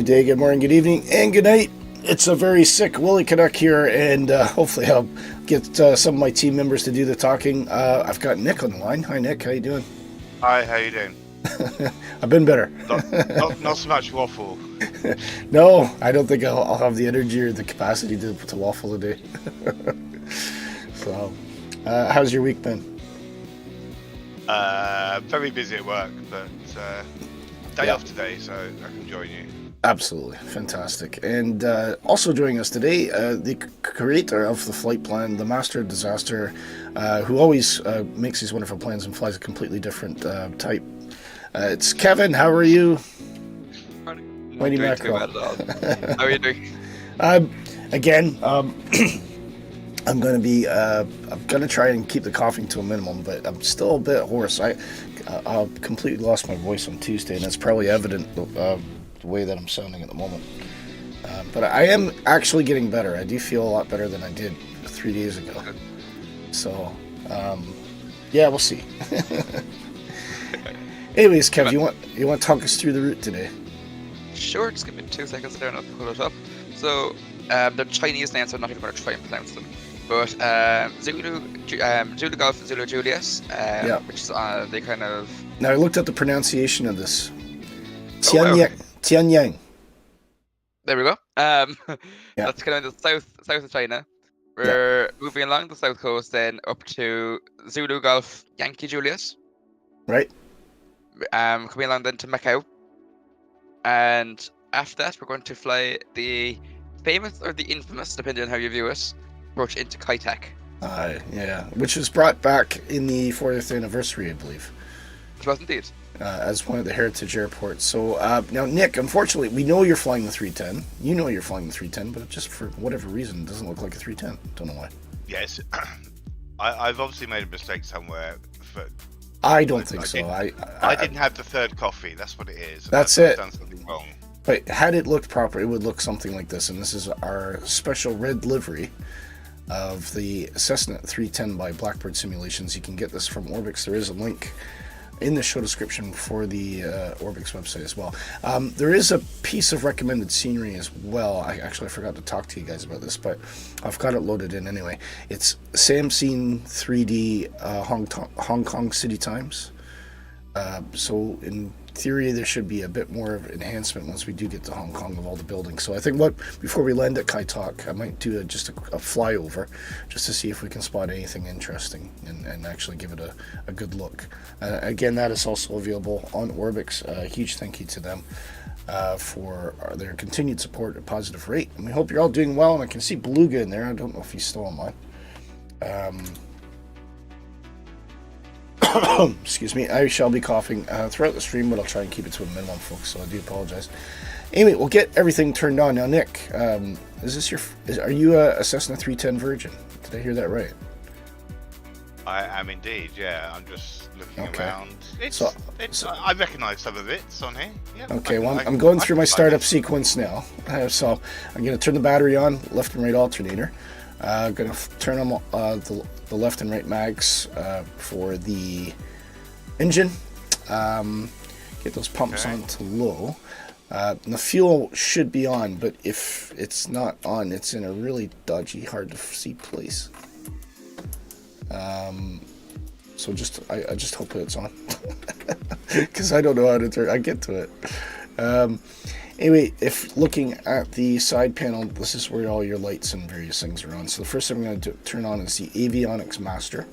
day, good morning, good evening, and good night. It's a very sick Willie Canuck here, and hopefully I'll get some of my team members to do the talking. I've got Nick on the line. Hi, Nick. How you doing? Hi, how you doing? I've been better. Not so much waffle. No, I don't think I'll have the energy or the capacity to waffle today. So, how's your week been? Very busy at work, but day off today, so I can join you. Absolutely. Fantastic. And also joining us today, the creator of the flight plan, the master of disaster, who always makes these wonderful plans and flies a completely different type. It's Kevin. How are you? Not doing too bad at all. How are you doing? Again, I'm going to try and keep the coughing to a minimum, but I'm still a bit hoarse. I completely lost my voice on Tuesday, and it's probably evident the way that I'm sounding at the moment. But I am actually getting better. I do feel a lot better than I did 3 days ago. So, yeah, we'll see. Anyways, Kev, you want to talk us through the route today? Sure, just give me 2 seconds there and I'll pull it up. So, they're Chinese names, so I'm not even going to try and pronounce them. But Zulu Golf and Zulu Julius, which is the kind of... Now, I looked at the pronunciation of this. Tianyang. There we go. That's kind of the south of China. We're moving along the south coast then up to Zulu Golf Yankee Julius. Right. Coming along then to Macau. And after that, we're going to fly the famous or the infamous, depending on how you view it, approach into Kai Tak. Which was brought back in the 40th anniversary, I believe. It was indeed. As one of the heritage airports. So now, Nick, unfortunately, we know you're flying the 310. You know you're flying the 310, but just for whatever reason, it doesn't look like a 310. Don't know why. Yes, I've obviously made a mistake somewhere. I don't think so. I didn't have the third coffee. That's what it is. That's it. I've done something wrong. But had it looked proper, it would look something like this. And this is our special red livery of the Cessna 310 by Blackbird Simulations. You can get this from Orbx. There is a link in the show description for the Orbx website as well. There is a piece of recommended scenery as well. I forgot to talk to you guys about this, but I've got it loaded in anyway. It's Samsung 3D Hong Kong City Times. So in theory, there should be a bit more of enhancement once we do get to Hong Kong of all the buildings. So I think before we land at Kai Tak, I might do just a flyover just to see if we can spot anything interesting and actually give it a good look. Again, that is also available on Orbx. A huge thank you to them for their continued support at positive rate. And we hope you're all doing well. And I can see Beluga in there. I don't know if he's still online. Excuse me, I shall be coughing throughout the stream, but I'll try and keep it to a minimum, folks, so I do apologize. Anyway, we'll get everything turned on. Now, Nick, are you a Cessna 310 virgin? Did I hear that right? I am indeed, yeah. I'm just looking around. I recognise some of it. It's on here. Yeah, okay, I'm going through my startup sequence now. So I'm going to turn the battery on, left and right alternator. I'm going to turn on the left and right mags for the engine. Get those pumps on to low. The fuel should be on, but if it's not on, it's in a really dodgy, hard to see place. So I just hope that it's on, because I don't know how to turn. I get to it. Anyway, if looking at the side panel, this is where all your lights and various things are on. So the first thing I'm going to turn on is the avionics master.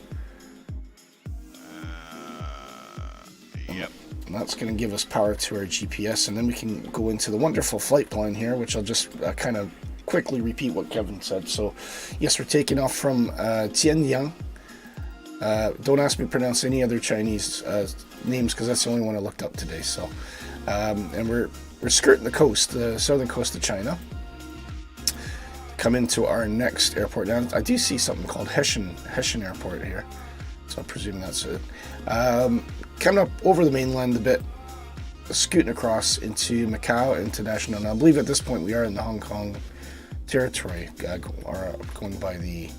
Yep. And that's going to give us power to our GPS, and then we can go into the wonderful flight plan here, which I'll just kind of quickly repeat what Kevin said. So, yes, we're taking off from Zhanjiang. Don't ask me to pronounce any other Chinese names, because that's the only one I looked up today. So, and we're skirting the coast, the southern coast of China. Come into our next airport. Now, I do see something called Hessian Airport here, so I presume that's it. Coming up over the mainland a bit, scooting across into Macau International. Now, I believe at this point we are in the Hong Kong territory, going by the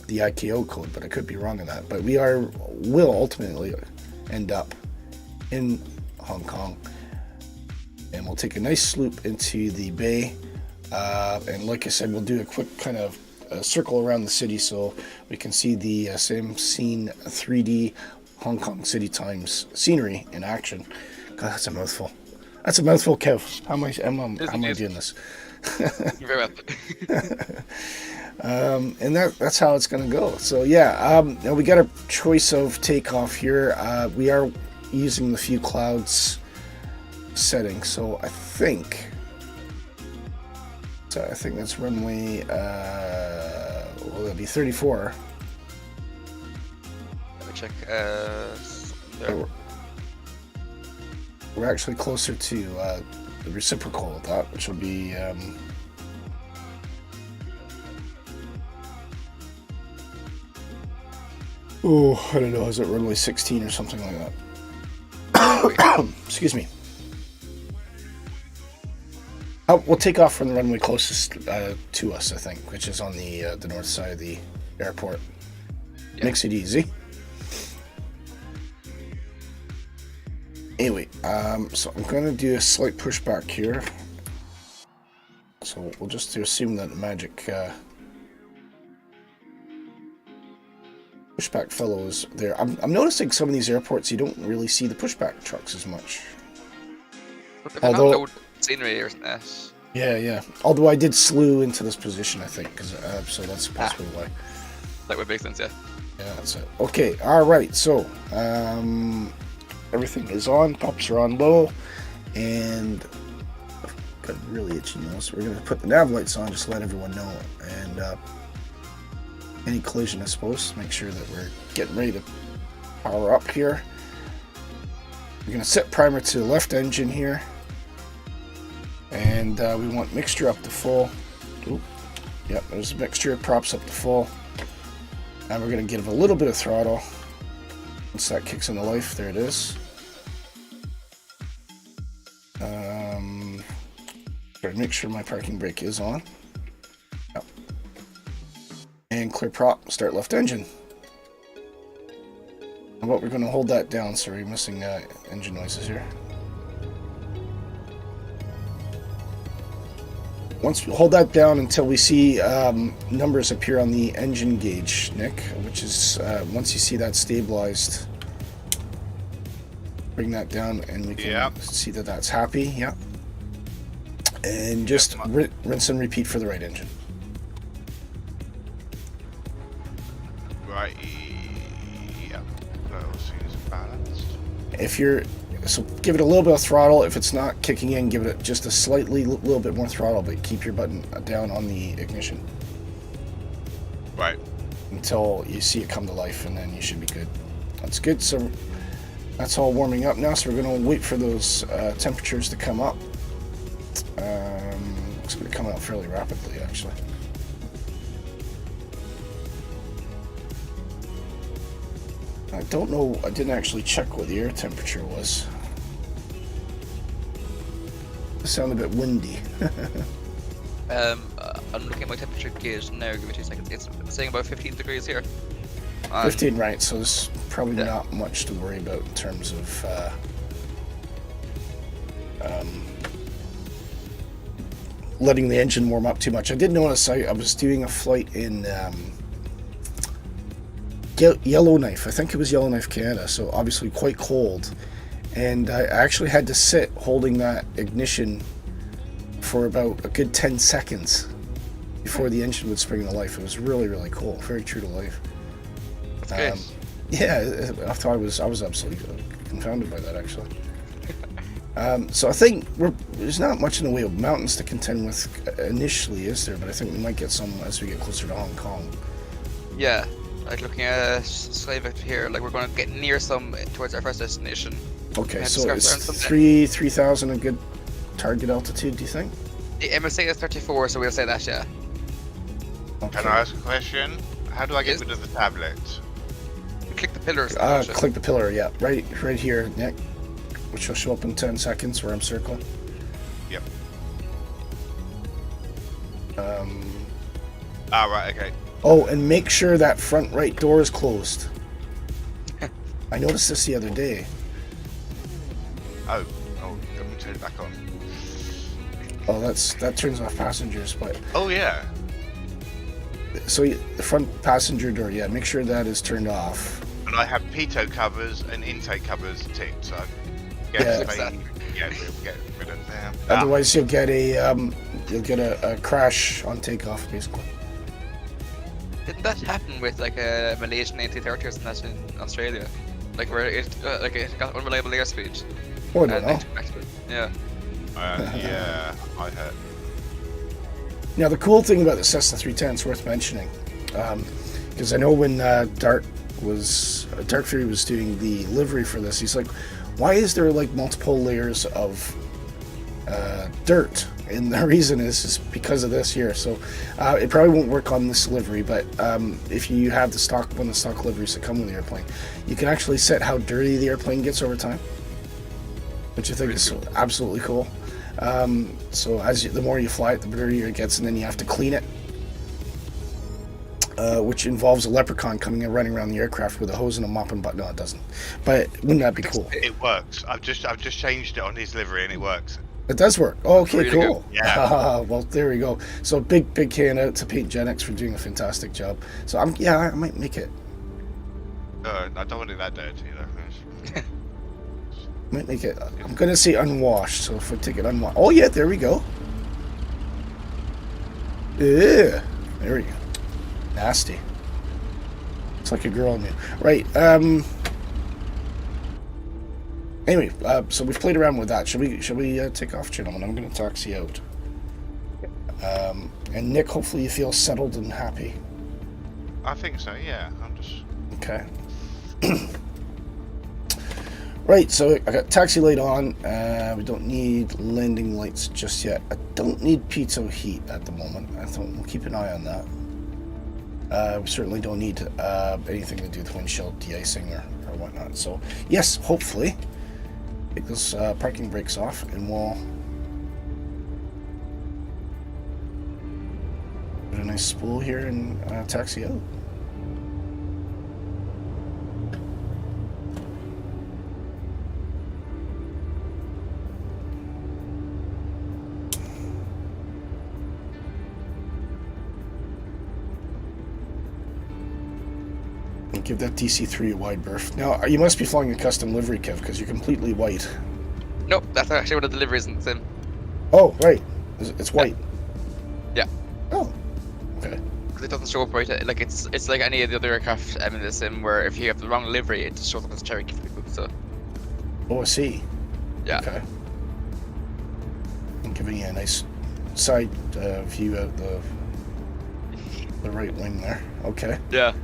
ICAO code, but I could be wrong on that. But will ultimately end up in Hong Kong. and we'll take a nice sloop into the bay. And like I said, we'll do a quick kind of circle around the city so we can see the same scene 3D Hong Kong City Times scenery in action. God, that's a mouthful. That's a mouthful, Kev. How am I doing this? You're very well. And that's how it's going to go. So yeah, now we got a choice of takeoff here. We are using the few clouds setting, so I think that's runway. Well, that'll be 34. Let me check. We're actually closer to the reciprocal of that, which will be. Oh, I don't know. Is it runway 16 or something like that? Excuse me. We'll take off from the runway closest to us, I think, which is on the north side of the airport. Yeah. Makes it easy. Anyway, so I'm going to do a slight pushback here. So we'll just assume that the magic pushback fellow is there. I'm noticing some of these airports you don't really see the pushback trucks as much. Although scenery or something. Yeah. Although I did slew into this position, I think, because so that's possibly why. That would make sense, yeah. Yeah, that's it. Okay, all right. So everything is on. Pops are on low, and I've got a really itchy nose. We're gonna put the nav lights on just to let everyone know, and any collision, I suppose. Make sure that we're getting ready to power up here. We're gonna set primer to the left engine here. And we want mixture up to full. Oop. Yep, there's a mixture, props up to full. And we're going to give a little bit of throttle. Once that kicks into life, there it is. Try to make sure my parking brake is on. Yep. And clear prop, start left engine. And what we're going to hold that down, sorry, missing engine noises here. Once we hold that down until we see numbers appear on the engine gauge, Nick, which is once you see that stabilized, bring that down and we can see that that's happy. Yep. And just rinse and repeat for the right engine. Right. Yeah. Well, seems balanced. If you're So give it a little bit of throttle. If it's not kicking in, give it just a little bit more throttle, but keep your button down on the ignition. Right. Until you see it come to life, and then you should be good. That's good. So that's all warming up now. So we're going to wait for those temperatures to come up. It's going to come out fairly rapidly, actually. I don't know. I didn't actually check what the air temperature was. It sounded a bit windy. I'm looking at my temperature gauge now. Give me 2 seconds. It's saying about 15 degrees here. 15, right? So there's probably not much to worry about in terms of letting the engine warm up too much. I did notice I was doing a flight in Yellowknife. I think it was Yellowknife, Canada. So obviously quite cold, and I actually had to sit holding that ignition for about a good 10 seconds before the engine would spring into life. It was really, really cool. Very true to life. That's good. Yeah, I thought I was absolutely confounded by that, actually. So I think there's not much in the way of mountains to contend with initially, is there? But I think we might get some as we get closer to Hong Kong. Yeah, like looking at Slave here, like we're going to get near some towards our first destination. Okay, so is 3,000 a good target altitude, do you think? The MSA is 34, so we'll say that, yeah. Okay. Can I ask a question? How do I get rid of the tablet? You click the pillars. Click the pillar, yeah. Right here, Nick. Which will show up in 10 seconds where I'm circling. Yep. Right, okay. Oh, and make sure that front right door is closed. I noticed this the other day. Oh, let me turn it back on. Oh, that turns off passengers, but Oh yeah. so the front passenger door, yeah, make sure that is turned off. And I have pitot covers and intake covers ticked, so Yeah. get rid of them. Otherwise, you'll get a crash on takeoff, basically. Didn't that happen with like a Malaysian 310 or something in Australia? Like where it got unreliable airspeed. Oh, I don't know. Yeah. Yeah, I heard. Now, the cool thing about the Cessna 310 is worth mentioning, because I know when Dark Fury was doing the livery for this, he's like, why is there like multiple layers of dirt? And the reason is because of this here. So it probably won't work on this livery, but if you have one of the stock liveries that come with the airplane, you can actually set how dirty the airplane gets over time, which I think is absolutely cool. So the more you fly it, the dirtier it gets, and then you have to clean it, which involves a leprechaun coming and running around the aircraft with a hose and a mop and butt. No, it doesn't. But wouldn't that be cool? It works. I've just changed it on his livery and it works. It does work. Oh, okay, cool. Yeah. Well, there we go. So big hand out to Paintgenix for doing a fantastic job. So I might make it. I don't want it that dirty though. Might make it. I'm gonna say unwashed. So if I take it unwashed, oh yeah, there we go. Yeah, there we go. Nasty. It's like a girl in you. Right. Anyway, so we've played around with that. Shall we take off, gentlemen? I'm going to taxi out. And Nick, hopefully you feel settled and happy. I think so. Yeah. I'm just. Okay. Right. So I got taxi light on. We don't need landing lights just yet. I don't need piezo heat at the moment. We'll keep an eye on that. We certainly don't need anything to do with windshield de-icing or whatnot. So yes, hopefully. Take those parking brakes off and we'll put a nice spool here and taxi out. Give that DC-3 a wide berth. Now, you must be flying a custom livery, Kev, because you're completely white. Nope, that's actually one of the deliveries in the sim. Oh, right. It's white. Yeah. Oh, okay. Because it doesn't show up right. Like it's like any of the other aircraft in the sim where if you have the wrong livery, it just shows up as Cherokee for people. So. Oh, I see. Yeah. Okay. I'm giving you a nice side view out the right wing there. Okay. Yeah.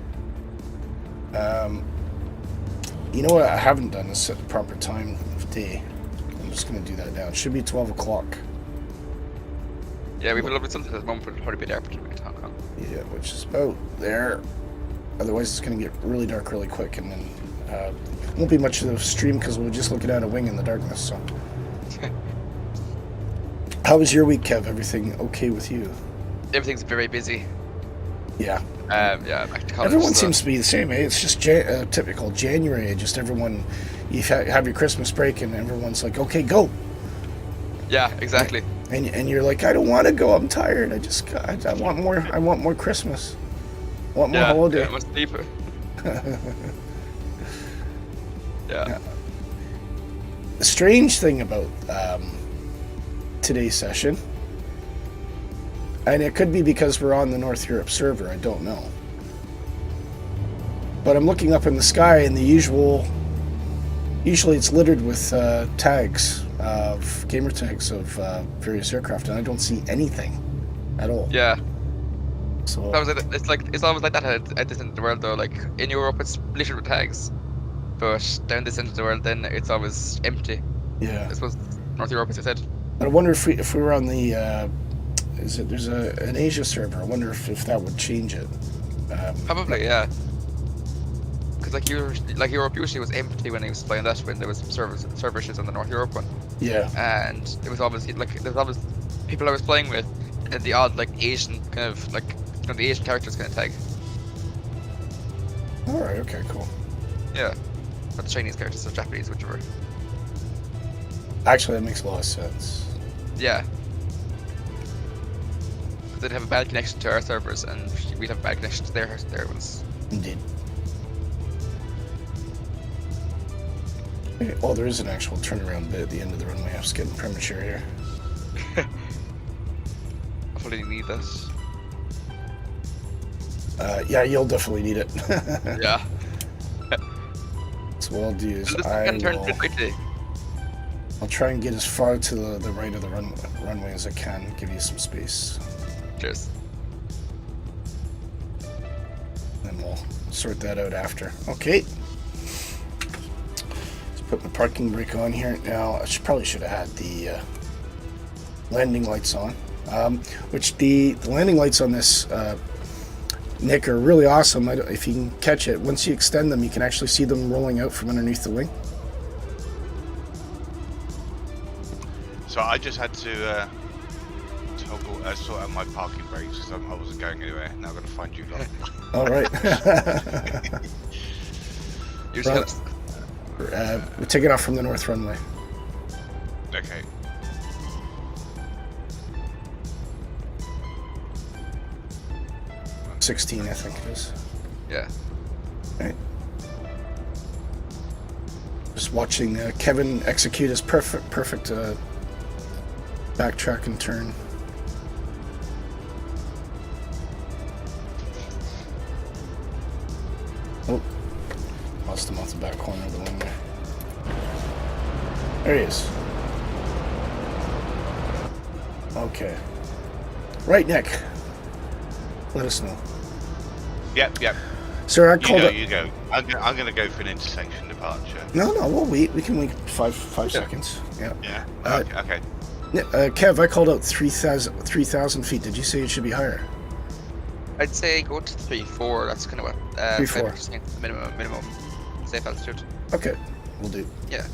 You know what I haven't done is set the proper time of day. I'm just going to do that now. It should be 12 o'clock. Yeah, we've a little bit something at the moment, but it'll probably be there between Hong Kong. Yeah, which is about there. Otherwise, it's going to get really dark really quick, and then won't be much of the stream because we're just looking at a wing in the darkness. So, how was your week, Kev? Everything okay with you? Everything's very busy. Yeah. Yeah, back to college. Everyone seems to be the same. It's just typical January. Just everyone, you have your Christmas break, and everyone's like, "Okay, go." Yeah, exactly. And you're like, "I don't want to go. I'm tired. I want more. I want more Christmas. I want more holiday." Yeah, much deeper. Yeah. The strange thing about today's session. And it could be because we're on the North Europe server, I don't know. But I'm looking up in the sky and usually it's littered with tags, gamer tags of various aircraft, and I don't see anything at all. Yeah. So it's always like that at this end of the world though. Like in Europe it's littered with tags. But down this end of the world then it's always empty. Yeah. I suppose North Europe, as I said. I wonder if we were on the there's an Asia server. I wonder if that would change it. Probably, yeah. Because like Europe usually was empty when he was playing that, when there was server issues on the North Europe one. Yeah. And it was always like there was always people I was playing with, and the odd like Asian kind of like the Asian characters kind of tag. All right. Okay. Cool. Yeah. But the Chinese characters or Japanese, whichever. Actually, that makes a lot of sense. Yeah. they'd have a bad connection to our servers, and we'd have a bad connection to their ones. Indeed. Okay, oh, there is an actual turnaround bit at the end of the runway. I was getting premature here. I probably need this. Yeah, you'll definitely need it. Yeah. So what I'll do is I'll try and get as far to the right of the runway as I can, give you some space. Cheers. Then we'll sort that out after. Okay. Let's put my parking brake on here. Now, I probably should have had the landing lights on. Which the landing lights on this Nick are really awesome. If you can catch it, once you extend them, you can actually see them rolling out from underneath the wing. So I just had to toggle sort out my parking brakes because I wasn't going anywhere. Now I'm going to find you lot. All right. We're taking off from the north runway. Okay. .16, I think it is. Yeah. Right. Just watching Kevin execute his perfect backtrack and turn. Oh, lost him off the back corner of the wing there. There he is. Okay. Right, Nick. Let us know. Yep. Sir, I called You go. I'm gonna go for an intersection departure. No, we'll wait. We can wait five seconds. Yeah. Yeah. Okay. Kev, I called out 3,000 feet. Did you say it should be higher? I'd say go to 3-4. That's kind of what 3-4. minimum safe altitude. Okay, we'll do. Yeah.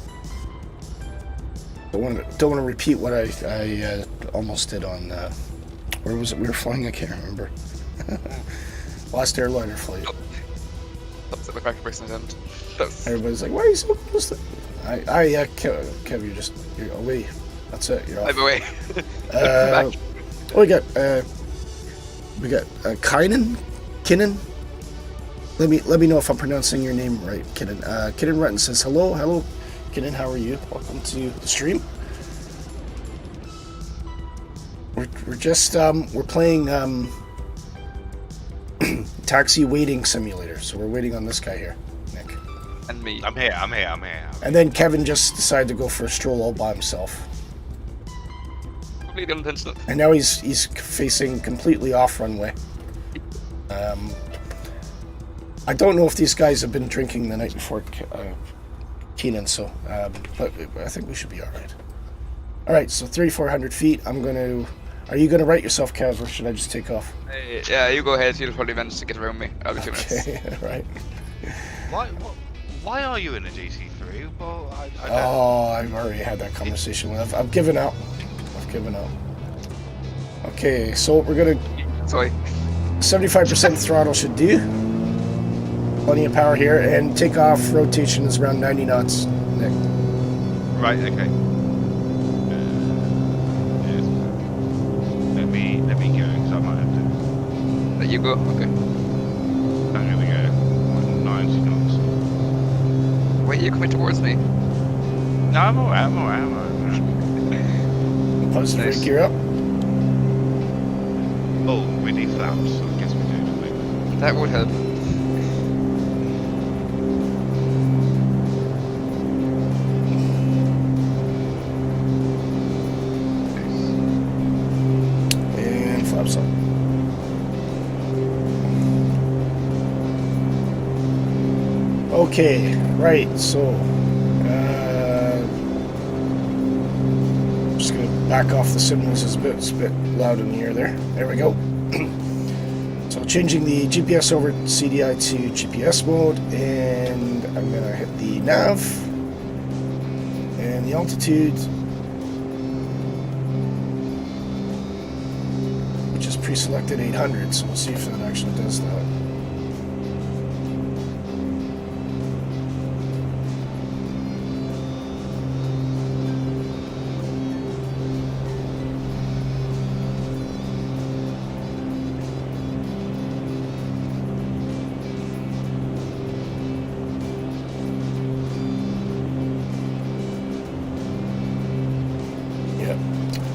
Don't want to repeat what I almost did on where was it we were flying? I can't remember. Last airliner flight. That's at my back person end. Everybody's like, why are you so close to... Kev, you're away. That's it, you're off. I'm away. We got Kinnan. Let me know if I'm pronouncing your name right, Kinnan. Kinnan Rutten says hello, Kinnan. How are you? Welcome to the stream. We're just we're playing taxi waiting simulator, so we're waiting on this guy here, Nick. And me. I'm here. And then Kevin just decided to go for a stroll all by himself. Completely unintentional. And now he's facing completely off runway. I don't know if these guys have been drinking the night before Keenan, so but I think we should be all right. All right, so 3,400 feet. Are you gonna right yourself, Kev, or should I just take off? Yeah, you go ahead. You'll probably manage to get around me. I'll be 2 minutes. Okay, right. Why are you in a DC3? Well, I've already had that conversation. I've given up. Okay, so we're gonna... Sorry. 75% throttle should do. Plenty of power here, and takeoff rotation is around 90 knots, Nick. Right, okay. Let me go, because I might have to... Let you go? Okay. I'm gonna go 90 knots. Wait, you're coming towards me? No, I'm alright. Positive brake gear up. Oh, we need flaps, so I guess we do, don't we? That would help. And flaps up. Okay, right, so just gonna back off the signals. It's a bit loud in the air there. There we go. So changing the GPS over CDI to GPS mode, and I'm gonna hit the nav and the altitude, which is pre-selected 800. So we'll see if it actually does that.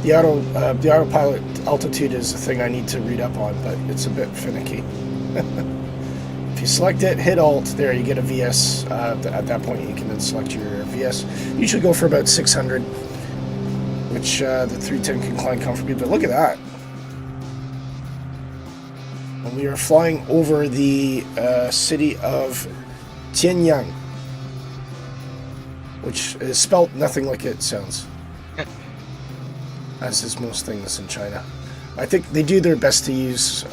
The autopilot altitude is a thing I need to read up on, but it's a bit finicky. If you select it, hit Alt, there you get a VS. At that point, you can then select your VS. Usually go for about 600, which the 310 can climb comfortably. But look at that. And we are flying over the city of Zhanjiang, which is spelt nothing like it sounds. As is most things in China. I think they do their best to use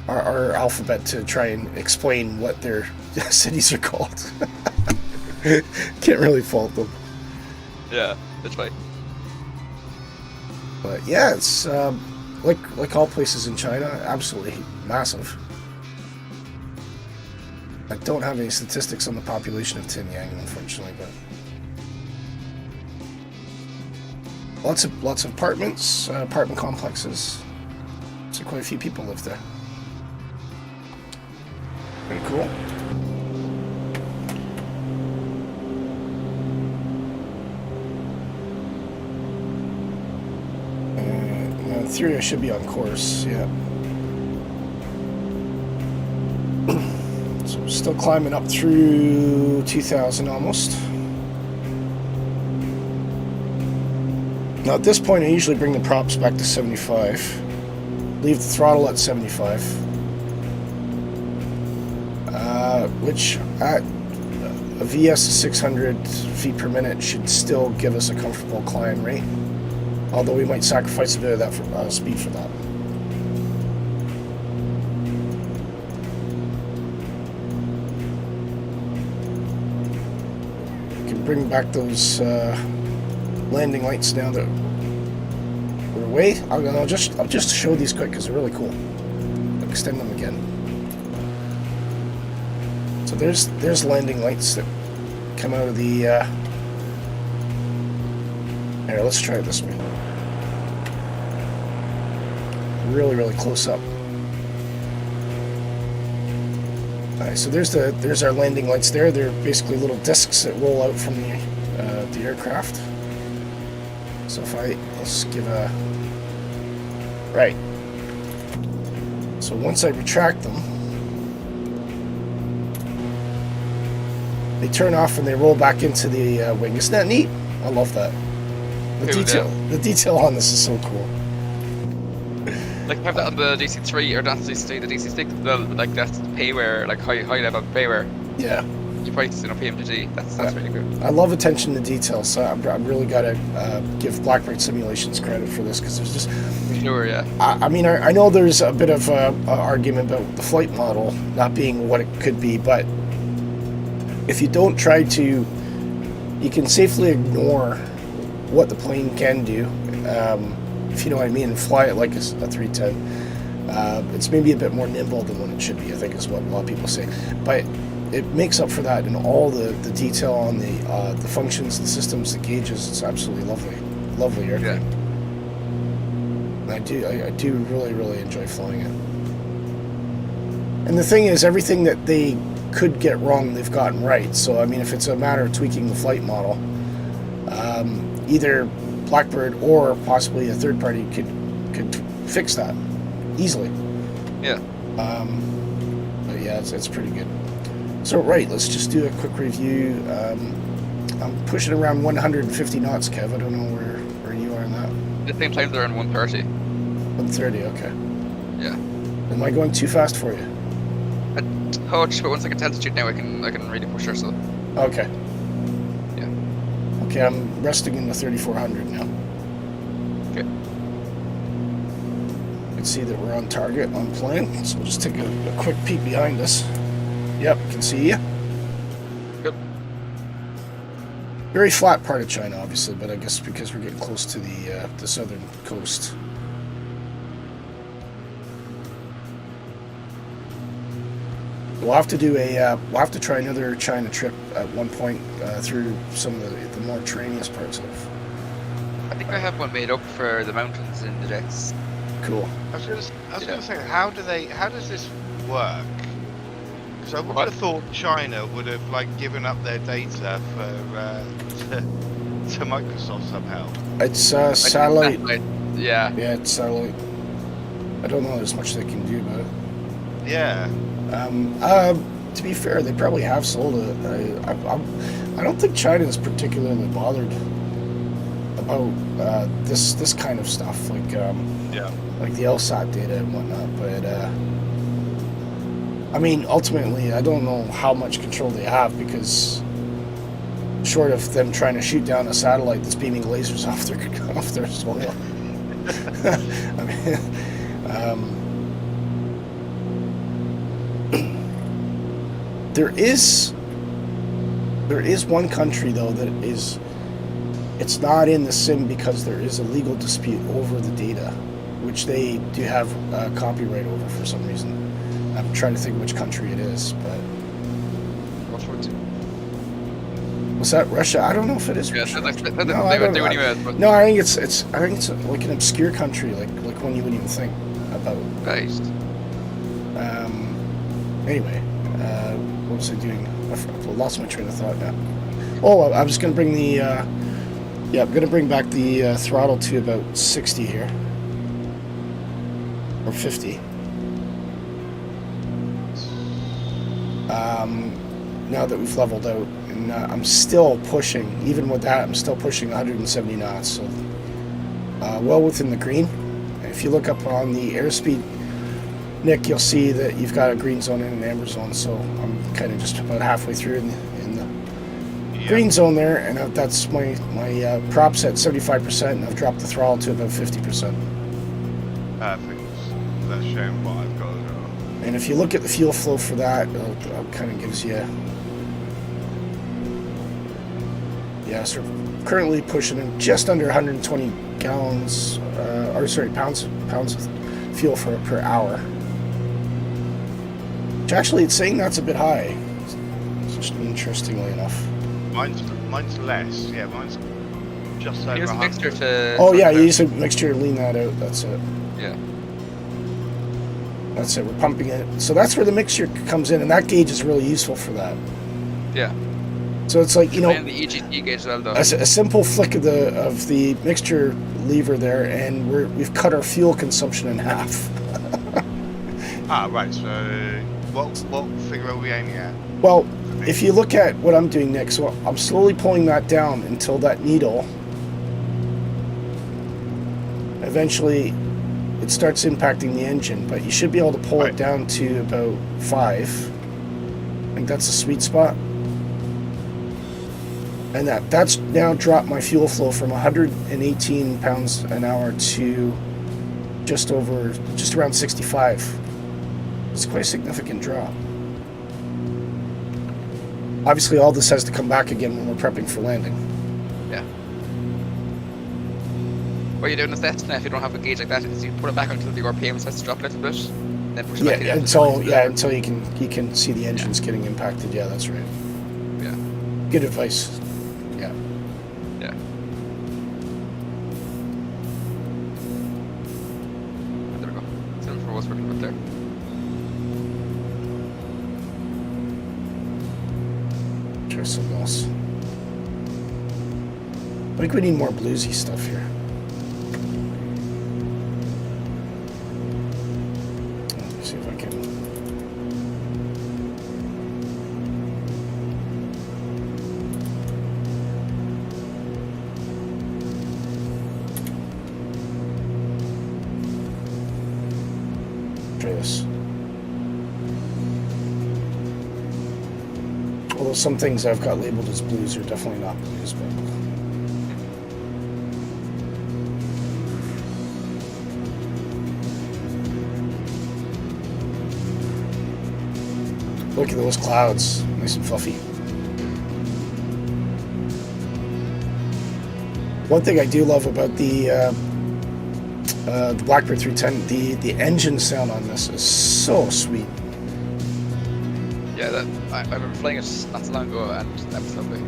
our alphabet to try and explain what their cities are called. Can't really fault them. Yeah, that's right. But yeah, it's like all places in China, absolutely massive. I don't have any statistics on the population of Xinjiang, unfortunately, but lots of apartments, apartment complexes. So quite a few people live there. Pretty cool. In theory, I should be on course. Yeah. So we're still climbing up through 2,000 almost. Now at this point I usually bring the props back to 75. Leave the throttle at 75. Which at a VS of 600 feet per minute should still give us a comfortable climb rate. Although we might sacrifice a bit of that for, speed for that. Bring back those landing lights now that we're away. I'll just show these quick because they're really cool. I'll extend them again. So there's landing lights that come out of the. Here, let's try it this way. Really close up. Alright, so there's our landing lights there. They're basically little discs that roll out from the aircraft. So if let's give a right. So once I retract them, they turn off and they roll back into the wing. Isn't that neat? I love that. The detail on this is so cool. Like have that on the DC3 or not the DC3, the DC6. Like that's payware, like high level payware. Yeah. You probably see PMDG. That's really good. I love attention to detail, so I'm really gotta give Blackbird Simulations credit for this because there's just. Sure, yeah. I mean, I know there's a bit of a argument about the flight model not being what it could be, but if you don't try to, you can safely ignore what the plane can do. If you know what I mean, and fly it like a 310. It's maybe a bit more nimble than what it should be, I think is what a lot of people say. But it makes up for that in all the detail on the functions, the systems, the gauges. It's absolutely lovely aircraft. Yeah. And I do really enjoy flying it. And the thing is, everything that they could get wrong, they've gotten right. So I mean, if it's a matter of tweaking the flight model, either Blackbird or possibly a third party could fix that easily. Yeah. But yeah, it's pretty good. So right, let's just do a quick review. I'm pushing around 150 knots, Kev. I don't know where you are in that. At the same time, they're in 130. 130, okay. Yeah. Am I going too fast for you? A touch, but once I get to altitude now, I can really push her. So. Okay. Yeah. Okay, I'm resting in the 3400 now. Okay. You can see that we're on target on plane, so we'll just take a quick peek behind us. Yep, can see you. Good. Very flat part of China, obviously, but I guess because we're getting close to the southern coast. We'll have to try another China trip at one point through some of the more terraneous parts of. I think I have one made up for the mountains in the jets. Cool. I was gonna say, how does this work? Because I would have thought China would have given up their data for to Microsoft somehow. It's satellite. Yeah. Yeah, it's satellite. I don't know there's much they can do about it. Yeah. To be fair, they probably have sold it. I don't think China is particularly bothered about this kind of stuff, like like the LSAT data and whatnot. But I mean, ultimately, I don't know how much control they have, because short of them trying to shoot down a satellite that's beaming lasers off their soil. I mean. There is one country though that it's not in the sim because there is a legal dispute over the data, which they do have copyright over for some reason. I'm trying to think which country it is, but was that Russia? I don't know if it is Russia. No, I don't know. No, I think it's like an obscure country, like one you wouldn't even think about. Right. Anyway. What was I doing? I lost my train of thought now. Oh, I'm just going to bring the, I'm going to bring back the throttle to about 60 here. Or 50. Now that we've leveled out. And I'm still pushing, even with that, I'm still pushing 170 knots. So, well within the green. If you look up on the airspeed, Nick, you'll see that you've got a green zone and an amber zone, so I'm kind of just about halfway through in the green zone there, and that's my prop's at 75%, and I've dropped the throttle to about 50%. Perfect. That's showing what I've got as well. And if you look at the fuel flow for that, it kind of gives you... Yeah, so we're currently pushing in just under 120 gallons, pounds of fuel per hour. Actually, it's saying that's a bit high, just interestingly enough. Mine's less. Yeah, mine's just over 100. Mixture to... Oh yeah, you use a mixture to lean that out. That's it. Yeah. That's it. We're pumping it. So that's where the mixture comes in, and that gauge is really useful for that. Yeah. So it's like, you know, and the EGT gauge as well, though. A simple flick of the mixture lever there, and we've cut our fuel consumption in half. Right. So. What figure are we aiming at? Well, if you look at what I'm doing next, so I'm slowly pulling that down until that needle, eventually it starts impacting the engine, but you should be able to pull it down to about 5. I think that's the sweet spot. And that's now dropped my fuel flow from 118 pounds an hour to just around 65. It's quite a significant drop. Obviously, all this has to come back again when we're prepping for landing. Yeah. What you're doing is that if you don't have a gauge like that, is you put it back until the RPM starts to drop a little bit, then push it back again. Until you can see the engines getting impacted. Yeah, that's right. Yeah. Good advice. Yeah. Yeah. There we go. Sounds for what's working up there. Try something else. I think we need more bluesy stuff here. Let me see if I can. Try this. Although some things I've got labeled as blues are definitely not blues, but look at those clouds, nice and fluffy. One thing I do love about the Blackbird 310, the engine sound on this is so sweet. Yeah, I remember playing it not so long ago, and that was lovely.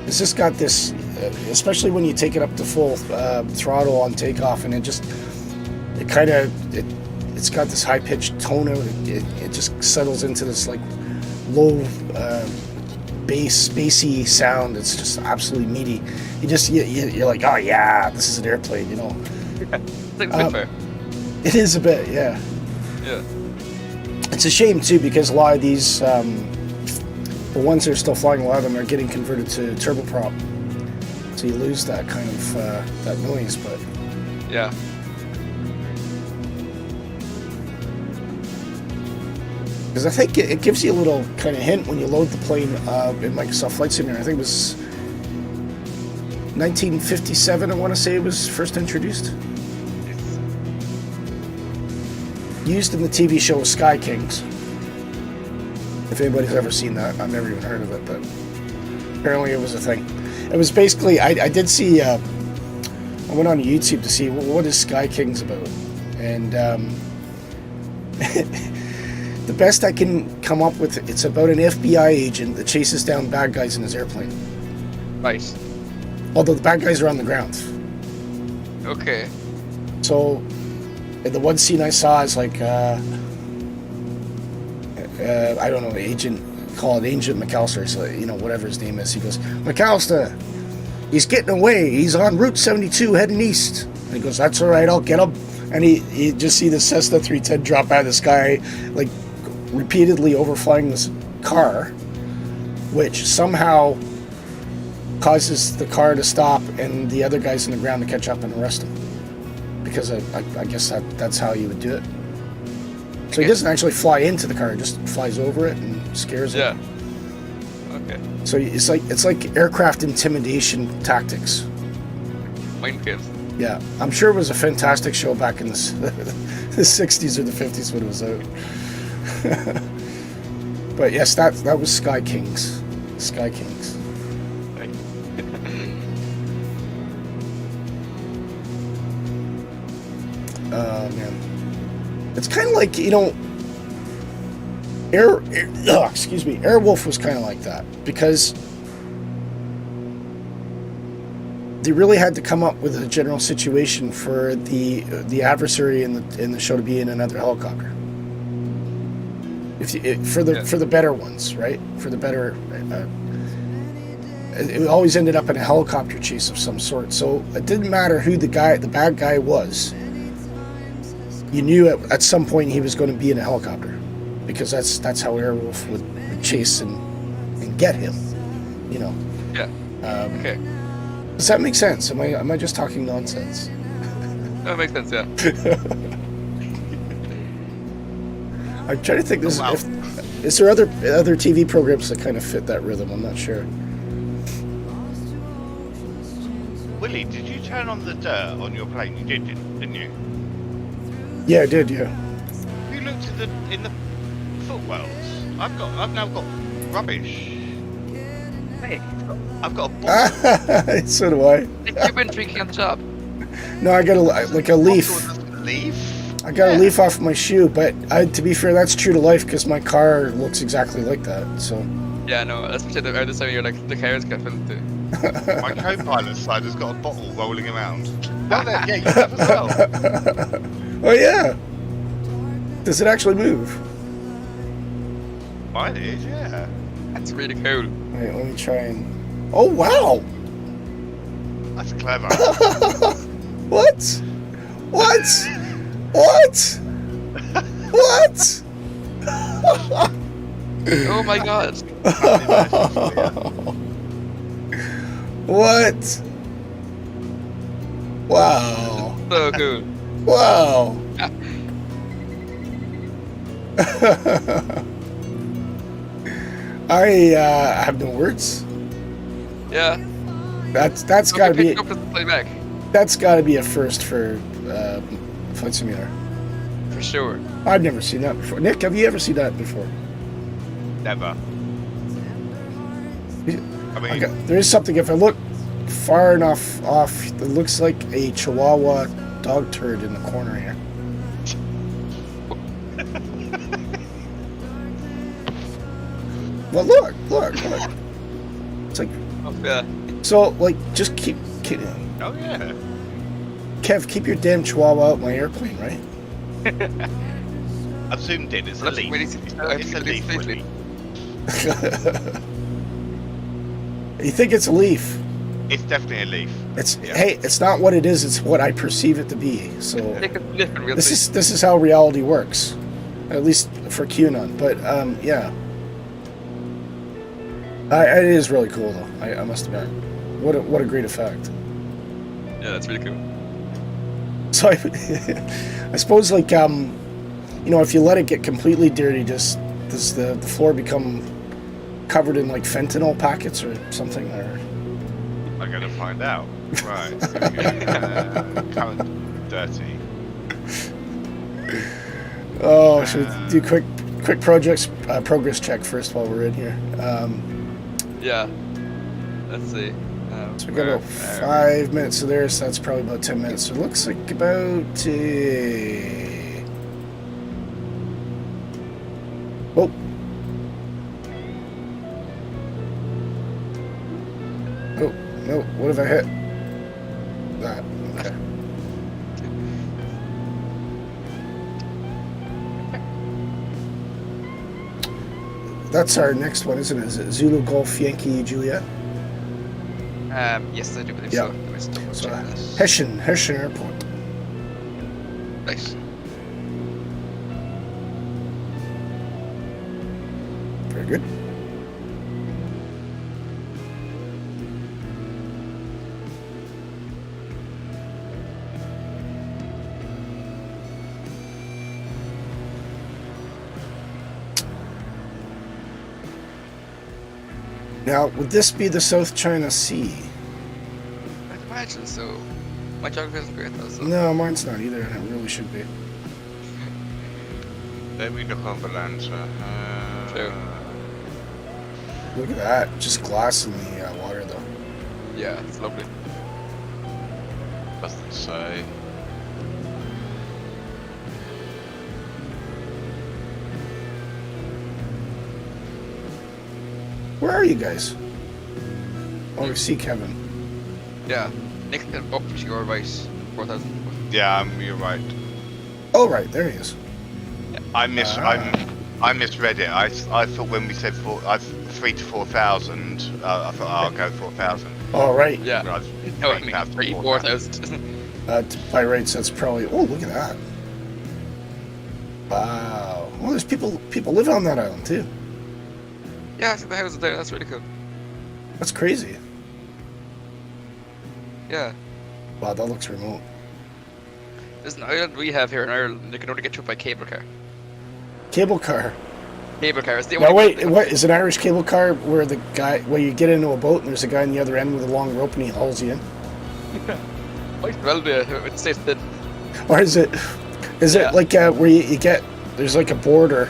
It's just got this, especially when you take it up to full throttle on takeoff, and it's got this high-pitched tone out. It just settles into this like low bass, spacey sound. It's just absolutely meaty. You're like, oh yeah, this is an airplane, you know. It's like a Spitfire. It is a bit, yeah. Yeah. It's a shame too because a lot of these, the ones that are still flying, a lot of them are getting converted to turboprop, so you lose that kind of that noise. But yeah. because I think it gives you a little kind of hint when you load the plane in Microsoft Flight Simulator. I think it was 1957, I want to say it was first introduced. Used in the TV show Sky Kings. If anybody's ever seen that, I've never even heard of it, but apparently it was a thing. It was basically, I did see, I went on YouTube to see what is Sky Kings about, and the best I can come up with, it's about an FBI agent that chases down bad guys in his airplane. Nice. Although the bad guys are on the ground. Okay. So, the one scene I saw is like, I don't know, call it Agent McAllister, so, you know, whatever his name is. He goes, McAllister, he's getting away. He's on Route 72 heading east. And he goes, that's all right, I'll get him. And you just see the Cessna 310 drop out of the sky, like repeatedly overflying this car, which somehow causes the car to stop and the other guys on the ground to catch up and arrest him. Because I guess that's how you would do it. So he doesn't actually fly into the car; he just flies over it and scares it. Yeah. Okay. So it's like aircraft intimidation tactics. Mind games. Yeah, I'm sure it was a fantastic show back in the 60s or the 50s when it was out. But yes, that was Sky Kings. Sky Kings. Man. It's kind of like, you know, Airwolf was kind of like that because they really had to come up with a general situation for the adversary in the show to be in another helicopter. For the better ones, right? For the better, it always ended up in a helicopter chase of some sort. So it didn't matter who the bad guy was. You knew at some point he was going to be in a helicopter, because that's how Airwolf would chase and get him, you know. Yeah. Okay. Does that make sense? Am I just talking nonsense? That makes sense. Yeah. I'm trying to think. Is there other TV programs that kind of fit that rhythm? I'm not sure. Willie, did you turn on the dirt on your plane? You didn't you? Yeah, I did. Yeah. You looked in the footwells. I've now got rubbish. Hey, I've got a bottle. So do I. You've been drinking on the job. No, I got a leaf. Leaf? I got a leaf off my shoe, but to be fair, that's true to life because my car looks exactly like that. So. Yeah, no, especially the other side, you're like the car's got filled too. My co-pilot's side has got a bottle rolling around. Yeah, you have as well. Oh yeah. Does it actually move? Mine is, yeah. That's really cool. Wait, let me try and. Oh wow! That's clever. What? What? What? What? Oh my god. What? Wow. So cool. Wow. I have no words. Yeah. That's got to be. Playback. That's got to be a first for Flight Simulator. For sure. I've never seen that before. Nick, have you ever seen that before? Never. I mean, there is something. If I look far enough off, it looks like a Chihuahua dog turd in the corner here. Well, look. It's like. Oh, yeah. So, like, just keep. Oh yeah. Kev, keep your damn Chihuahua out my airplane, right? I've zoomed in. It's a leaf. It's a leaf, Willie. You think it's a leaf? It's definitely a leaf. It's Yeah. hey, it's not what it is. It's what I perceive it to be. So Take a flip and we'll this see. is how reality works, at least for QAnon. But yeah, it is really cool though. I must admit, what a great effect. Yeah, that's really cool. So I suppose like you know, if you let it get completely dirty, does the floor become covered in like fentanyl packets or something? Or I'm gonna find out. Right. Current dirty. oh, should we do quick progress check first while we're in here? Yeah. Let's see. So we got about 5 minutes of there, so that's probably about 10 minutes. So it looks like about oh. Oh, no, what have I hit? That, okay. That's our next one, isn't it? Is it Zulu Golf Yankee Juliet? Yes, I do believe Yeah. so. Let me just double So, check this. Hessian Airport. Nice. Very good. Now, would this be the South China Sea? I'd imagine so. My geography isn't great though, so. No, mine's not either, and it really should be. Let me look on the Lancer. True. Look at that, just glass in the water, though. Yeah, it's lovely. Doesn't say. Where are you guys? Oh, we see Kevin. Yeah. Nick up to your right, 4,000. Yeah, you're right. Oh, right, there he is. I misread it. I thought when we said 3 to 4,000, I thought I'll go 4,000. Oh, right. Yeah. But No, I mean 3, 4,000. By rates, that's probably. Oh, look at that. Wow. Well, there's people live on that island too. Yeah, I think the house is there. That's really cool. That's crazy. Yeah. Wow, that looks remote. There's an island we have here in Ireland. You can only get to it by cable car. Cable car. Cable car is the Now only. wait, what is an Irish cable car where the guy where you get into a boat and there's a guy on the other end with a long rope and he hauls you in? Might well be. It stays thin. Or is it Yeah. like where you get there's like a border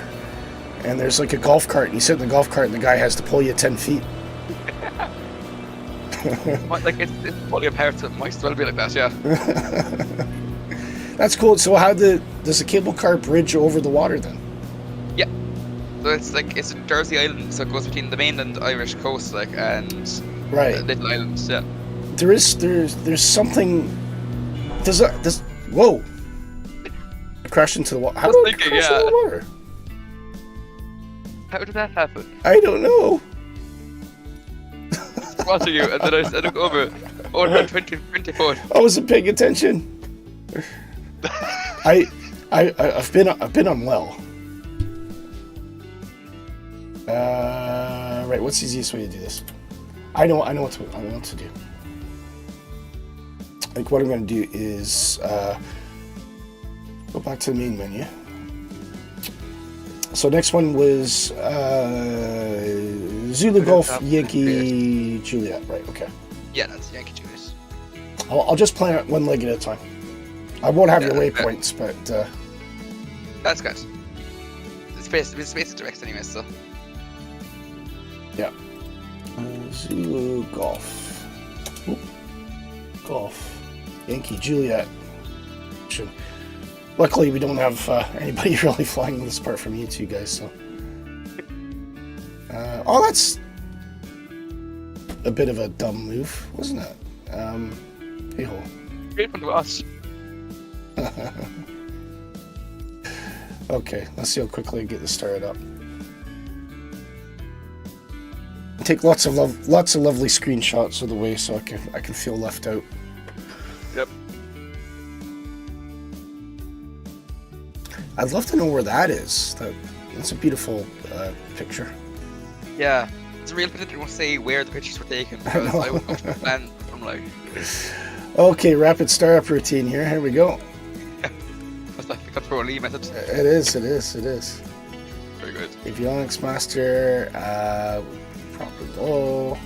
and there's like a golf cart and you sit in the golf cart and the guy has to pull you 10 feet? Like it's fully apart, so it might well be like that. Yeah. That's cool. So does the cable car bridge over the water then? Yeah. So it's in Jersey Island, so it goes between the mainland Irish coast, and Right. little islands. Yeah. There's something. Whoa! I crashed into the water. How I was did I thinking, crash yeah. into the water? How did that happen? I don't know. Watching you, and then I look over. Oh, no, 20 foot. I wasn't paying attention. I've been unwell. Right. What's the easiest way to do this? I know what to do. Like what I'm going to do is go back to the main menu. So next one was Zulu Golf Yankee Juliet. Right. Okay. Yeah, that's Yankee Julius. I'll just play it one leg at a time. I won't have your Yeah, waypoints, but That's good. It's basic direct anyway, so. yeah. Zulu Golf. Oop. Golf. Yankee Juliet. Luckily, we don't have anybody really flying this part from you two guys, so. Oh, that's a bit of a dumb move, wasn't it? Hey-ho. Great fun to watch. Okay, let's see how quickly I get this started up. take lots of lovely screenshots of the way, so I can feel left out. Yep. I'd love to know where that is. That's a beautiful picture. Yeah, it's a real pity they won't say where the pictures were taken, because I would go to the plan from like. Okay, rapid startup routine here. Here we go. That's like the cut through a lead method. It is. Very good. Avionics master, proper low.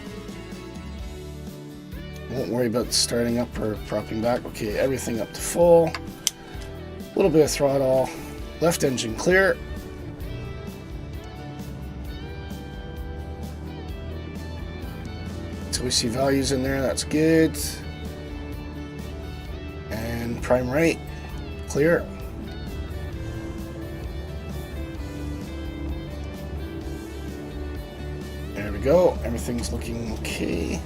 Won't worry about starting up or propping back. Okay, everything up to full. A little bit of throttle. Left engine clear. So we see values in there, that's good. And prime right, clear. There we go, everything's looking okay.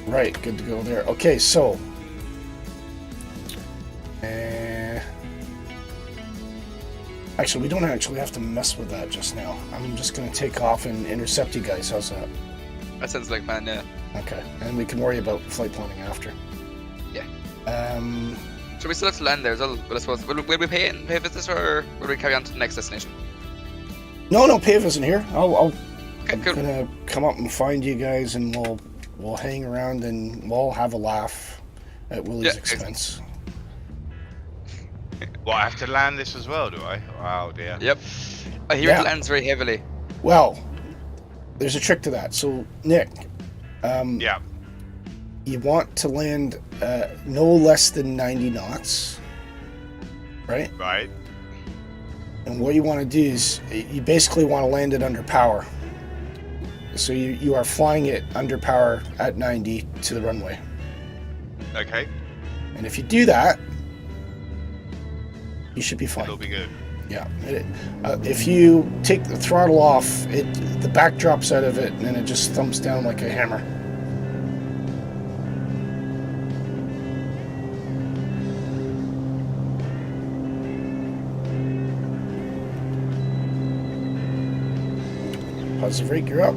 Right, good to go there. Okay, so actually, we don't actually have to mess with that just now. I'm just going to take off and intercept you guys. How's that? That sounds like fun, yeah. Okay, and we can worry about flight planning after. Yeah. So we still have to land there as well, but I suppose, will we pay visit or will we carry on to the next destination? No, Pave isn't here. Okay, I'm cool. gonna come up and find you guys, and we'll hang around and we'll have a laugh at Willie's expense. What, I have to land this as well, do I? Oh dear. Yep. I hear it lands very heavily. Well, there's a trick to that. So, Nick, Yeah. you want to land no less than 90 knots, right? Right. And what you want to do is you basically want to land it under power. So you are flying it under power at 90 to the runway. Okay. And if you do that, you should be fine. It'll be good. Yeah. If you take the throttle off, the back drops out of it, and then it just thumps down like a hammer. Positive rate, you're up.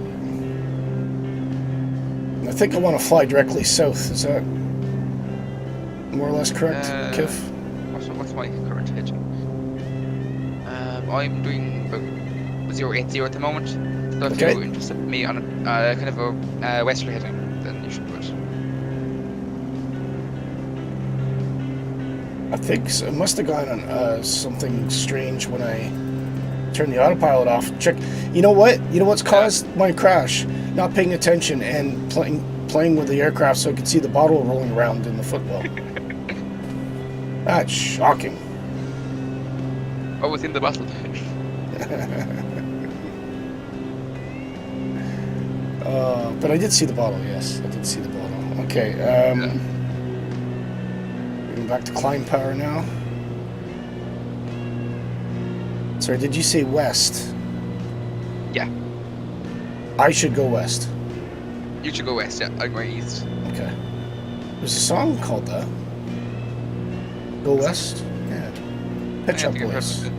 And I think I want to fly directly south. Is that more or less correct, Kiv? What's my current hitch? I'm doing about 080 at the moment. So if you're interested in me on a kind of a westerly heading, then you should do it. I think so. It must have gone on something strange when I turned the autopilot off. Check. You know what? You know what's caused my crash? Not paying attention and playing with the aircraft so I could see the bottle rolling around in the footwell. That's shocking. Oh, within the bottle. But I did see the bottle, yes. I did see the bottle. Okay, going back to climb power now. Sorry, did you say west? Yeah. I should go west. You should go west, yeah. I'm going east. Okay. There's a song called that. Go West? Yeah. Pet Shop Boys.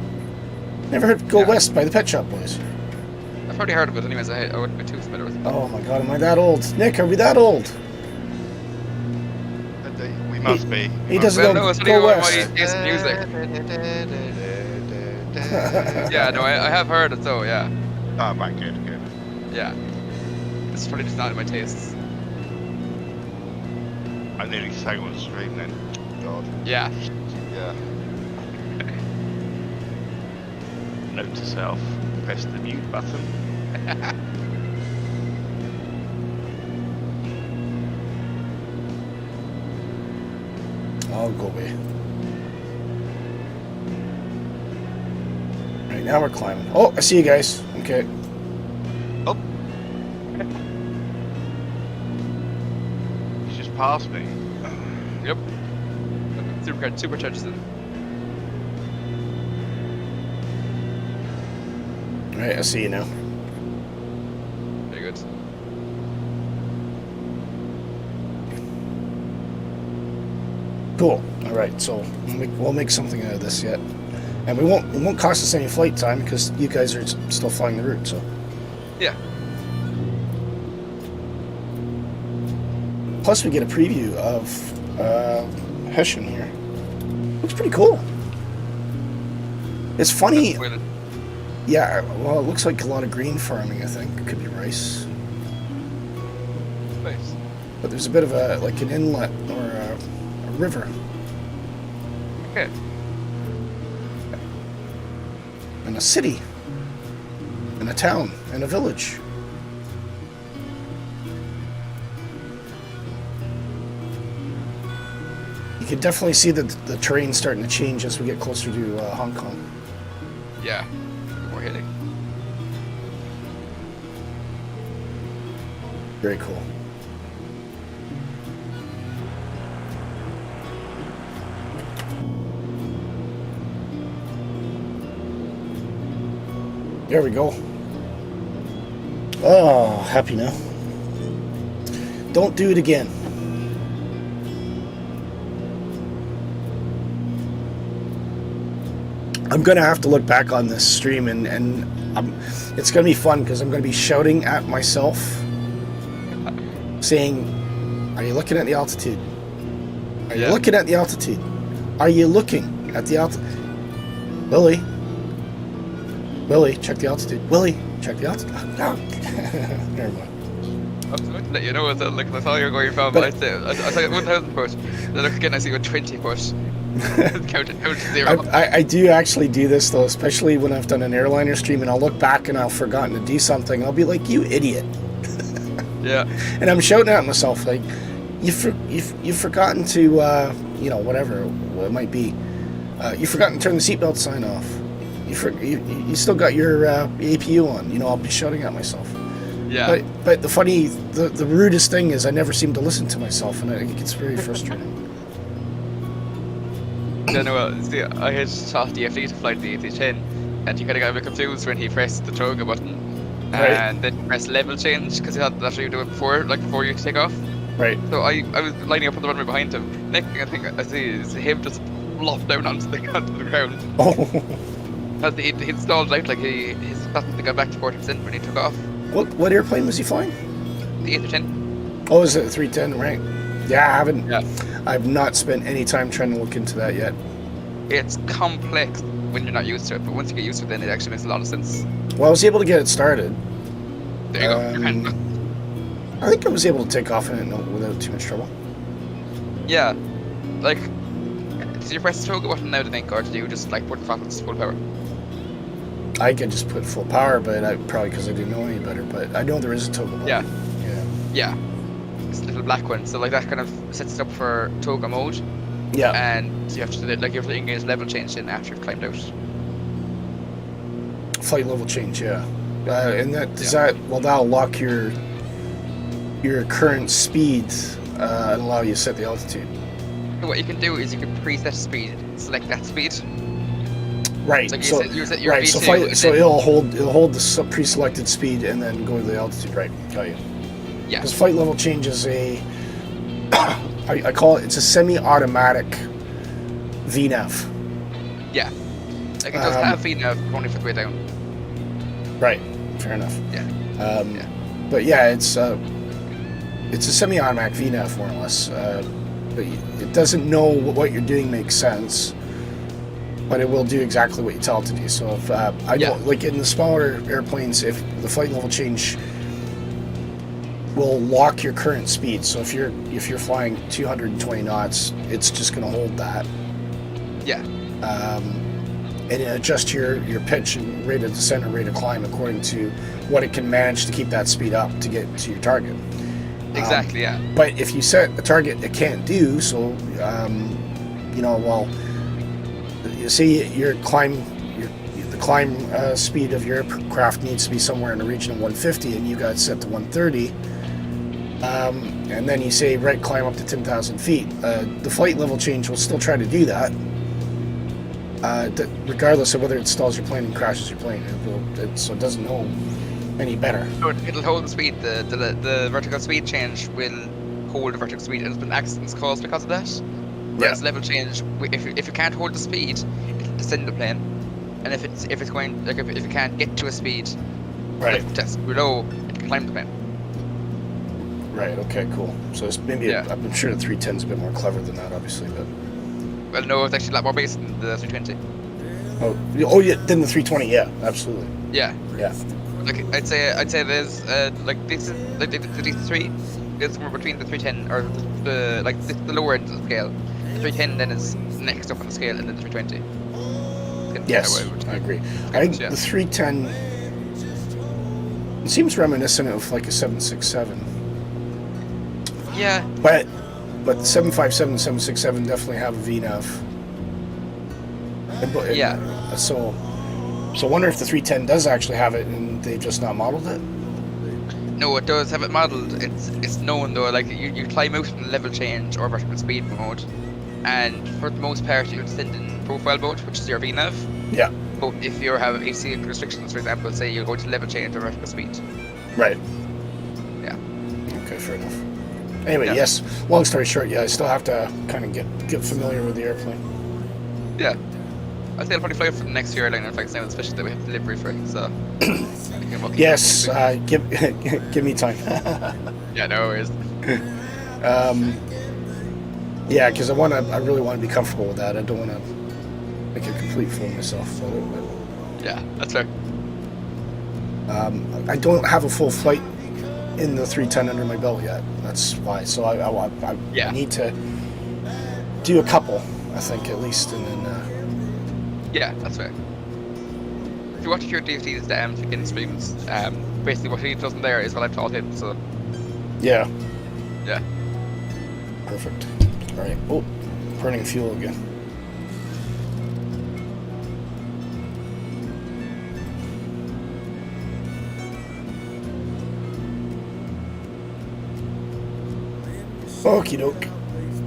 Never heard Go West by the Pet Shop Boys. I've already heard of it anyways, I wouldn't be too familiar with it. Oh my god, am I that old? Nick, are we that old? We must be. He doesn't Well, know no, it's Go only West. my taste in music. Yeah, no, I have heard it though, yeah. Oh, right, good. Yeah. It's probably just not in my tastes. I nearly sang on the stream then. God. Yeah. Yeah. Note to self, press the mute button. I'll go away. Right, now we're climbing. Oh, I see you guys. Okay. Oh. He's just passed me. Yep. Supercharges in. Right, I see you now. Very good. Cool. All right, so we'll make something out of this yet, and it won't cost us any flight time because you guys are still flying the route. So Yeah. plus we get a preview of Hessian here. Looks pretty cool. It's funny. Yeah, well, it looks like a lot of green farming. I think it could be rice. Nice. But there's a bit of like an inlet or a river. Okay. And a city. And a town. And a village. You can definitely see the terrain starting to change as we get closer to Hong Kong. Yeah. More hitting. Very cool. There we go. Oh, happy now. Don't do it again. I'm going to have to look back on this stream and it's going to be fun because I'm going to be shouting at myself saying, are you looking at the altitude? Are you looking at the altitude? Are you looking at the altitude? Willie, check the altitude. Willie, check the altitude. No. Never mind. I was going to let you know that, like, that's all you're going from. But- I said 1,000 foot. Then look again, I see 20 foot. count to zero. I do actually do this though, especially when I've done an airliner stream and I'll look back and I've forgotten to do something. I'll be like, you idiot. Yeah. And I'm shouting at myself like, you've forgotten to, you know, whatever it might be. You've forgotten to turn the seatbelt sign off. You still got your APU on. You know, I'll be shouting at myself. Yeah. But the rudest thing is I never seem to listen to myself, and it gets very frustrating. Yeah, no, well, see, I had taught the FD to fly the AT10, and you kind of got a bit confused when he pressed the toga button, Right. and then pressed level change, because he thought that's what you do it before you take off. Right. So I was lining up on the runway behind him. Next thing I think I see is him just flop down onto the ground. Oh. As he stalled out, like his capacity got back to 40% when he took off. What airplane was he flying? The AT10. Oh, is it a 310? Right. Yeah, I haven't. Yeah. I've not spent any time trying to look into that yet. It's complex when you're not used to it, but once you get used to it, then it actually makes a lot of sense. Well, I was able to get it started. There you go. You can. I think I was able to take off in it without too much trouble. Yeah, like, did you press the toga button now to think, or did you just like put throttles full power? I could just put full power, but probably because I didn't know any better. But I know there is a toggle button. Yeah. Yeah. Yeah, it's a little black one, so like that kind of sets it up for toga mode, Yeah. and you have to engage level change in after you've climbed out. Flight level change. Yeah. And that'll lock your current speed and allow you to set the altitude. So what you can do is you can preset speed, select that speed. Right. Like So you set your right. V2, So it'll hold the pre-selected speed and then go to the altitude. Right. Got you. yeah, Because flight level change is I call it's a semi-automatic VNAV. yeah. Like it does have VNAV only for the way down. Right. Fair enough. Yeah. Yeah. But yeah, it's a semi-automatic VNAV more or less. But it doesn't know what you're doing makes sense, but it will do exactly what you tell it to do. So if I know, like in the smaller airplanes, if the flight level change will lock your current speed. So if you're flying 220 knots, it's just going to hold that. Yeah. And adjust your pitch and rate of descent or rate of climb according to what it can manage to keep that speed up to get to your target. Exactly. Yeah. But if you set a target it can't do, so you know, well, you see the climb speed of your aircraft needs to be somewhere in the region of 150, and you got it set to 130. And then you say right climb up to 10,000 feet. The flight level change will still try to do that, regardless of whether it stalls your plane and crashes your plane. So it doesn't know any better. So it'll hold the speed. The vertical speed change will hold the vertical speed, and there's been accidents caused because of that. Whereas level change, if you can't hold the speed, it'll descend the plane, and if it's going like if you can't get to a speed, Right. that's below, it can climb the plane. Right. Okay. Cool. So it's maybe I'm sure the 310 is a bit more clever than that, obviously, but. Well, no, it's actually a lot more basic than the 320. Oh yeah. Then the 320. Yeah. Absolutely. Yeah. Yeah. Like I'd say there's like this is like the D3 is somewhere between the 310 or the lower end of the scale. The 310 then is next up on the scale, and then the 320. Yes, I agree. I think the 310 it seems reminiscent of like a 767. Yeah. But 757 and 767 definitely have a VNAV. Yeah. So I wonder if the 310 does actually have it and they've just not modeled it. No, it does have it modeled. It's known though. Like you climb out in level change or vertical speed mode, and for the most part you descend in profile mode, which is your VNAV. Yeah. But if you have AC restrictions, for example, say you go to level change or vertical speed. Right. Yeah. Okay, fair enough. Anyway, Yeah. yes. Long story short, yeah, I still have to kind of get familiar with the airplane. Yeah. I think I'll probably fly for the next year airliner flights now, especially that we have delivery for it, so. Yes, give me time. Yeah, no worries. Yeah, because I really want to be comfortable with that. I don't want to make a complete fool of myself with it. But, Yeah, that's fair. I don't have a full flight in the 310 under my belt yet. That's why. So I need to do a couple, I think, at least, and then. Yeah, that's fair. If you watch your DVD's in streams, basically what he does in there is what I've taught him, so. Yeah. Yeah. Perfect. All right. Oh, burning fuel again. Okie doke.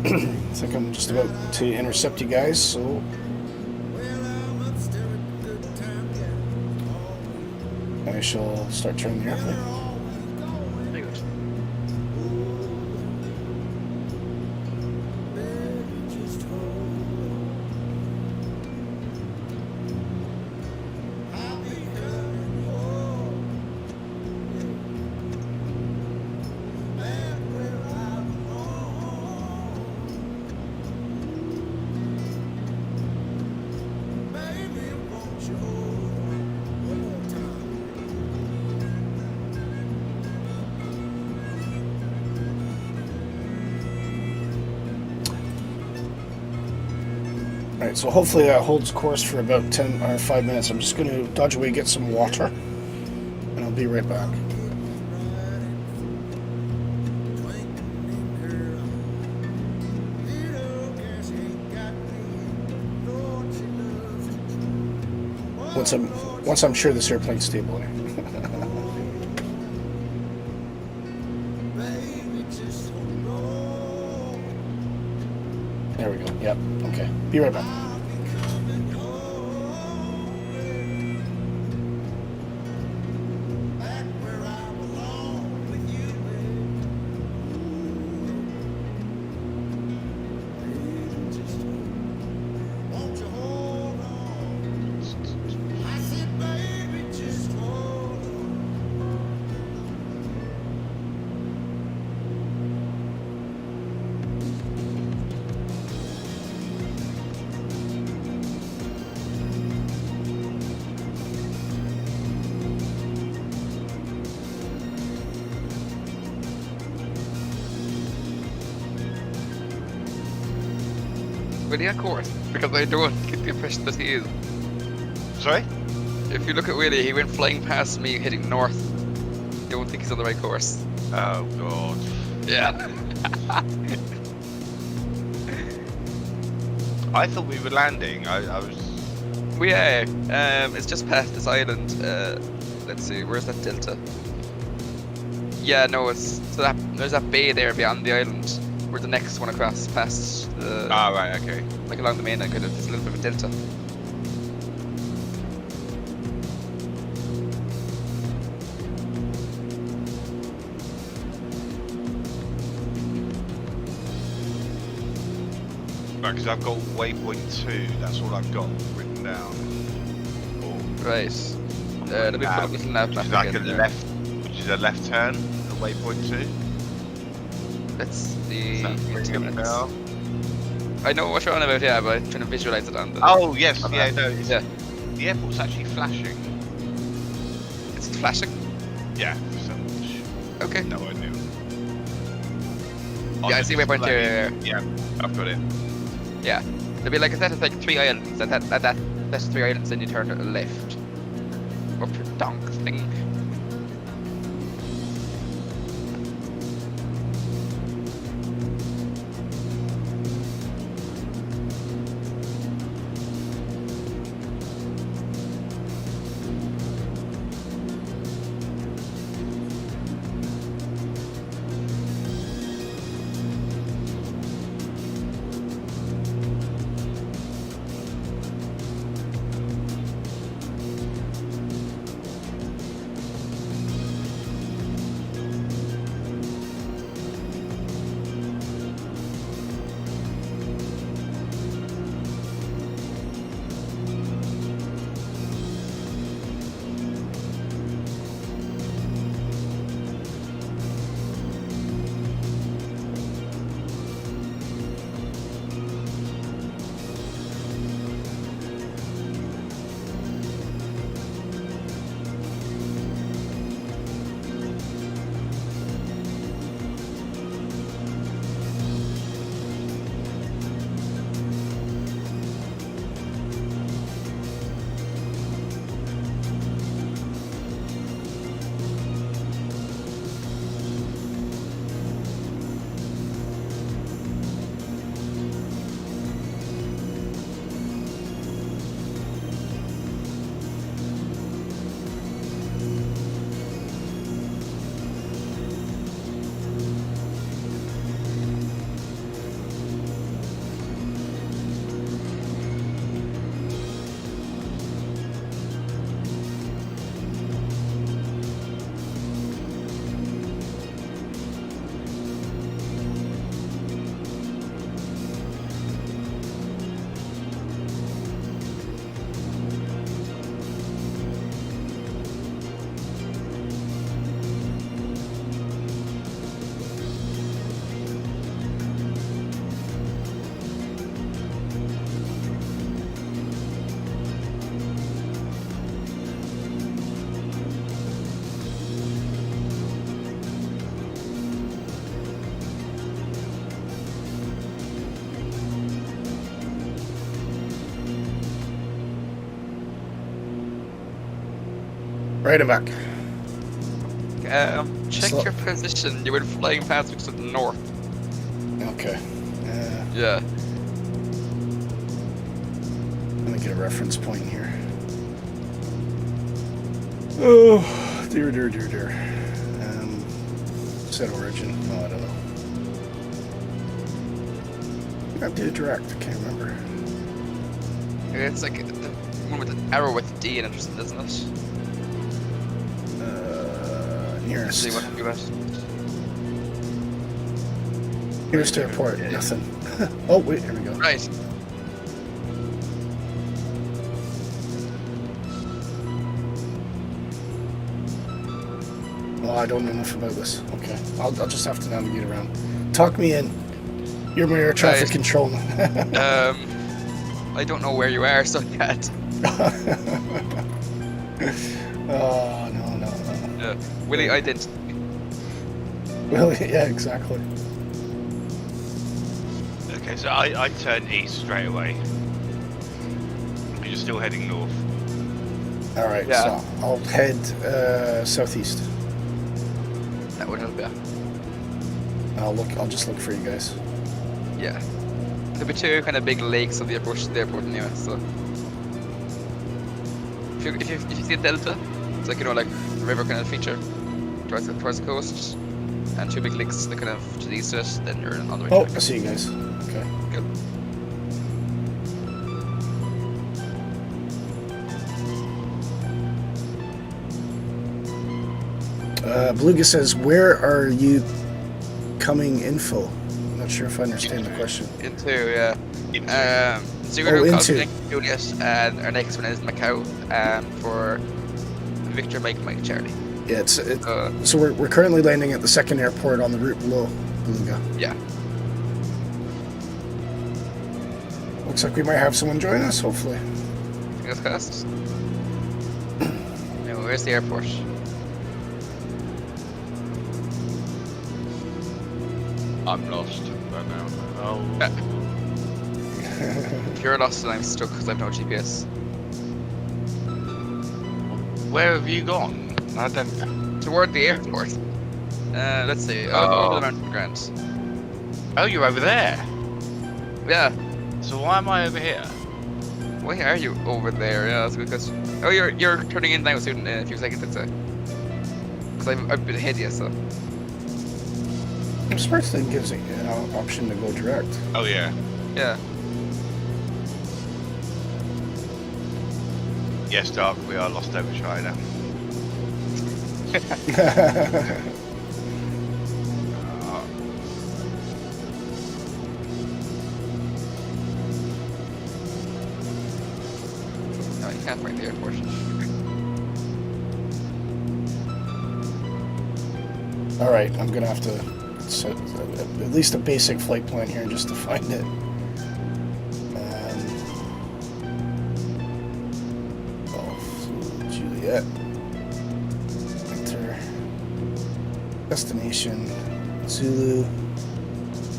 I think I'm just about to intercept you guys, so. I shall start turning the airplane. Very good. Alright, so hopefully that holds course for about 10 or 5 minutes. I'm just going to dodge away, get some water, and I'll be right back. Once I'm sure this airplane's stable. There we go. Yep. Okay. Be right back. Really, of course, because I don't get the impression that he is. Sorry? If you look at Willie, he went flying past me heading north. Don't think he's on the right course. Oh god. Yeah. I thought we were landing. I was. We are. It's just past this island. Let's see, where's that delta? Yeah, no, it's so that there's that bay there beyond the island. We're the next one across past the. Ah, right, okay. Like along the mainland, kind of. There's a little bit of a delta. Right, because I've got waypoint 2. That's all I've got written down. Right. Let me put up this nav map Which is like a again there. left, which is a left turn. The waypoint 2. Let's see. Is that ringing a minutes. bell? I know what you're on about, yeah, but I'm trying to visualize it on the. Oh yes, on yeah, that. no. It's, Yeah. The airport's actually flashing. It's flashing. Yeah. So, Okay. no idea. Yeah, I see waypoint 2 here. Yeah, I've got it. Yeah. There'll be like a set of like 3 islands, and that's 3 islands, then you turn to the left. Up your donk thing. Right back. Check Slow. your position. You were flying past because of the north. Okay. Yeah. Let me get a reference point here. Oh, dear. Set origin. Oh, I don't know. I did direct. I can't remember. It's like the one with the arrow with D in it, isn't it? Nearest. See what you got. Nearest airport. Nothing. Oh wait, here we go. Right. Oh, I don't know enough about this. Okay, I'll just have to navigate around. Talk me in. You're my air traffic Right. control. I don't know where you are, so yet. Oh no. Yeah. Willie identity. Well, yeah, exactly. Okay, so I turn east straight away. You're still heading north. All right, Yeah. so I'll head southeast. That would help, yeah. I'll just look for you guys. Yeah. There'll be 2 kind of big lakes of the airport anyway, so. If you see a delta, it's like, like the river kind of feature towards the coast, and 2 big lakes that kind of to the east of it, then you're on the way Oh, back. I see you guys. Okay. Good. Beluga says, where are you coming info? not sure if I understand the question. Into, yeah. Into. Zulu, into. Golf, Juliet, and our next one is Macau for Victor, Mike, Charlie. Yeah, so we're currently landing at the second airport on the route below Beluga. Yeah. Looks like we might have someone join us, hopefully. Fingers crossed. Now, where's the airport? I'm lost right now. Oh. If you're lost and I'm stuck because I have no GPS. Where have you gone? I don't. Toward the airport. Let's see. Over the mountain grounds. Oh, you're over there. Yeah. So why am I over here? Why are you over there? Yeah, that's a good question. Oh, you're turning in now soon in a few seconds, I'd say. Because I've been ahead of you, so. I'm surprised it gives you an option to go direct. Oh yeah. Yeah. Yes, Dark. We are lost over China. No, you can't find the airport. All right, I'm gonna have to set at least a basic flight plan here just to find it. Juliet. Enter. Destination. Zulu.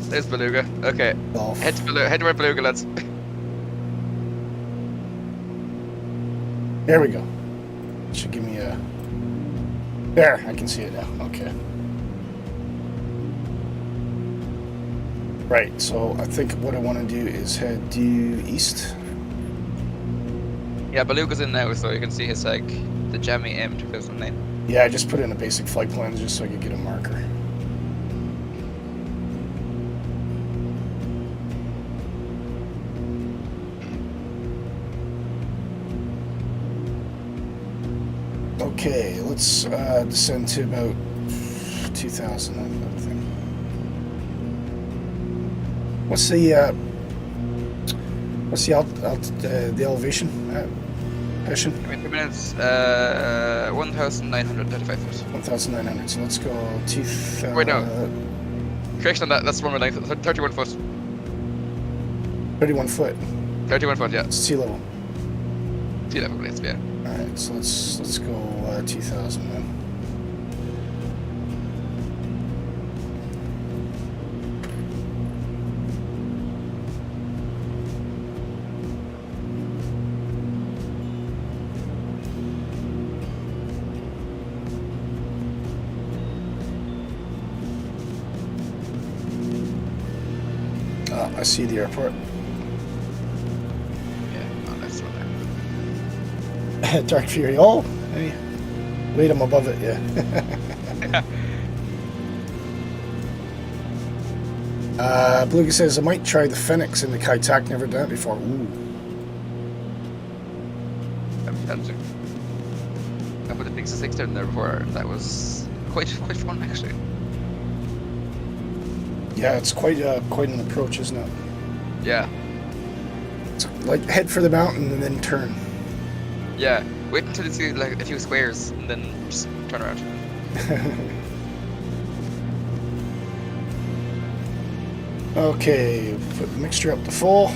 There's Beluga. Okay. Golf. Head to Beluga, lads. There we go. Should give me a... There, I can see it now. Okay. Right, so I think what I want to do is head due east. Yeah, Beluga's in now, so you can see his like the Jammy M2009. Yeah, I just put in a basic flight plan just so I could get a marker. Okay, let's descend to about 2,000. I think. What's the elevation? Passion? 20 minutes. 1,935 foot. 1,900. So let's go 2,000. Wait, no. Correction on that. That's runway length. 31 foot. 31 foot. 31 foot. Yeah. It's sea level. Sea level, please. Yeah. All right, so let's go 2,000 then. I see the airport. Yeah, oh, that's right there. Dark Fury. Oh, hey. Wait, I'm above it, yeah. Beluga says, I might try the Phoenix in the Kai-Tak, never done it before. Ooh. I put a Pixel 6 down there before. That was quite fun, actually. Yeah, it's quite an approach, isn't it? Yeah. It's like head for the mountain and then turn. Yeah. Wait until you see like a few squares and then just turn around. Okay, put the mixture up to full.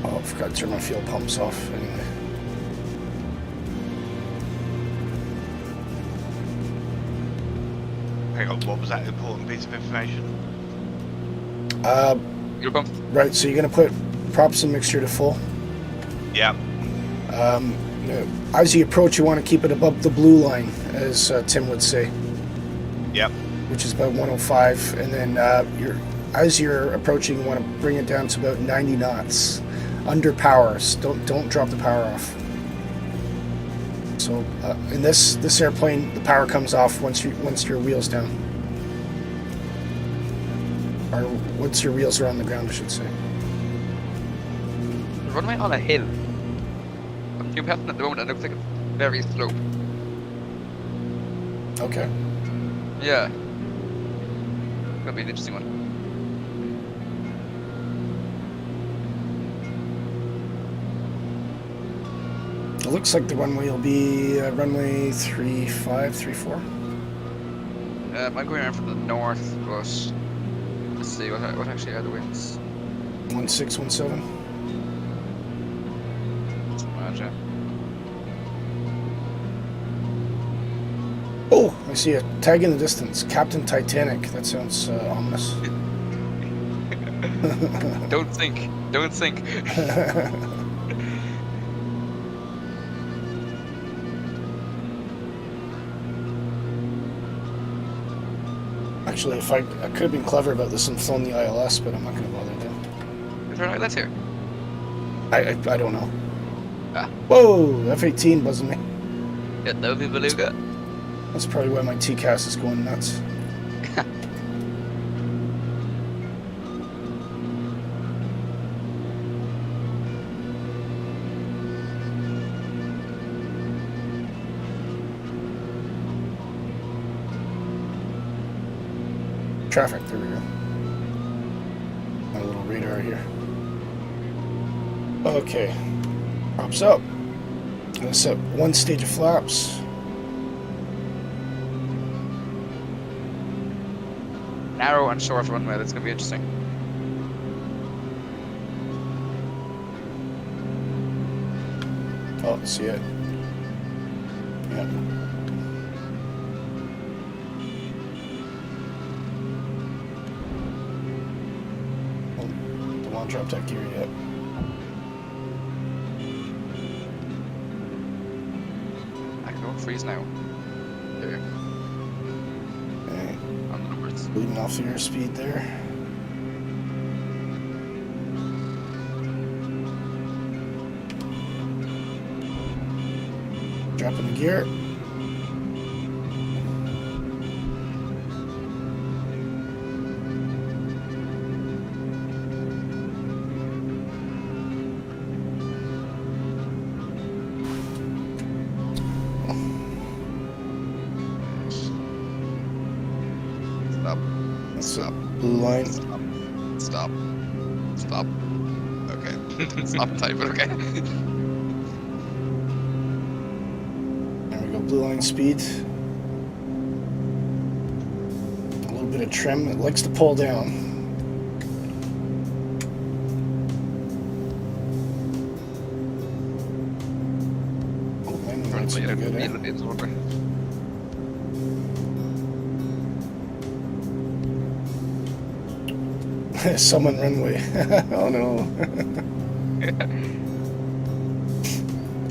Oh, I forgot to turn my fuel pumps off anyway. Hang on, what was that important piece of information? Fuel pump? Right, so you're going to put props and mixture to full. Yeah. As you approach, you want to keep it above the blue line, as Tim would say. Yep. Which is about 105, and then as you're approaching, you want to bring it down to about 90 knots, under power. So don't drop the power off. So in this airplane, the power comes off once your wheels down, or once your wheels are on the ground, I should say. The runway on a hill. I'm new pattern at the moment, and it looks like it's very slow. Okay. Yeah. That'll be an interesting one. It looks like the runway will be runway 35, 34. I'm going around from the north, but let's see what actually are the winds. 1617. Imagine. Oh, I see a tag in the distance. Captain Titanic. That sounds ominous. Don't think. Don't think. Actually, if I could have been clever about this and flown the ILS, but I'm not going to bother to. Is there an ILS here? I don't know. Ah. Whoa, F-18 buzzing me. Yeah, Novi Beluga. That's probably why my TCAS is going nuts. Traffic, there we go. My little radar here. Okay. Props up. Gonna set one stage of flaps. Narrow and short runway, that's gonna be interesting. Oh, see it. Yep. Oh, don't want to drop that gear yet. I can go freeze now. There. Okay. On the numbers. Leaving off the airspeed there. Dropping the gear. Stop. That's Stop. blue line. Stop. Stop. Stop. Okay. Stop type, but okay. There we go, blue line speed. A little bit of trim. It likes to pull down. Oh, landing lights are good, eh? It's over. Summon runway. Oh no.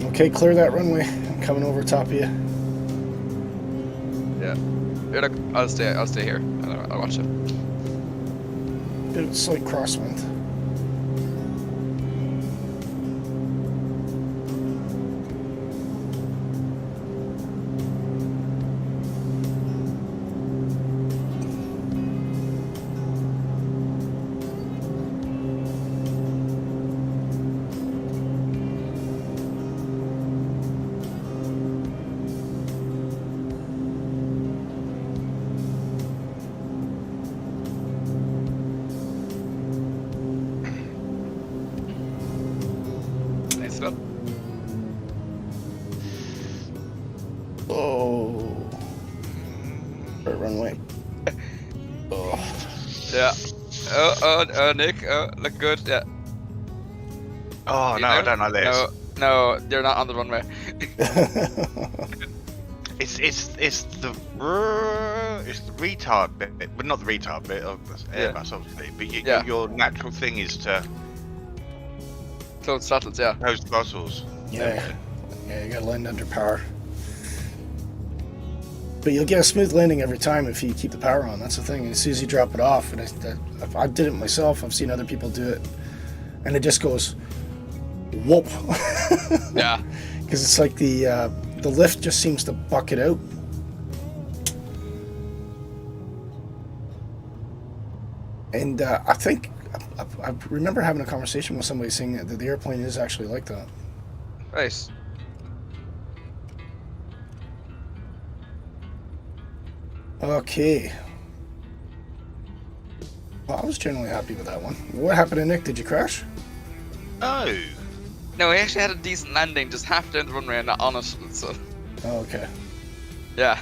Okay, clear that runway. I'm coming over top of you. Yeah. Here, look, I'll stay here. I'll watch it. Bit of a slight crosswind. Nice up. Oh. Right runway. Oh. Yeah. Oh, Nick. Oh, look good. Yeah. Oh You no, know? I don't like this. No, they're not on the runway. It's the retard bit, but not the retard bit of Airbus, obviously. But your natural thing is to Close throttles, yeah. close throttles. Yeah, you gotta land under power. But you'll get a smooth landing every time if you keep the power on. That's the thing. As soon as you drop it off, and I did it myself. I've seen other people do it, and it just goes whoop. Yeah. Because it's like the lift just seems to buck it out. And I think I remember having a conversation with somebody saying that the airplane is actually like that. Nice. Okay. Well, I was generally happy with that one. What happened to Nick? Did you crash? Oh. No, he actually had a decent landing, just half down the runway and not on it. So, Oh, okay. yeah,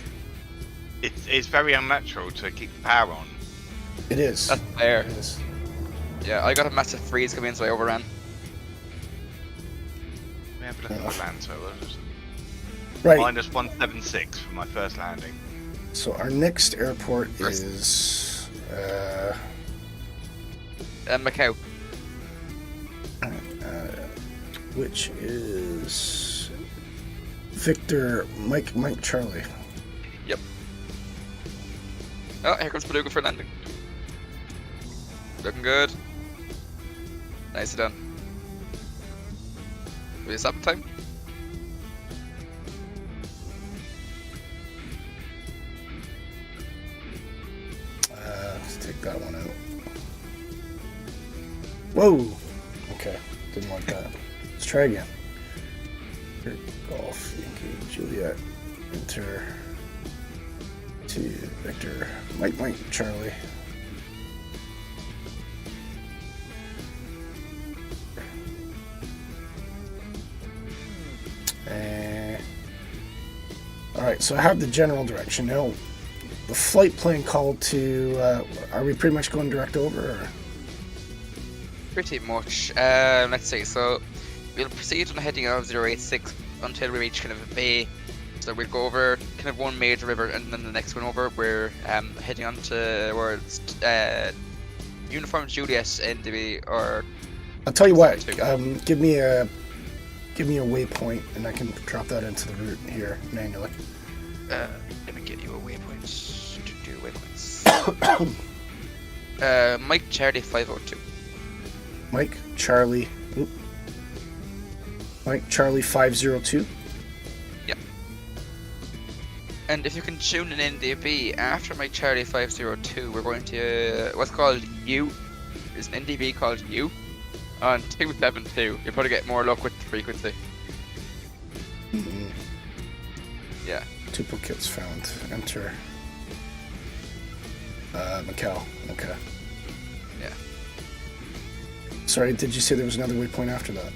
It's very unnatural to keep the power on. It is. that's fair. It is. Yeah, I got a massive freeze coming in, so I overran. Yeah, but I think land, so Right. minus 176 for my first landing. So our next airport First. is Macau. which is Victor Mike Charlie. Yep. Oh, here comes Beluga for landing. Looking good. Nicely done. Will you stop in time? Let's take that one out. Whoa. Okay. Didn't like that. Let's try again. Golf, Yankee, Juliet, enter to Victor, Mike, Charlie. All right, so I have the general direction now. The flight plan called to. Are we pretty much going direct over? Or? Pretty much. Let's see. So we'll proceed on a heading of 086 until we reach kind of a bay. So we'll go over kind of one major river and then the next one over. We're heading on towards Uniform Juliet NDB or. I'll tell you what. Two. Give me a waypoint, and I can drop that into the route here manually. Let me get you a waypoint. Do waypoints. Mike Charlie 502. Mike Charlie. Oop. Mike Charlie 502. Yep. And if you can tune an NDB after Mike Charlie 502, we're going to what's called U. There's an NDB called U on 272. You'll probably get more luck with the frequency. Mm-hmm. Yeah. Duplicates found. Enter. Macau. Okay. Yeah. Sorry, did you say there was another waypoint after that?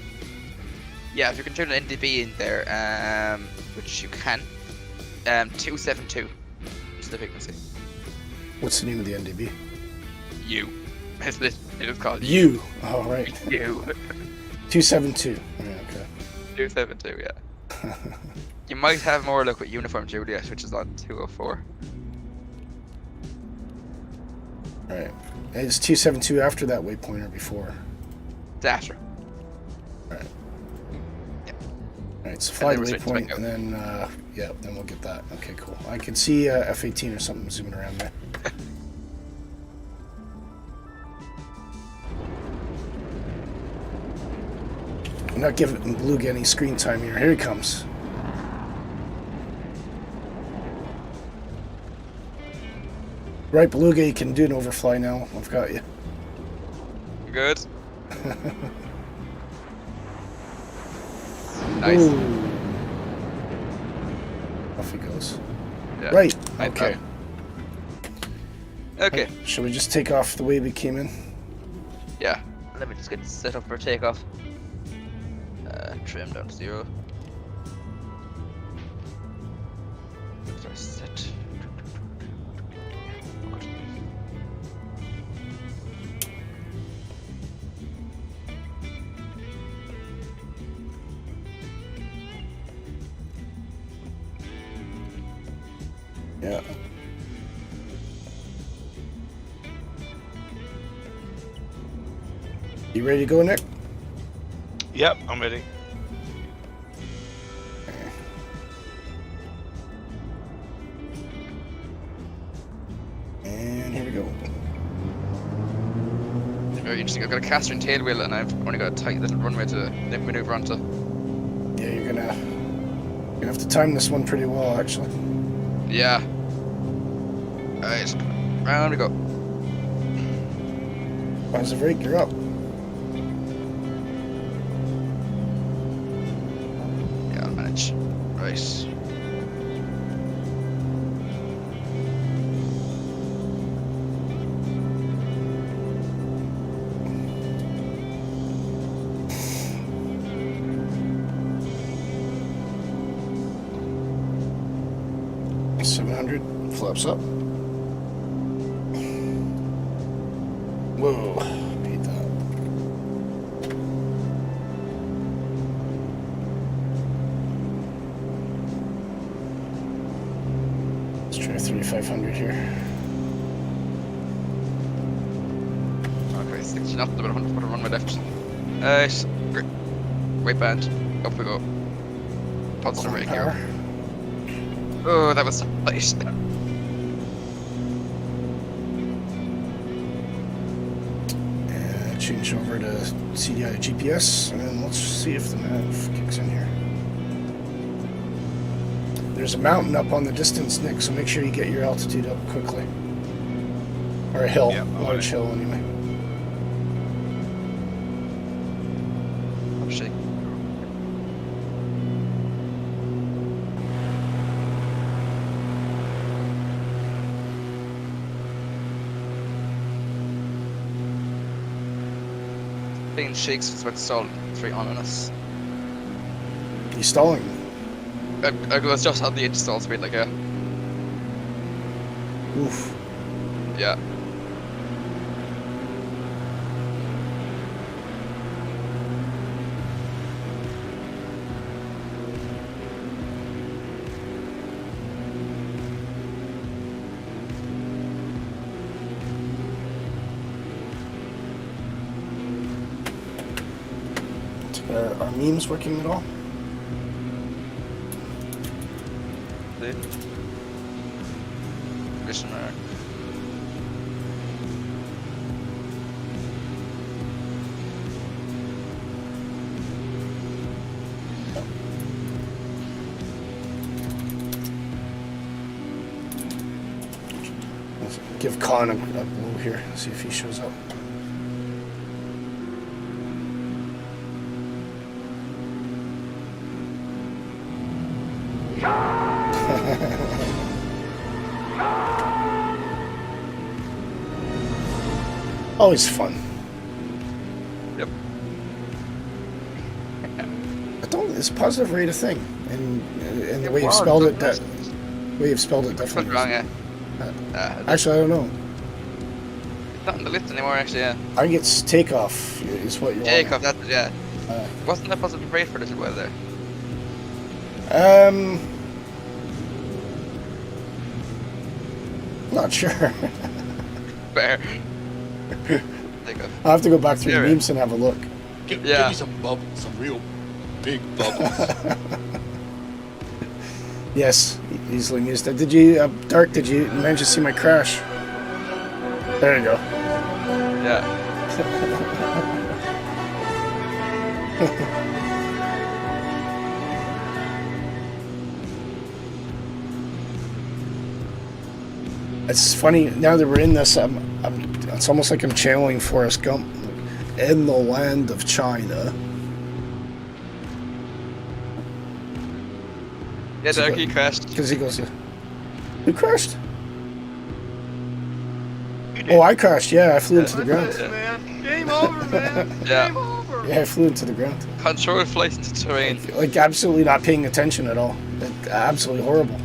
Yeah, if you can turn an NDB in there, which you can, 272 is the frequency. What's the name of the NDB? U. It is called U. Oh, right. U. 272. Yeah, okay. 272, yeah. You might have more luck with Uniform Juliet, which is on 204. Alright. Is 272 after that waypoint or before? It's after. Alright. Yeah. Alright, so fly the And then we're waypoint switching and then, yeah, then we'll get that. Okay, cool. I can see F-18 or something zooming around there. I'm not giving Beluga any screen time here. Here he comes. Right, Beluga, you can do an overfly now. I've got you. Good. Nice. Ooh. Off he goes. Yeah. Right, I okay. Okay. Shall we just take off the way we came in? Yeah. Let me just get set up for takeoff. Trim down to 0. Set. Yeah. You ready to go, Nick? Yep, I'm ready. And here we go. Very interesting. I've got a caster and tail wheel, and I've only got a tight little runway to maneuver onto. Yeah, you're gonna have to time this one pretty well, actually. Yeah. Alright, round we go. Positive rate, you're up. Yeah, I'll manage. Right. 700, flaps up. Whoa, hate that. Let's try 3500 here. Okay, 60 knots, about 100 foot runway left. Nice. Great. Weight band. Up we go. Positive On brake power. here. Oh, that was nice. Change over to CDI GPS, and then let's see if the nav kicks in here. There's a mountain up on the distance, Nick, so make sure you get your altitude up quickly. Or a hill, Yeah, large hill anyway. Oh shit. Being shakes was about to stall 3 on us. He's stalling. I was just on the edge of stall speed, like, yeah. Oof. Yeah. Are memes working at all? See? Mission mark. Let's give Con a blow here, see if he shows up. Always fun. Yep. I don't. Is positive rate a thing? And the way Wow, you've spelled it, that's- the way you've spelled it That's definitely. wrong, yeah. Actually, I don't know. It's not on the list anymore, actually, yeah. I think it's takeoff is what you Takeoff, that's it, yeah. want. Wasn't that positive rate for a little while there? Not sure. Fair. Takeoff. I'll have to go back through Yeah, the right. memes and have a look. Give Yeah. me some bubbles, some real big bubbles. Yes, easily mused. Did you, Dark, did you manage to see my crash? There you go. Yeah. It's funny, now that we're in this, it's almost like I'm channeling Forrest Gump. In the land of China. Yeah, Derek, he crashed. Because he goes, who crashed? Oh, I crashed, yeah, I flew into the ground. Man, game over, man. Yeah. Game over. Yeah, I flew into the ground. Control flight into terrain. Like, absolutely not paying attention at all. Like, absolutely horrible.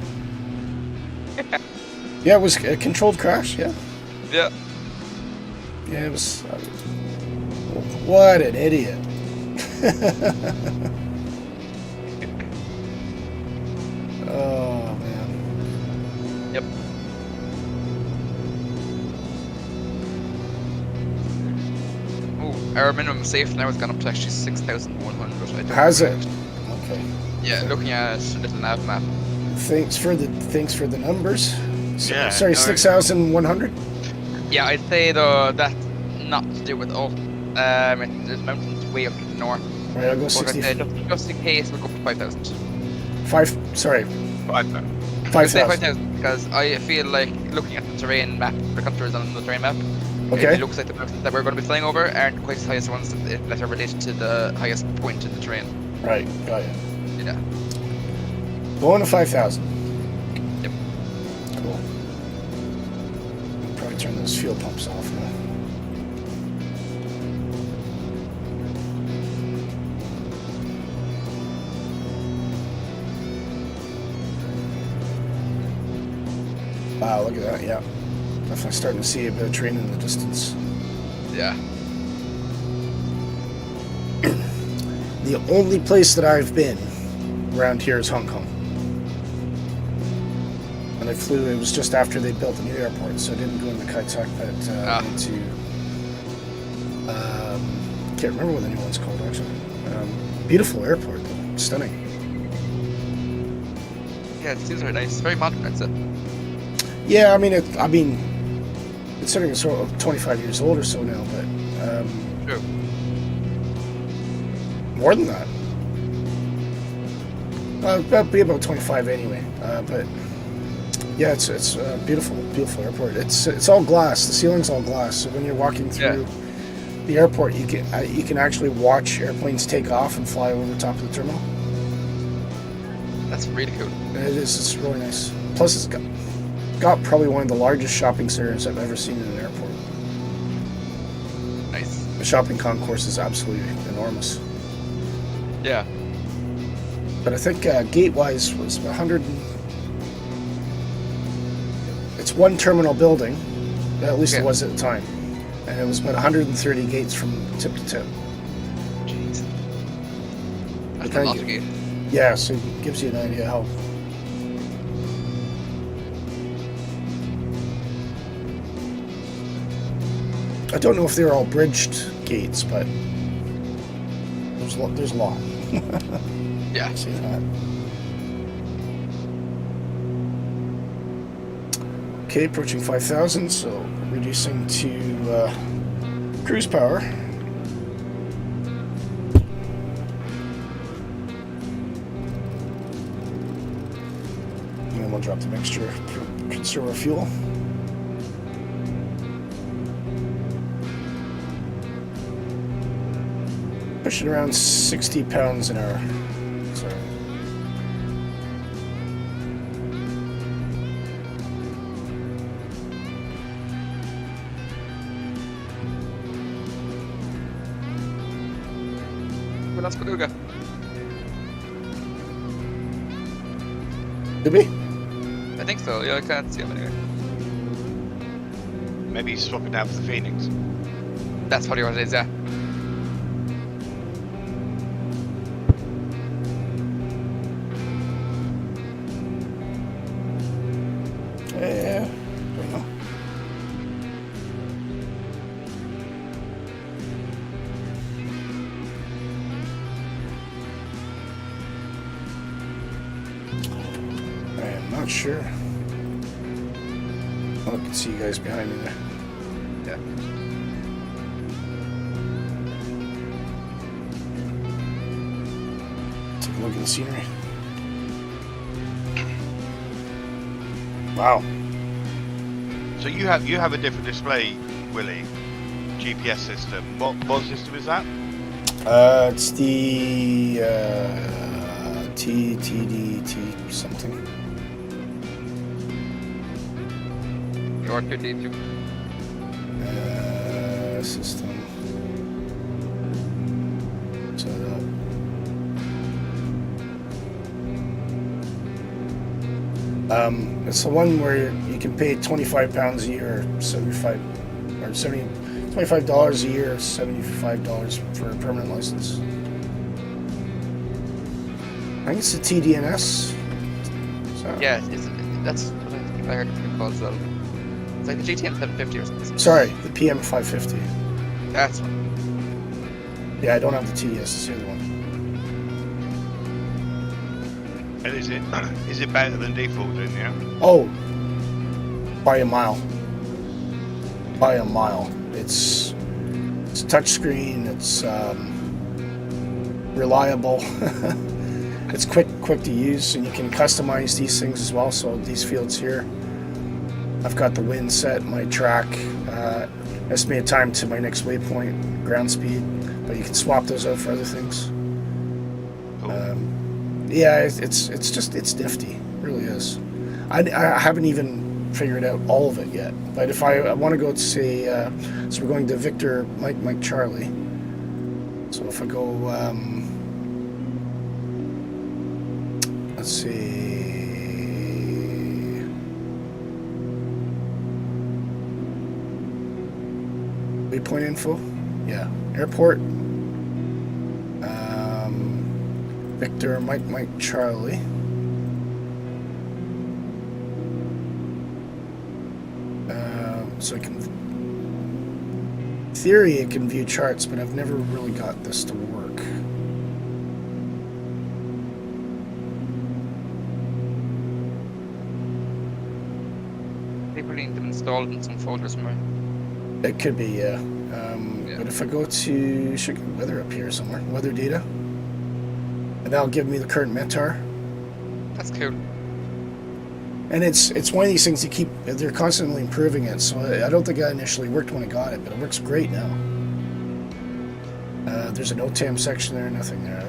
Yeah, it was a controlled crash, yeah. Yeah. Yeah, it was... what an idiot. Oh, man. Yep. Oh, our minimum safe now has gone up to actually 6,100. Has it? Okay. Yeah, looking at a little nav map. Thanks for the numbers. Yeah, Sorry, no, 6,100? Yeah, I'd say though that's not to do with us. There's mountains way up to the north. Right, I'll go But 60. I'd say just in case, we'll go up to 5,000. Sorry, 5,000. I'd say 5,000. 5,000 because I feel like looking at the terrain map, the contours on the terrain map, Okay. it looks like the mountains that we're going to be flying over aren't quite the highest ones that are related to the highest point in the terrain. Right, got it. Yeah. Going to 5,000. Yep. Cool. Probably turn those fuel pumps off now. Wow, look at that, yeah. Definitely starting to see a bit of train in the distance. Yeah. The only place that I've been around here is Hong Kong. And I flew, it was just after they built the new airport, so I didn't go into Kai Tak, but went to, can't remember what the new one's called actually. Beautiful airport though, stunning. Yeah, it seems very nice. It's very modern, I'd say. Yeah, I mean, considering it's sort of 25 years old or so now, but True. more than that. That'd be about 25 anyway. But yeah, it's a beautiful airport. It's all glass. The ceiling's all glass. So when you're walking through the airport, you can actually watch airplanes take off and fly over the top of the terminal. That's really cool. And it is. It's really nice. Plus, it's got probably one of the largest shopping centers I've ever seen in an airport. Nice. The shopping concourse is absolutely enormous. Yeah. But I think gate-wise was 100. It's one terminal building, at least it was at the time, and it was about 130 gates from tip to tip. Jeez. That's Okay. a lot of gate. Yeah, so it gives you an idea how. I don't know if they're all bridged gates, but there's a lot. Yeah. See that. Okay, approaching 5,000, so reducing to cruise power. And then we'll drop the mixture, conserve our fuel. Pushing around 60 pounds an hour. So. Well, that's Beluga. Did we? I think so. Yeah, I can't see him anyway. Maybe he's swapping out for the Phoenix. That's probably what it is, yeah. Yeah, don't know. I am not sure. Oh, I can see you guys behind me there. Yeah. Take a look at the scenery. Wow. So you have a different display, Willie. GPS system. What system is that? It's the TTDT something. Your 52. System. Set up. It's the one where you can pay £25 a year, or $25 a year, $75 for a permanent license. I think it's the TDNS. So, Yeah, that's what I think I heard it called as well. It's like the GTN 750 or something. sorry, the PM 550. That's one. Yeah, I don't have the TDS, it's the other one. And is it better than default then, yeah? Oh, by a mile. By a mile. It's touchscreen. It's reliable. It's quick to use, and you can customize these things as well. So these fields here, I've got the wind set, my track, estimated time to my next waypoint, ground speed, but you can swap those out for other things. Cool. Yeah, it's nifty. It really is. I haven't even figured out all of it yet. But if I want to go to say, so we're going to Victor, Mike, Charlie. So if I go, let's see, Waypoint info. Yeah. Airport. Victor, Mike, Charlie. So I can, in theory, it can view charts, but I've never really got this to work. They probably need them installed in some folders somewhere. It could be, yeah. But if I go to, should get weather up here somewhere, weather data, and that'll give me the current METAR. That's cool. And it's one of these things you keep, they're constantly improving it, so I don't think it initially worked when I got it, but it works great now. There's an OTAM section there, nothing there.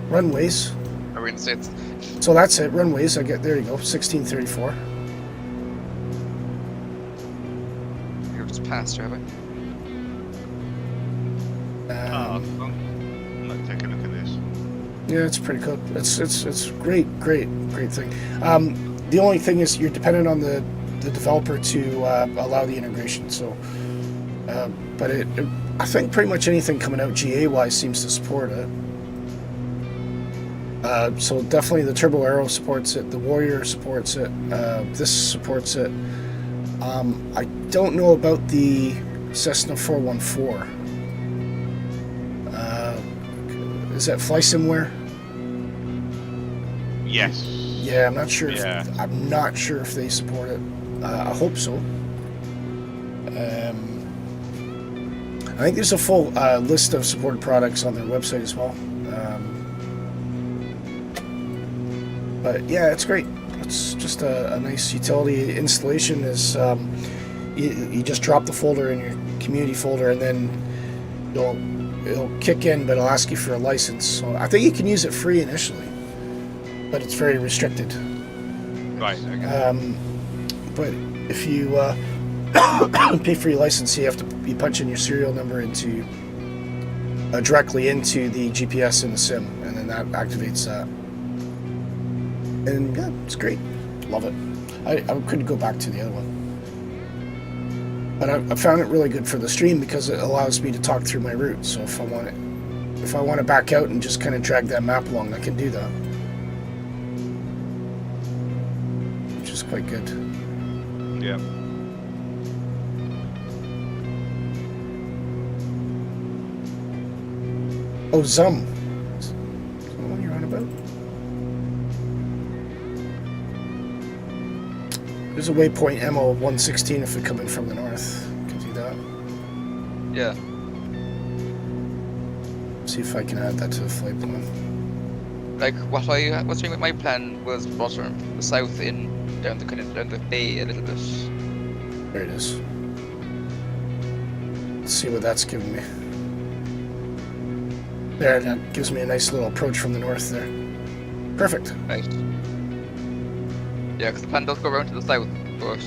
Runways. Are we in the States? So that's it, runways, there you go, 1634. You're just past, have I? Let's take a look at this. Yeah, it's pretty cool. It's great thing. The only thing is you're dependent on the developer to allow the integration. So, but I think pretty much anything coming out GA-wise seems to support it. So definitely the Turbo Arrow supports it. The Warrior supports it. This supports it. I don't know about the Cessna 414. Is that FlySimware? Yes. Yeah, I'm not sure. Yeah. I'm not sure if they support it. I hope so. I think there's a full list of supported products on their website as well. But yeah, it's great. It's just a nice utility. Installation is you just drop the folder in your community folder, and then it'll kick in, but it'll ask you for a license. So I think you can use it free initially, but it's very restricted. Right. Okay. But if you pay for your license, you punch in your serial number into directly into the GPS in the sim, and then that activates that. And yeah, it's great. Love it. I couldn't go back to the other one, but I found it really good for the stream because it allows me to talk through my route. So if I want to back out and just kind of drag that map along, I can do that, which is quite good. Yeah. Oh, Zum. Is that the one you're on about? There's a waypoint MO 116 if we're coming from the north. Can do that. Yeah. See if I can add that to the flight plan. Like what I was doing with my plan was butter the south in down the bay a little bit. There it is. Let's see what that's giving me. There, that gives me a nice little approach from the north there. Perfect. Right. Yeah, because the plan does go around to the south, but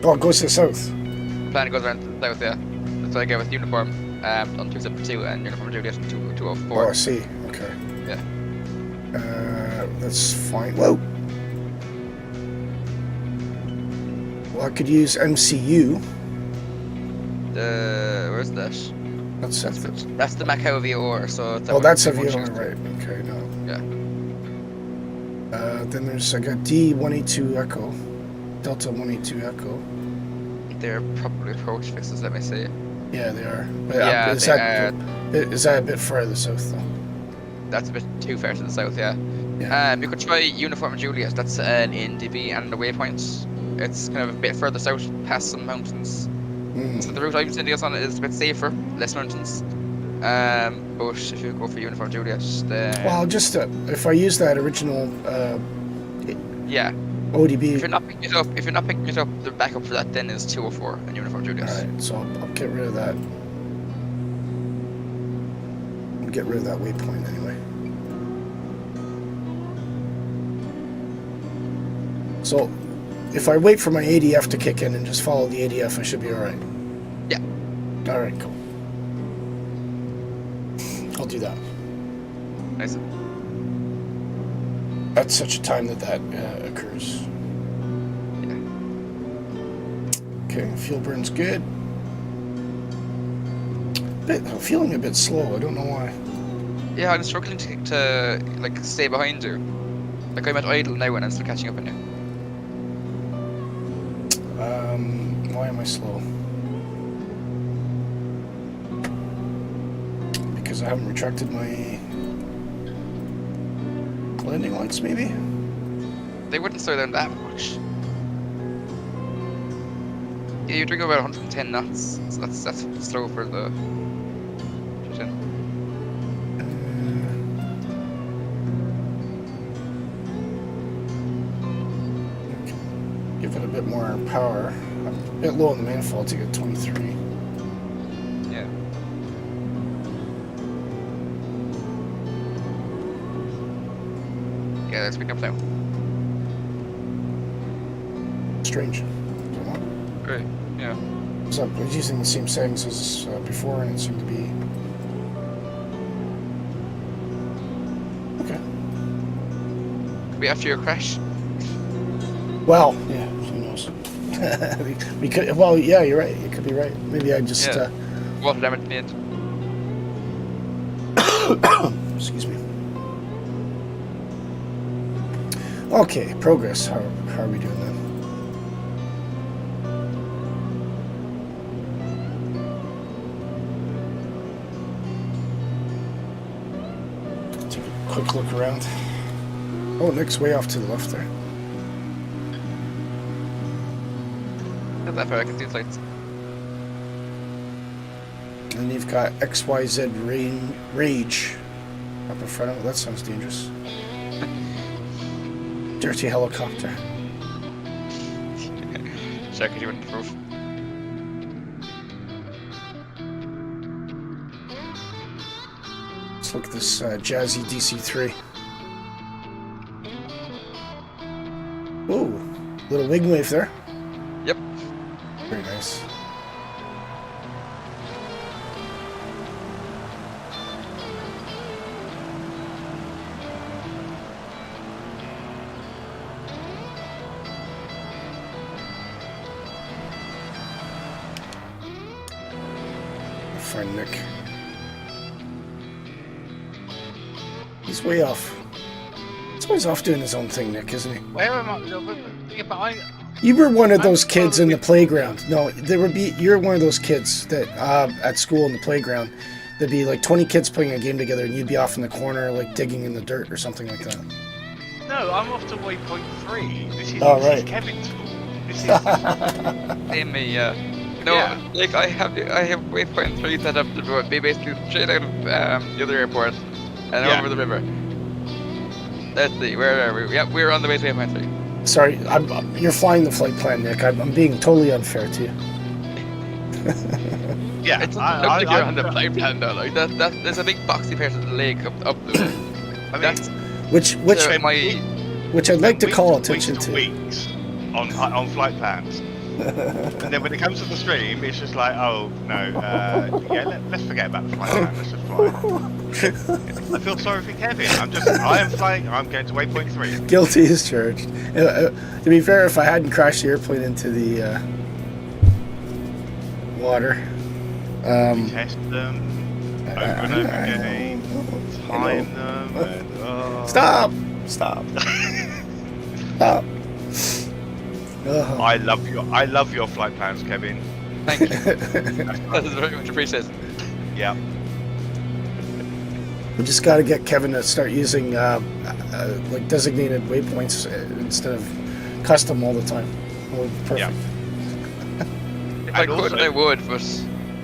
Oh, it goes to the south. the plan goes around to the south, yeah. That's what I get with uniform on 272 and uniform Juliet 204. Oh, I see. Okay. Yeah. That's fine. Whoa. Well, I could use MCU. Where's that? That's it. That's the Macau VOR, so it's Oh, that's a pretty VO, much- right? Okay, no. Yeah. Then there's I got D182 Echo, Delta 182 Echo. They're probably approach fixes, let me see. Yeah, they are. But Yeah, is that a bit further south though? That's a bit too far to the south, yeah. Yeah. You could try Uniform Juliet, that's an NDB and a waypoint. It's kind of a bit further south, past some mountains. So the route I'm sending us on is a bit safer, less mountains. But if you go for Uniform Juliet, then... Well, just if I use that original yeah. ODB. If you're not picking it up, the backup for that then is 204 and Uniform Juliet. Alright, so I'll get rid of that. I'll get rid of that waypoint anyway. So, if I wait for my ADF to kick in and just follow the ADF, I should be alright. Yeah. Alright, cool. I'll do that. Nice. That's such a time that occurs. Yeah. Okay, fuel burn's good. I'm feeling a bit slow. I don't know why. Yeah, I'm struggling to like stay behind you. Like I'm at idle now and I'm still catching up on you. Why am I slow? Because I haven't retracted my landing lights, maybe? They wouldn't slow down that much. Yeah, you're doing about 110 knots, so that's slow for the. Give it a bit more power. I'm a bit low on the manifold to get 23. Yeah. Yeah, that's picking up now. Strange. Great. Yeah. So I was using the same settings as before, and it seemed to be okay. Could be after your crash. Well, yeah, who knows? we could. Well, yeah, you're right. You could be right. Maybe I just. Yeah. Water damage in the end. Excuse me. Okay, progress. How are we doing then? Take a quick look around. Oh, Nick's way off to the left there. Not that far, I can see the lights. And you've got XYZ Rage up in front of it. That sounds dangerous. Dirty helicopter. Check if you went through. Let's look at this jazzy DC-3. Ooh, little wing wave there. Yep. Very nice. Find Nick. He's way off. He's always off doing his own thing, Nick, isn't he? Where am I? No, but You were one of those kids in the playground. No, you're one of those kids that at school in the playground. There'd be like 20 kids playing a game together, and you'd be off in the corner, like digging in the dirt or something like that. No, I'm off to waypoint 3. This is, oh, this right. is Kevin's fault. This is. Same me, yeah. No, Yeah. like I have waypoint 3 set up to be basically straight out of the other airport and over the river. Let's see, where are we? Yep, we're on the way to waypoint 3. Sorry, you're flying the flight plan, Nick. I'm being totally unfair to you. Yeah, It doesn't look like you're on the flight plan though. Like there's a big boxy part of the lake up there. I mean, That's Which I'd like to call attention to. Weeks on flight plans. And then when it comes to the stream, it's just like, oh no, let's forget about the flight plan. Let's just fly. I feel sorry for Kevin. I am flying. I'm going to waypoint 3. Guilty as charged. To be fair, if I hadn't crashed the airplane into the water, Test them over and over again. Time them. And, Stop! I love your flight plans, Kevin. Thank you. That is very much appreciated. Yeah. We just got to get Kevin to start using like designated waypoints instead of custom all the time. Oh, perfect. Yeah. If I could, I would, but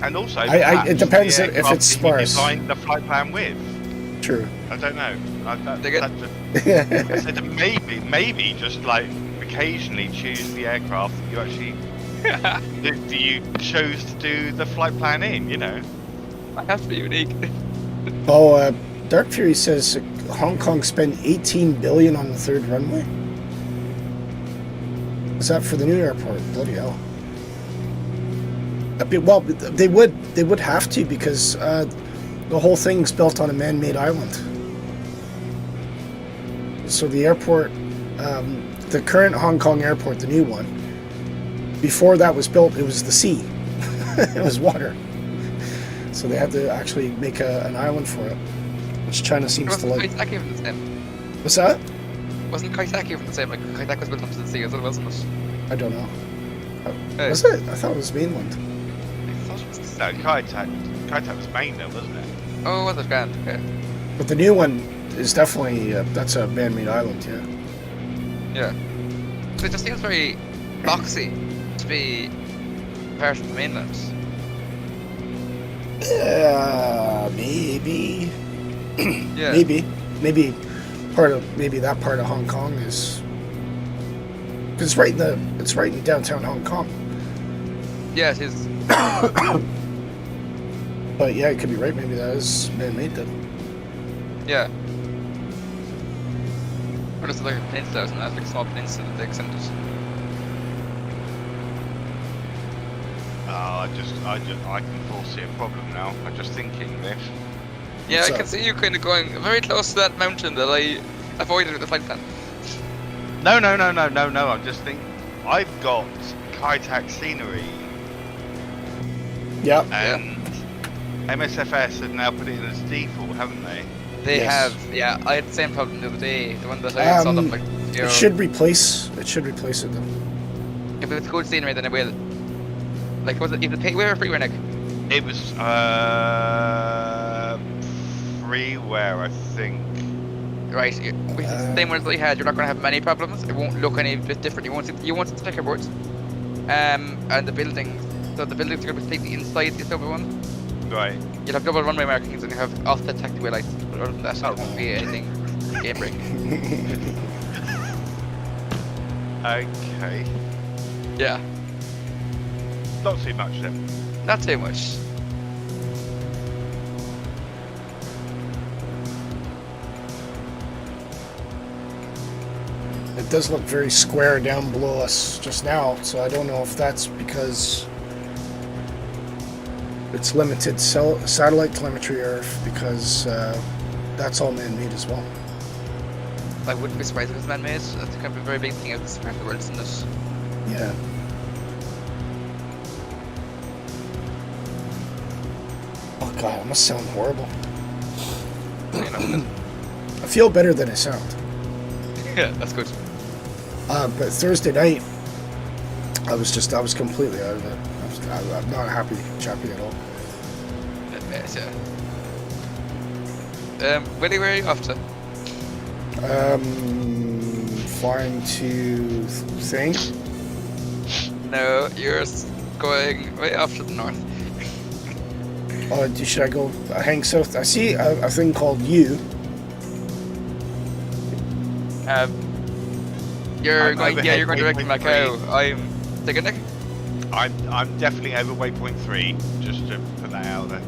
And also, it depends if it's sparse. Designed the flight plan with. True. I don't know. I Yeah. said maybe just like occasionally choose the aircraft that you actually do you chose to do the flight plan in, you know. I have to be unique. Oh, Dark Fury says Hong Kong spent 18 billion on the third runway. Is that for the new airport? Bloody hell. Well, they would have to because the whole thing's built on a man-made island. So the airport, the current Hong Kong airport, the new one, before that was built, it was the sea. It was water. So they had to actually make an island for it, which China seems to like. Kaitaki from the same? What's that? Wasn't Kaitaki from the same? Like Kaitaki was built up to the sea as well, wasn't it? I don't know. Hey. Was it? I thought it was mainland. I thought it was. No, Kaitak was main though, wasn't it? Oh, was it grand? Okay. But the new one is definitely that's a man-made island. Yeah. Yeah. So it just seems very boxy to be part of the mainland. Maybe. Yeah. Maybe that part of Hong Kong is because it's right in downtown Hong Kong. Yeah, it is. But yeah, it could be right. Maybe that is man-made then. Yeah. Or just like a peninsula, isn't that? Like a small peninsula that they extended. I can foresee a problem now. I'm just thinking this. Yeah, What's I can up? see you kind of going very close to that mountain that I avoided with the flight plan. No. I'm just thinking. I've got Kaitak scenery, Yeah. and MSFS have now put it in as default, haven't they? They Yes. have, yeah. I had the same problem the other day. The one that I saw them like. It should replace it though. If it's good scenery, then it will. Like, was it even where or freeware, Nick? It was freeware, I think. Right. With the same ones that I had, you're not going to have many problems. It won't look any bit different. You won't see the checkerboards. And the buildings. So the buildings are going to be completely inside the silver one. Right. You'll have double runway markings and you have offset taxiway lights. But other than that, it won't be anything game breaking. Okay. Yeah. Not too much then. Not too much. It does look very square down below us just now, so I don't know if that's because it's limited satellite telemetry or if because that's all man-made as well. I wouldn't be surprised if it's man-made. That's kind of a very big thing of this part of the world, isn't it? Yeah. Oh god, I must sound horrible. You know. I feel better than I sound. Yeah, that's good. But Thursday night, I was completely out of it. I'm not chappy at all. Yes, yeah. Willie, where are you off to? Flying to thing. No, you're going way off to the north. Should I go hang south? I see a thing called U. You're going overhead directly to Macau. I'm taking Nick. I'm definitely over waypoint 3, just to put that out there.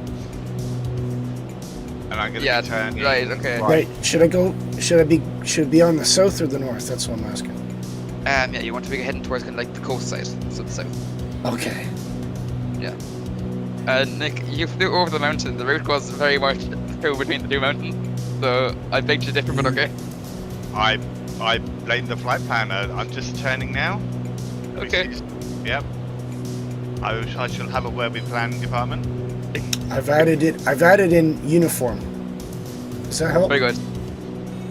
And I'm gonna be turning. Right, okay. Right. Should it be on the south or the north? That's what I'm asking. Yeah, you want to be heading towards kind of like the coast side, so the south. Okay. Yeah. Nick, you flew over the mountain. The route was very much through between the two mountains, so I begged you to differ, but okay. I blame the flight planner. I'm just turning now. Okay. Yep. I shall have a word with planning department. I've added in uniform. Does that help? Very good.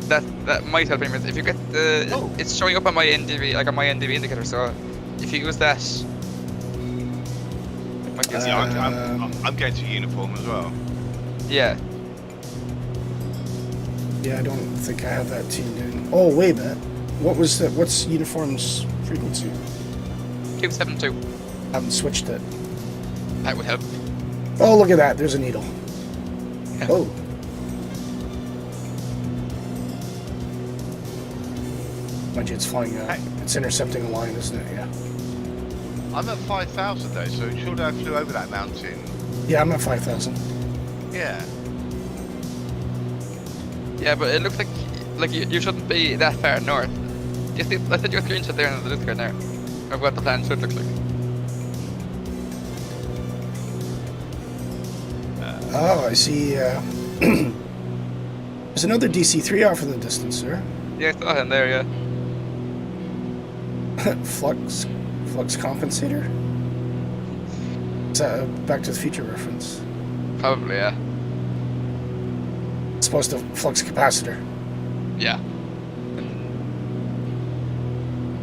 That might help me. If you get the, it's showing up on my NDV, like on my NDV indicator. So if you use that, it might be I'm going to uniform as well. yeah. Yeah, I don't think I have that tuned in. Oh, wait a minute. What's uniform's frequency? 272. I haven't switched it. That would help. Oh, look at that. There's a needle. Yeah. Oh. Mind you, it's flying. It's intercepting a line, isn't it? Yeah. I'm at 5,000 though, so surely I flew over that mountain. Yeah, I'm at 5,000. Yeah. Yeah, but it looks like you shouldn't be that far north. You see, I said your screenshot there in the Discord there of what the plan should look like. Oh, I see. There's another DC-3 off in the distance, sir. Yeah, I saw him there. Yeah. Flux compensator. It's a Back to the Future reference. Probably, yeah. It's supposed to flux capacitor. Yeah.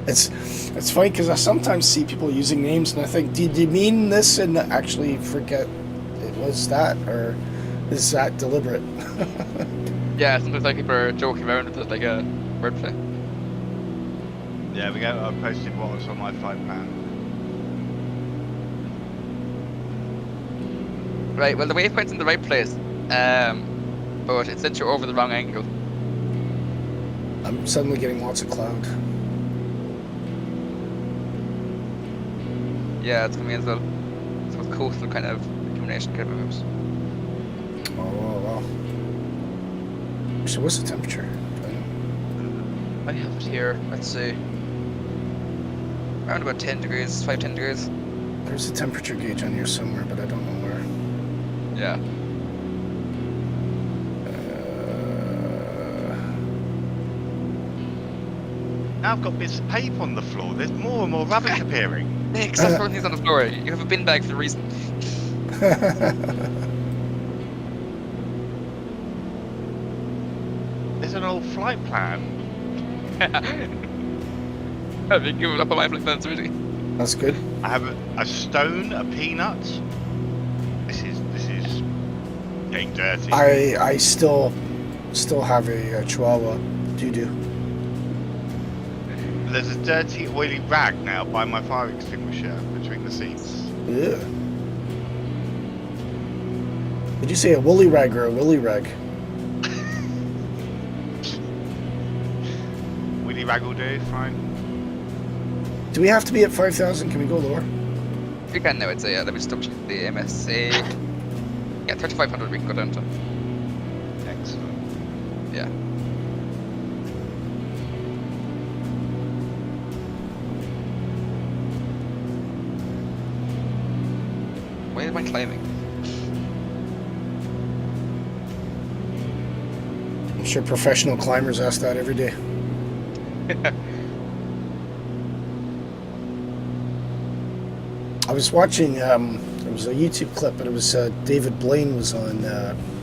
It's funny because I sometimes see people using names and I think, did you mean this, and actually forget it was that, or is that deliberate? Yeah, sometimes like people are joking around with it, like a wordplay. Yeah, I posted what was on my flight plan. Right, well the waypoint's in the right place, but it sent you over the wrong angle. I'm suddenly getting lots of cloud. Yeah, it's coming in as well. So it's coastal kind of illumination kind of moves. Oh, wow. So what's the temperature? I have it here, let's see. Around about 10 degrees, 5-10 degrees. There's a temperature gauge on here somewhere, but I don't know where. Yeah. Now I've got bits of paper on the floor. There's more and more rubbish appearing. Nick, stop throwing things on the floor. You have a bin bag for a reason. There's an old flight plan. I've been giving up on my flight plans already. That's good. I have a stone, a peanut. This is getting dirty. I still have a Chihuahua doo-doo. There's a dirty, oily rag now by my fire extinguisher between the seats. Ugh. Did you say a woolly rag or a willy rag? Willy rag will do, fine. Do we have to be at 5,000? Can we go lower? We can now, I'd say, yeah. Let me just double check the MSA. Yeah, 3,500 we can go down to. Excellent. Yeah. Why am I climbing? I'm sure professional climbers ask that every day. I was watching, it was a YouTube clip, but it was David Blaine was on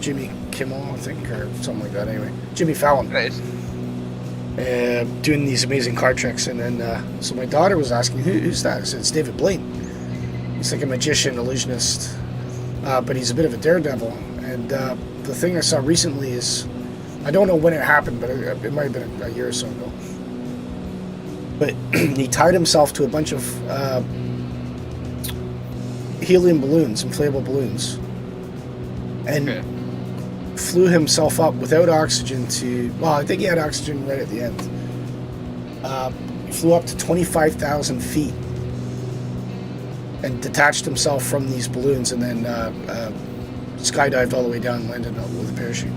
Jimmy Kimmel, I think, or something like that anyway. Jimmy Fallon. Right. Doing these amazing car tricks, and then, so my daughter was asking, who's that? I said, it's David Blaine. He's like a magician, illusionist, but he's a bit of a daredevil. And the thing I saw recently is, I don't know when it happened, but it might have been a year or so ago. But he tied himself to a bunch of helium balloons, inflatable balloons, and flew himself up without oxygen to, well, I think he had oxygen right at the end. He flew up to 25,000 feet and detached himself from these balloons, and then skydived all the way down and landed with a parachute.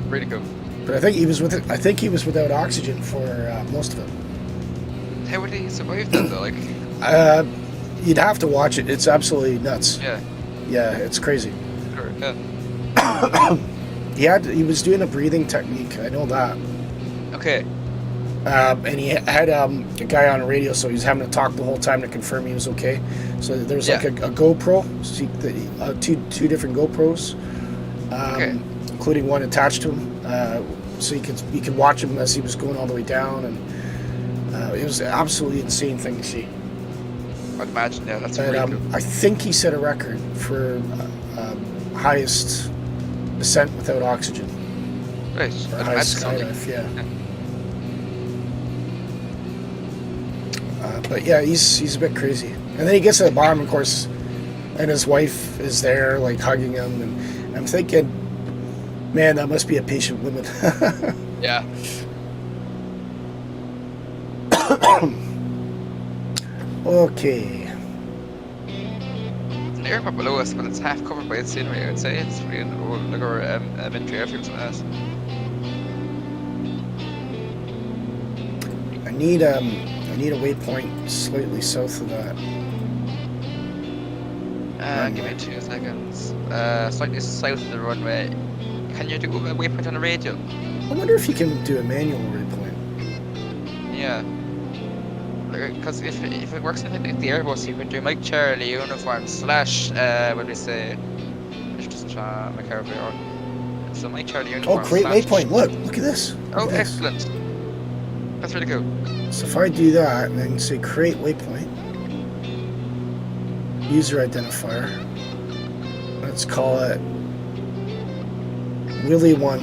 Really cool. But I think he was without oxygen for most of it. How would he survive that though? Like, you'd have to watch it. It's absolutely nuts. yeah, Yeah, it's crazy. sure, yeah. He was doing a breathing technique. I know that. Okay. And he had a guy on the radio, so he was having to talk the whole time to confirm he was okay. So there's like a GoPro, so two different GoPros, including one attached to him, so you could watch him as he was going all the way down, and it was an absolutely insane thing to see. I'd imagine, yeah, that's And, really cool. I think he set a record for highest descent without oxygen. Right, Or I'd highest imagine skydive, something. yeah. But yeah, he's a bit crazy. And then he gets to the bottom, of course, and his wife is there, like hugging him, and I'm thinking, man, that must be a patient woman. Yeah. Okay. It's an airport below us, but it's half covered by its scenery, I'd say. It's really like our military airfield, something like that. I need a waypoint slightly south of that. Give me 2 seconds. Slightly south of the runway. Can you do a waypoint on a radio? I wonder if you can do a manual waypoint. Yeah. Because if it works in the Airbus, you can do Mike Charlie uniform / what do we say? It doesn't switch on my car VR. So my Charlie uniform. Oh, create waypoint. Look at this. Oh, excellent. That's really cool. So if I do that and then say create waypoint, user identifier, let's call it Willie1.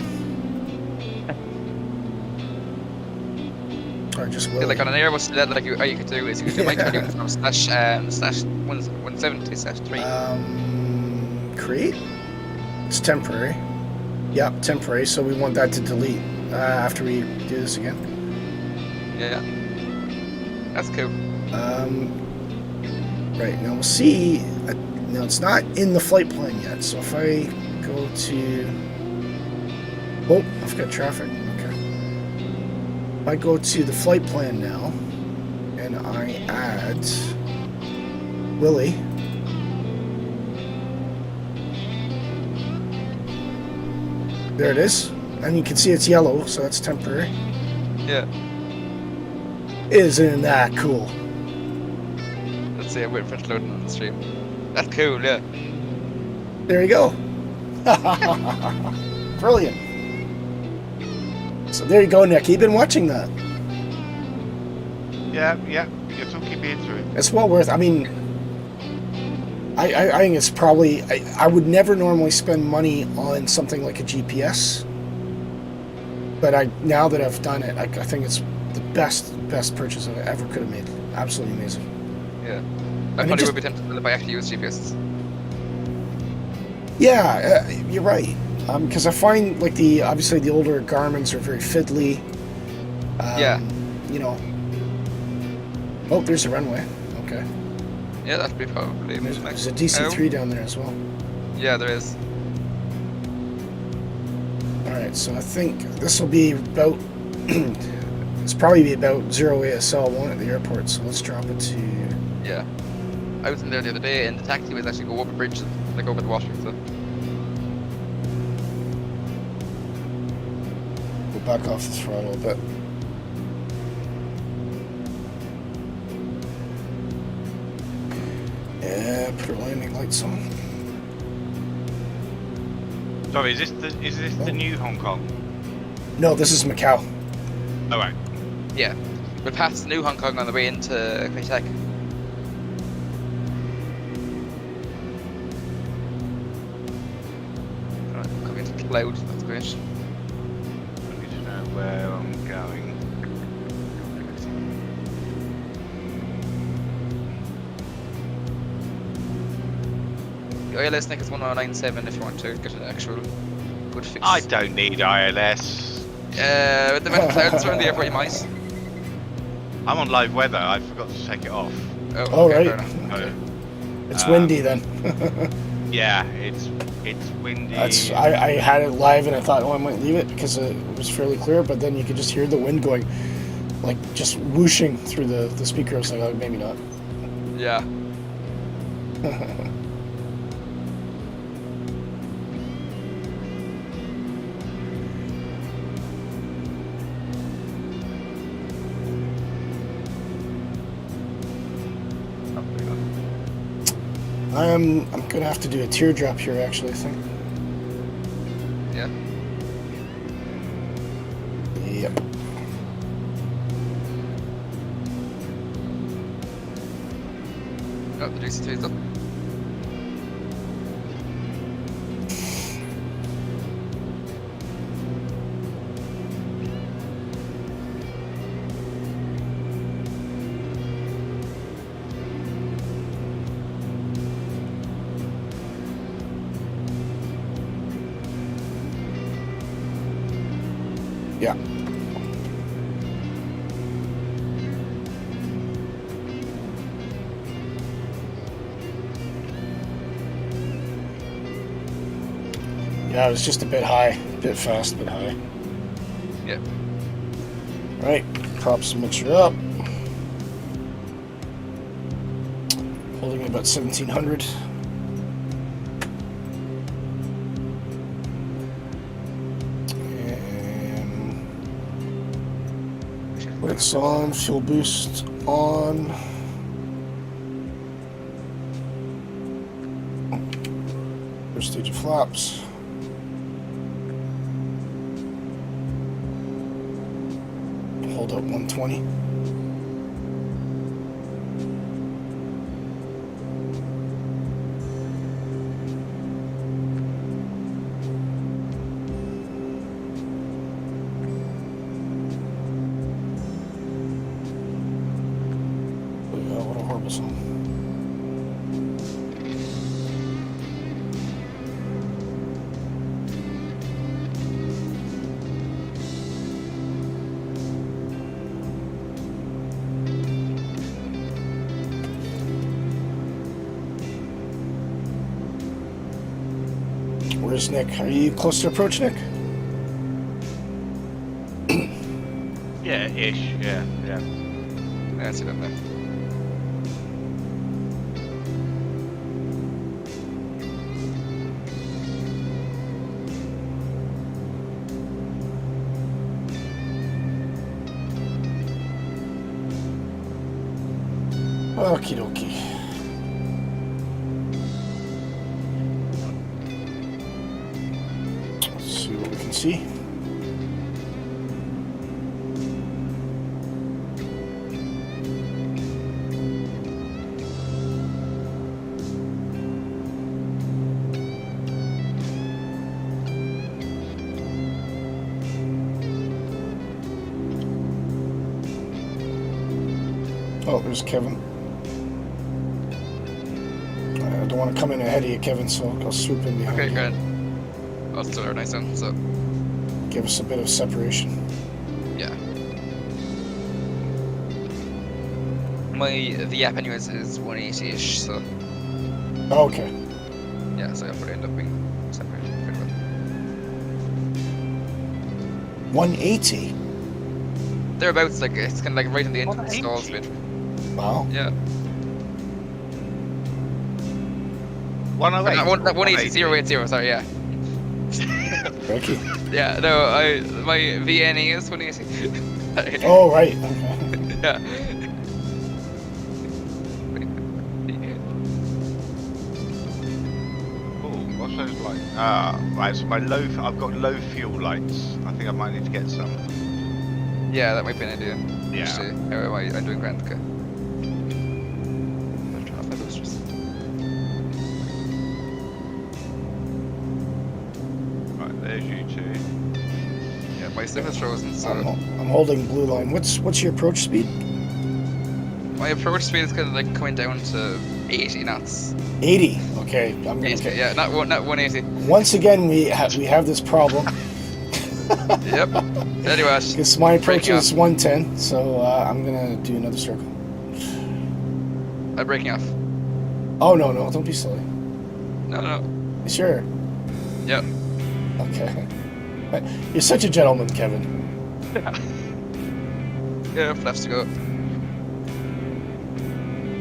Or just Willie. Yeah, like on an Airbus, like all you could do is you could do my Charlie uniform slash 170/3. Create? It's temporary. Yep, temporary, so we want that to delete after we do this again. Yeah. That's cool. Right, now we'll see. Now it's not in the flight plan yet, so if I go to... Oh, I've got traffic. Okay. If I go to the flight plan now, and I add Willie. There it is. And you can see it's yellow, so that's temporary. Yeah. Isn't that cool? Let's see, I'm waiting for it to load on the stream. That's cool, yeah. There you go. Brilliant. So there you go, Nick. You've been watching that. Yeah. You're talking me into it. It's well worth. I mean, I think it's probably. I would never normally spend money on something like a GPS, but now that I've done it, I think it's the best purchase I ever could have made. Absolutely amazing. Yeah. I probably would be tempted if I actually use GPS. Yeah, you're right. Because I find like obviously the older Garmin's are very fiddly. Yeah. You know. Oh, there's a runway. Okay. Yeah, that'd be probably. There's a DC-3 down there as well. Yeah, there is. All right, so I think this will be about. It's probably be about 0 ASL, won't it, at the airport? So let's drop it to. Yeah. I was in there the other day, and the taxi was actually go over the bridge, like over the water. So. Go back off the throttle a bit. Yeah, put our landing lights on. Sorry, is this the new Hong Kong? No, this is Macau. Oh right. Yeah. We'll pass New Hong Kong on the way into Kai-Tak. Alright, coming into cloud, that's great. I need to know where I'm going. The ILS Nick is 1097 if you want to get an actual good fix. I don't need ILS. With the amount of clouds around the airport, you might. I'm on live weather. I forgot to take it off. Oh, okay, right. fair enough. So, It's windy then. yeah, it's windy. I had it live and I thought, oh, I might leave it because it was fairly clear, but then you could just hear the wind going, like just whooshing through the speaker. I was like, oh, maybe not. Yeah. I'm gonna have to do a teardrop here actually, I think. Yeah. Yep. Oh, the DC-2 is up. Yeah. Yeah, it was just a bit high, a bit fast, but high. Yeah. Right, props the mixture up. Holding at about 1700. Brakes on, fuel boost on. First stage of flaps. Hold up 120. What a horrible song. Where's Nick? Are you close to approach, Nick? Yeah, ish. Yeah. Yeah, I see them there. Okie dokie. Let's see what we can see. Oh, there's Kevin. I don't want to come in ahead of you, Kevin, so I'll swoop in behind Okay, you. good. Oh, it's still very nice then, so. Give us a bit of separation. Yeah. My VAP anyways is 180-ish, so Oh, okay. yeah, so I'll probably end up being separated pretty well. 180? Thereabouts, like, it's kind of like right in the end of the 180? stall speed. Wow. Yeah. 108. That 180, 080, sorry, yeah. Ricky. Yeah, no, my VNE is 180. Sorry. Oh, right. Okay. Yeah. Oh, what's those lights? Right. So I've got low fuel lights. I think I might need to get some. Yeah, that might be an idea. Yeah. Actually, how am I? I'm doing grand, okay. I'll turn off my boosters. Right, there's you two. Yeah, my stuff is frozen, so I'm holding blue line. What's your approach speed? my approach speed is kind of like coming down to 80 knots. 80. Okay, I'm gonna. 80, yeah, not 180. Once again, we have this problem. Yep. Anyway, Because my approach breaking is 110, so I'm gonna do another circle. I'm breaking off. Oh no, don't be silly. No. You sure? Yep. Okay. You're such a gentleman, Kevin. Yeah, left to go.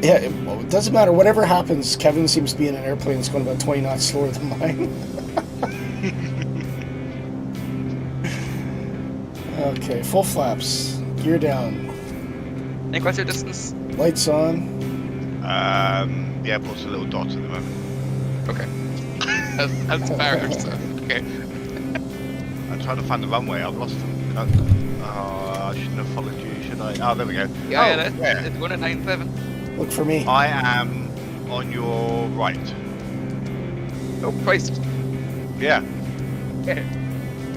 Yeah, it doesn't matter. Whatever happens, Kevin seems to be in an airplane that's going about 20 knots slower than mine. Okay, full flaps. Gear down. Nick, what's your distance? Lights on. The airport's a little dot at the moment. Okay. That's fair, so, okay. I'm trying to find the runway. I've lost them. I shouldn't have followed you, should I? Oh, there we go. Yeah, oh, yeah, it's going at 9.7. Look for me. I am on your right. Oh, Christ. Yeah.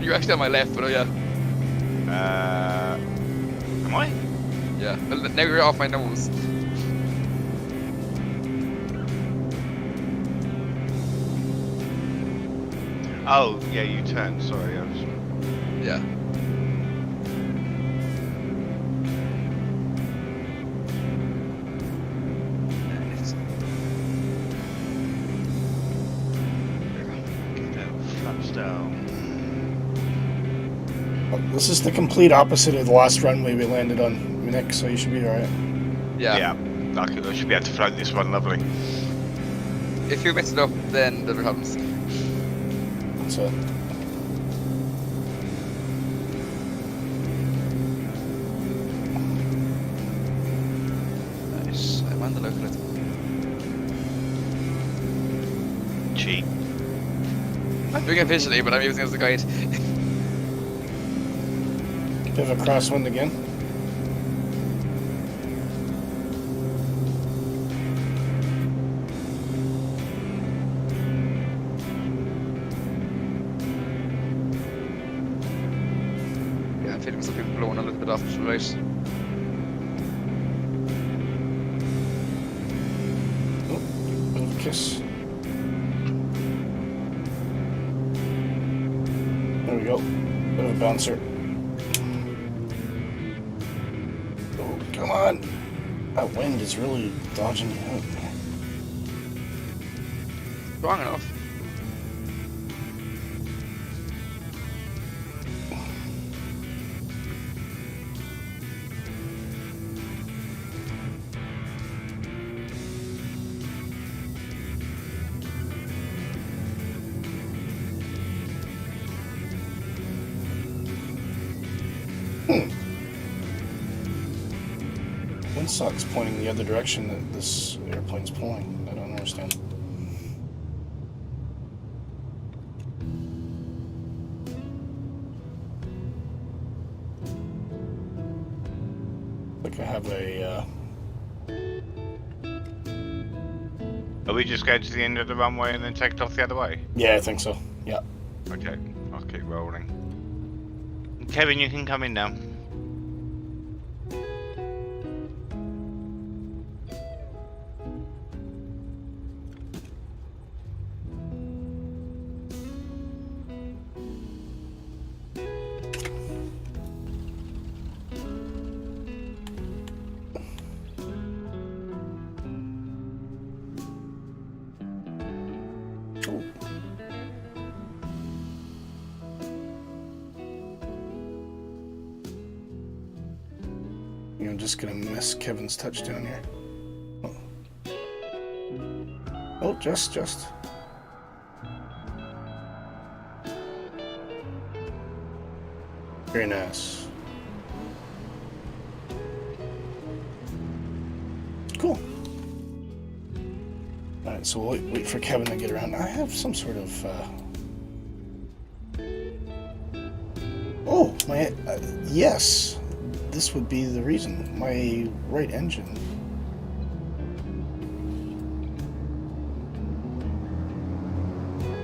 You're actually on my left, but oh yeah. Am I? Yeah. Well, now you're off my nose. Oh, yeah, you turned. Sorry. I was... Yeah. Flaps down. This is the complete opposite of the last runway we landed on, Nick, so you should be alright. Yeah. I should be able to float this one lovely. If you mess it up, then there are problems. So, Nice. I'm on the lookout. Cheap. I'm doing it visually, but I'm using it as a guide. Bit of a crosswind again. Yeah, I'm feeling something blowing a little bit off to the right. Oh, bit of a kiss. There we go. Bit of a bouncer. Oh, come on. That wind is really dodging you out. Strong enough. Windsock's pointing the other direction that this airplane's pulling. I don't understand. Like I have a. Are we just going to the end of the runway and then take it off the other way? Yeah, I think so. Yeah. Okay, I'll keep rolling. Kevin, you can come in now. I'm just gonna miss Kevin's touchdown here. Oh, just. Very nice. Cool. Alright, so we'll wait for Kevin to get around. I have some sort of, Oh, my, yes. This would be the reason. My right engine.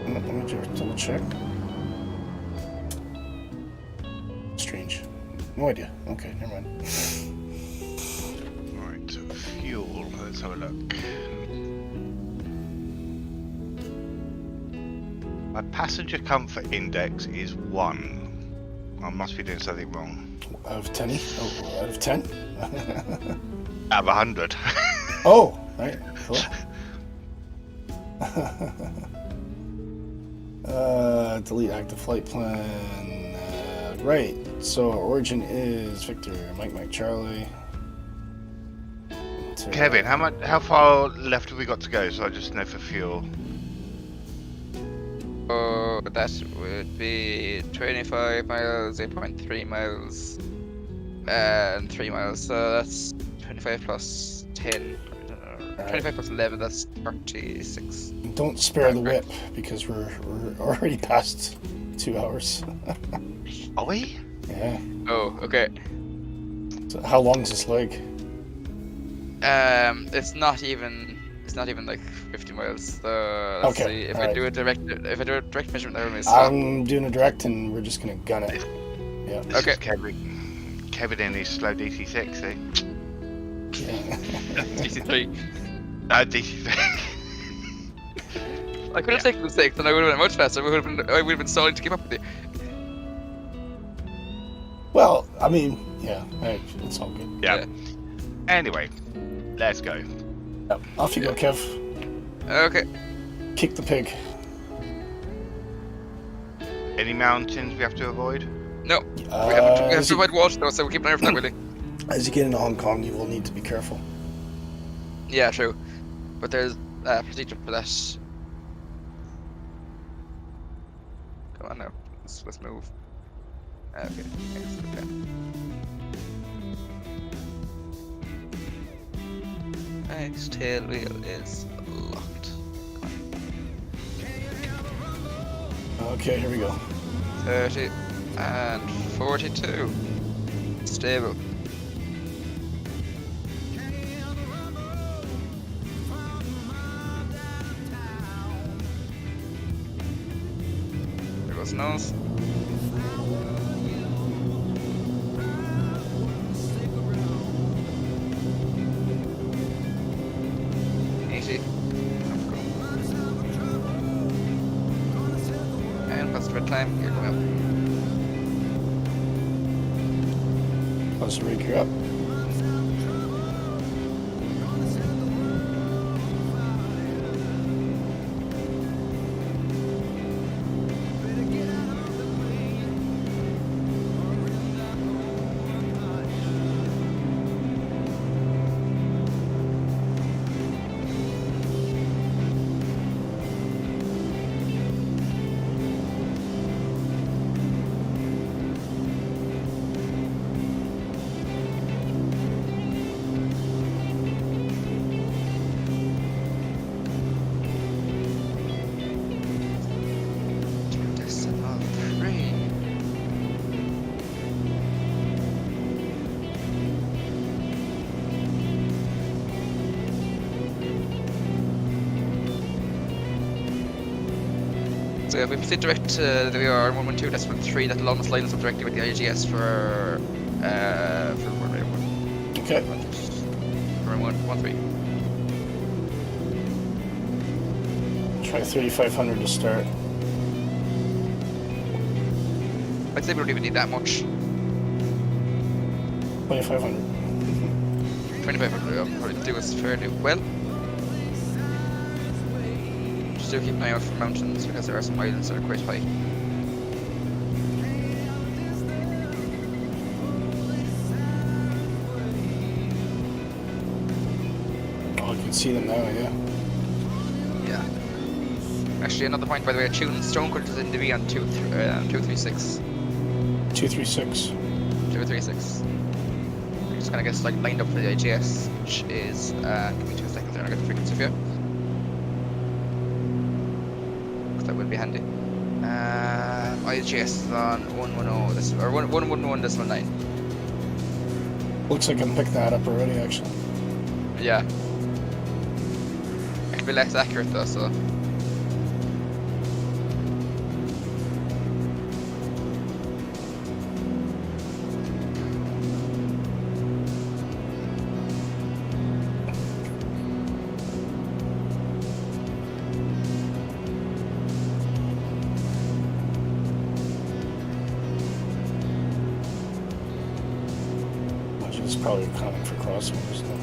Let me just double check. Strange. No idea. Okay, never mind. Alright, so fuel. Let's have a look. My passenger comfort index is 1. I must be doing something wrong. Out of 10? Oh, out of 10? Out of 100. Oh, right. Cool. Delete active flight plan. Right. So our origin is Victor, Mike, Charlie. Kevin, how far left have we got to go? So I just know for fuel. Oh, that would be 25 miles, 8.3 miles, and 3 miles. So that's 25 plus 10. Right. 25 plus 11, that's 36. Don't spare the whip because we're already past 2 hours. Are we? Yeah. Oh, okay. So how long is this leg? It's not even like 50 miles. So let's Okay, see if alright. I do a direct measurement there. I'm doing a direct and we're just gonna gun it. Yeah. This Okay. is Kevin in his slow DC6, see? Yeah. DC3. DC3. I could have taken the 6 and I would have been much faster. I would have been stalling to keep up with you. Well, I mean, yeah, it's all good. Yeah. Anyway, let's go. Yep. Off you go, Kev. Okay. Kick the pig. Any mountains we have to avoid? No. We have to avoid water though, so we'll keep an eye for that, really. As you get into Hong Kong, you will need to be careful. Yeah, true. But there's a procedure for that. Come on now. Let's move. Okay. Yes, okay. Next tail wheel is locked. Okay, here we go. 30 and 42. Stable. There goes nose. Time, you're going up. Let's rig you up. So if we proceed direct to the VR 112.3, that'll almost line us up directly with the IGS for runway 1. Okay. Runway 13. Try 3,500 to start. I'd say we don't even need that much. 2,500. 2,500 will probably do us fairly well. Just do keep an eye out for mountains because there are some islands that are quite high. Oh, I can see them now, yeah. Yeah. Actually, another point, by the way, Stonecourt is in the V on 236. 236. 236. I'm just gonna get like lined up for the IGS, which is give me 2 seconds there and I'll get the frequency for you. Because that will be handy. IGS is on 110 this or 111.9. Looks like I'm picking that up already, actually. Yeah. It could be less accurate though, so. It's probably accounting for crossovers though.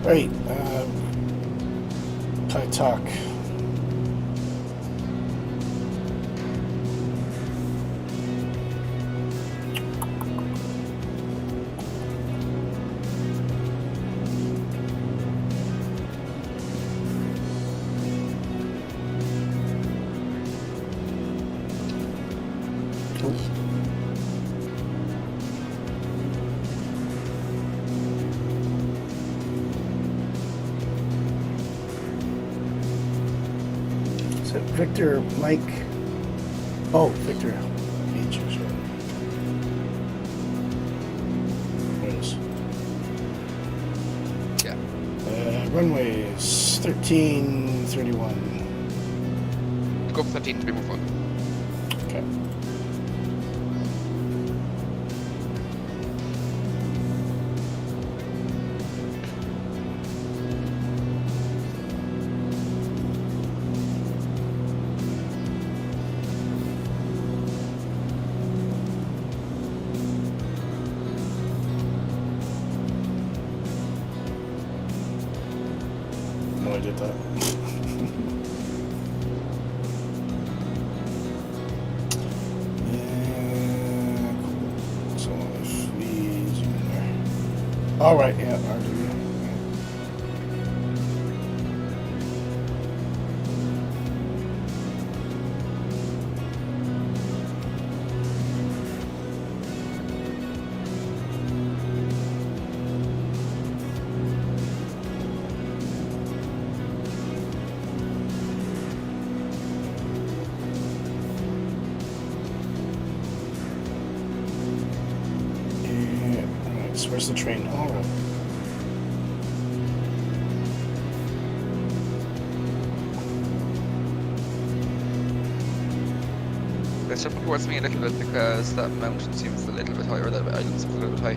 Right, talk. Is it Victor, Mike? Oh, Victor H. There it is. Yeah. Runway is 1331. Go for 13 to be more fun. Okay. No, I did that. So if we zoom in there. All right, yeah, RW. Where's the train? Oh, right. It's jumping towards me a little bit because that mountain seems a little bit higher, or that island seems a little bit high.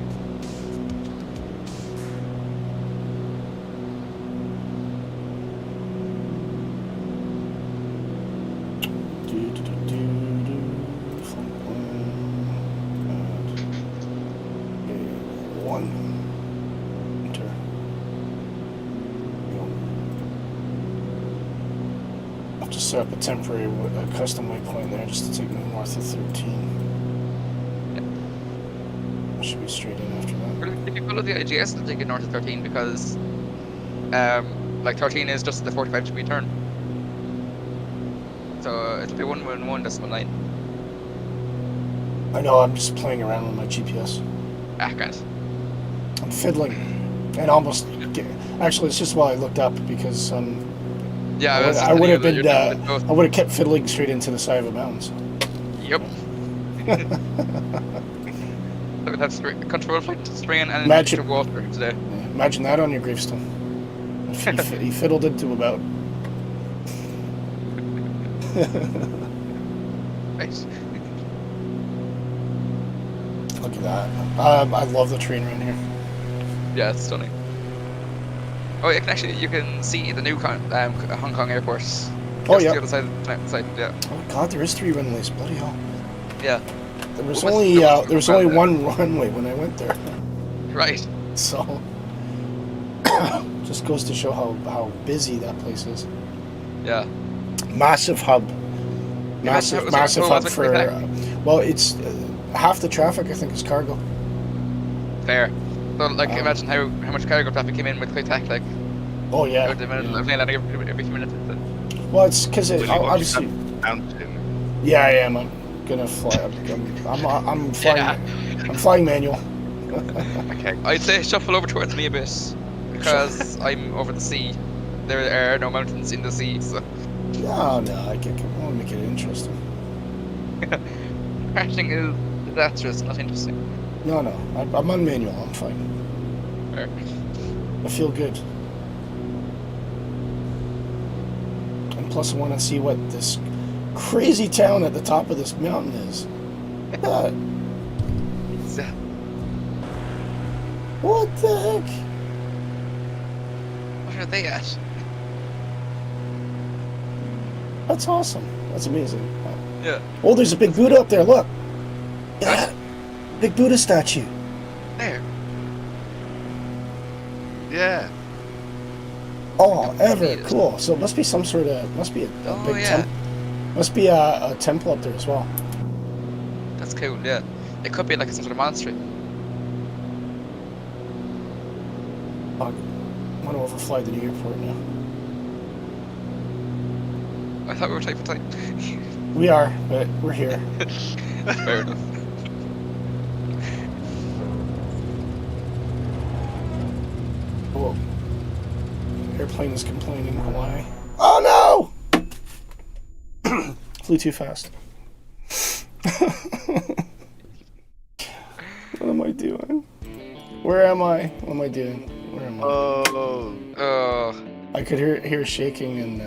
Set up a temporary custom waypoint there just to take me north of 13. Yeah. Should be straight in after that. Well, if you follow the IGS, it'll take you north of 13 because, like 13 is just the 45-degree turn. So it'll be 111.9. I know. I'm just playing around with my GPS. Ah, grand. I'm fiddling, and almost. Actually, it's just while I looked up because yeah, I would have been. I would have kept fiddling straight into the side of the mountains. Yep. Look at that control flight strain and Imagine water today. Imagine that on your gravestone. He fiddled into about. Nice. Look at that. I love the train around here. Yeah, it's stunning. Oh, you can see the new Hong Kong airport. Oh yeah. The other side, yeah. Oh god, there is 3 runways. Bloody hell. Yeah. There was only one runway when I went there. Right. So, just goes to show how busy that place is. Yeah. Massive hub. Massive hub for. Well, it's half the traffic I think is cargo. Fair. So, like, imagine how much cargo traffic came in with Quick-Tac, like. Oh yeah. Every few minutes. Well, it's because obviously. Mountain. Yeah, I am. I'm gonna fly. I'm flying. Yeah. I'm flying manual. Okay. I'd say shuffle over towards me a bit because I'm over the sea. There are no mountains in the sea, so. No, I want to make it interesting. Crashing is disastrous, not interesting. No, I'm on manual. I'm fine. Fair. I feel good. And plus, I want to see what this crazy town at the top of this mountain is. Look at that. What the heck? What are they at? That's awesome. That's amazing. Yeah. Oh, there's a big Buddha up there. Look. Yeah. Big Buddha statue. There. Yeah. Oh, ever cool. So it must be some sort of big temple. Must be a temple up there as well. That's cool. Yeah. It could be like some sort of monastery. I want to overfly the new airport now. I thought we were taking time. We are, but we're here. Fair enough. Oh, airplane is complaining. Why? Oh no! Flew too fast. What am I doing? Where am I? What am I doing? Where am I? Oh. I could hear shaking and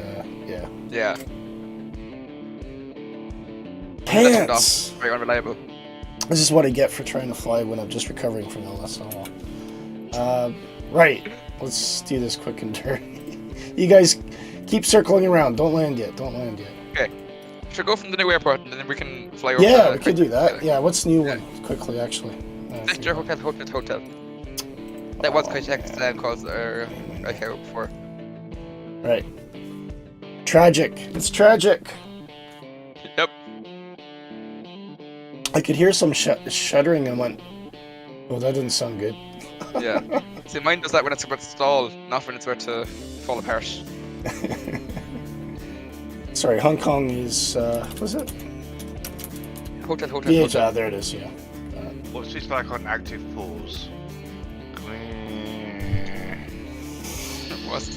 yeah. Yeah. Pants. Very unreliable. This is what I get for trying to fly when I'm just recovering from illness. Right. Let's do this quick and dirty. You guys keep circling around. Don't land yet. Okay. Should go from the new airport and then we can fly over. Yeah, we could do that. Yeah. What's the new one? Quickly, actually. Victor Hotel. That was Paintgenix calls ICAO before. Right. Tragic. It's tragic. Yep. I could hear some shuddering and went, oh, that didn't sound good. Yeah. See, mine does that when it's about to stall, not when it's about to fall apart. Sorry, Hong Kong is, was it? Hotel. VHHX, there it is, yeah. What's this like on active pause? What?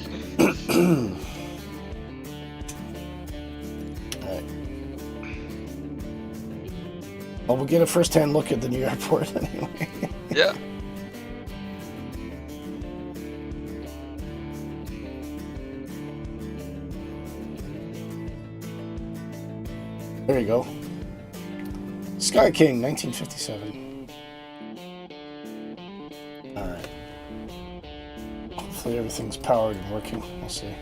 Alright. Well, we'll get a first-hand look at the new airport anyway. Yeah. There you go. Sky King, 1957. Alright. Hopefully everything's powered and working. We'll see.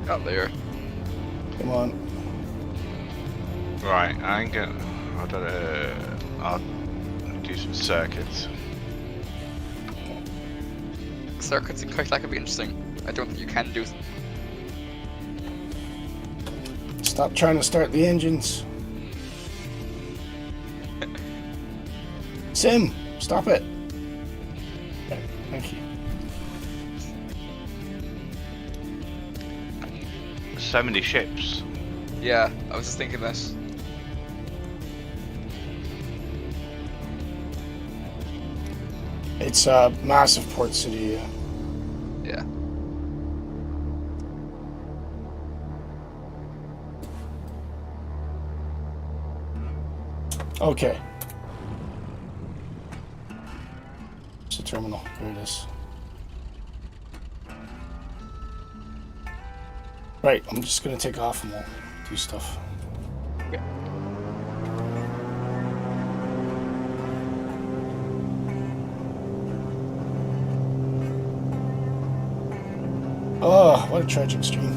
Got there. Come on. Right, I'll do some circuits. Circuits in Kite could be interesting. I don't think you can do. Stop trying to start the engines. Sim, stop it. Okay, thank you. 70 ships. Yeah, I was just thinking this. It's a massive port city. Yeah. Okay. It's a terminal. There it is. Right, I'm just gonna take off and we'll do stuff. Yeah. Oh, what a tragic stream.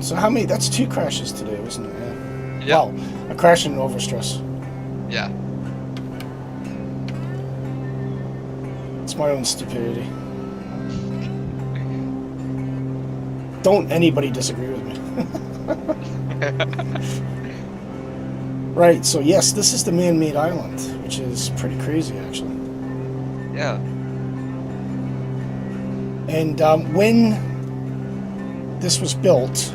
So how many? That's 2 crashes today, wasn't it? Yeah. Yeah. Wow, a crash and an overstress. Yeah. It's my own stupidity. Don't anybody disagree with me. Right, so yes, this is the man-made island, which is pretty crazy, actually. Yeah. And when this was built,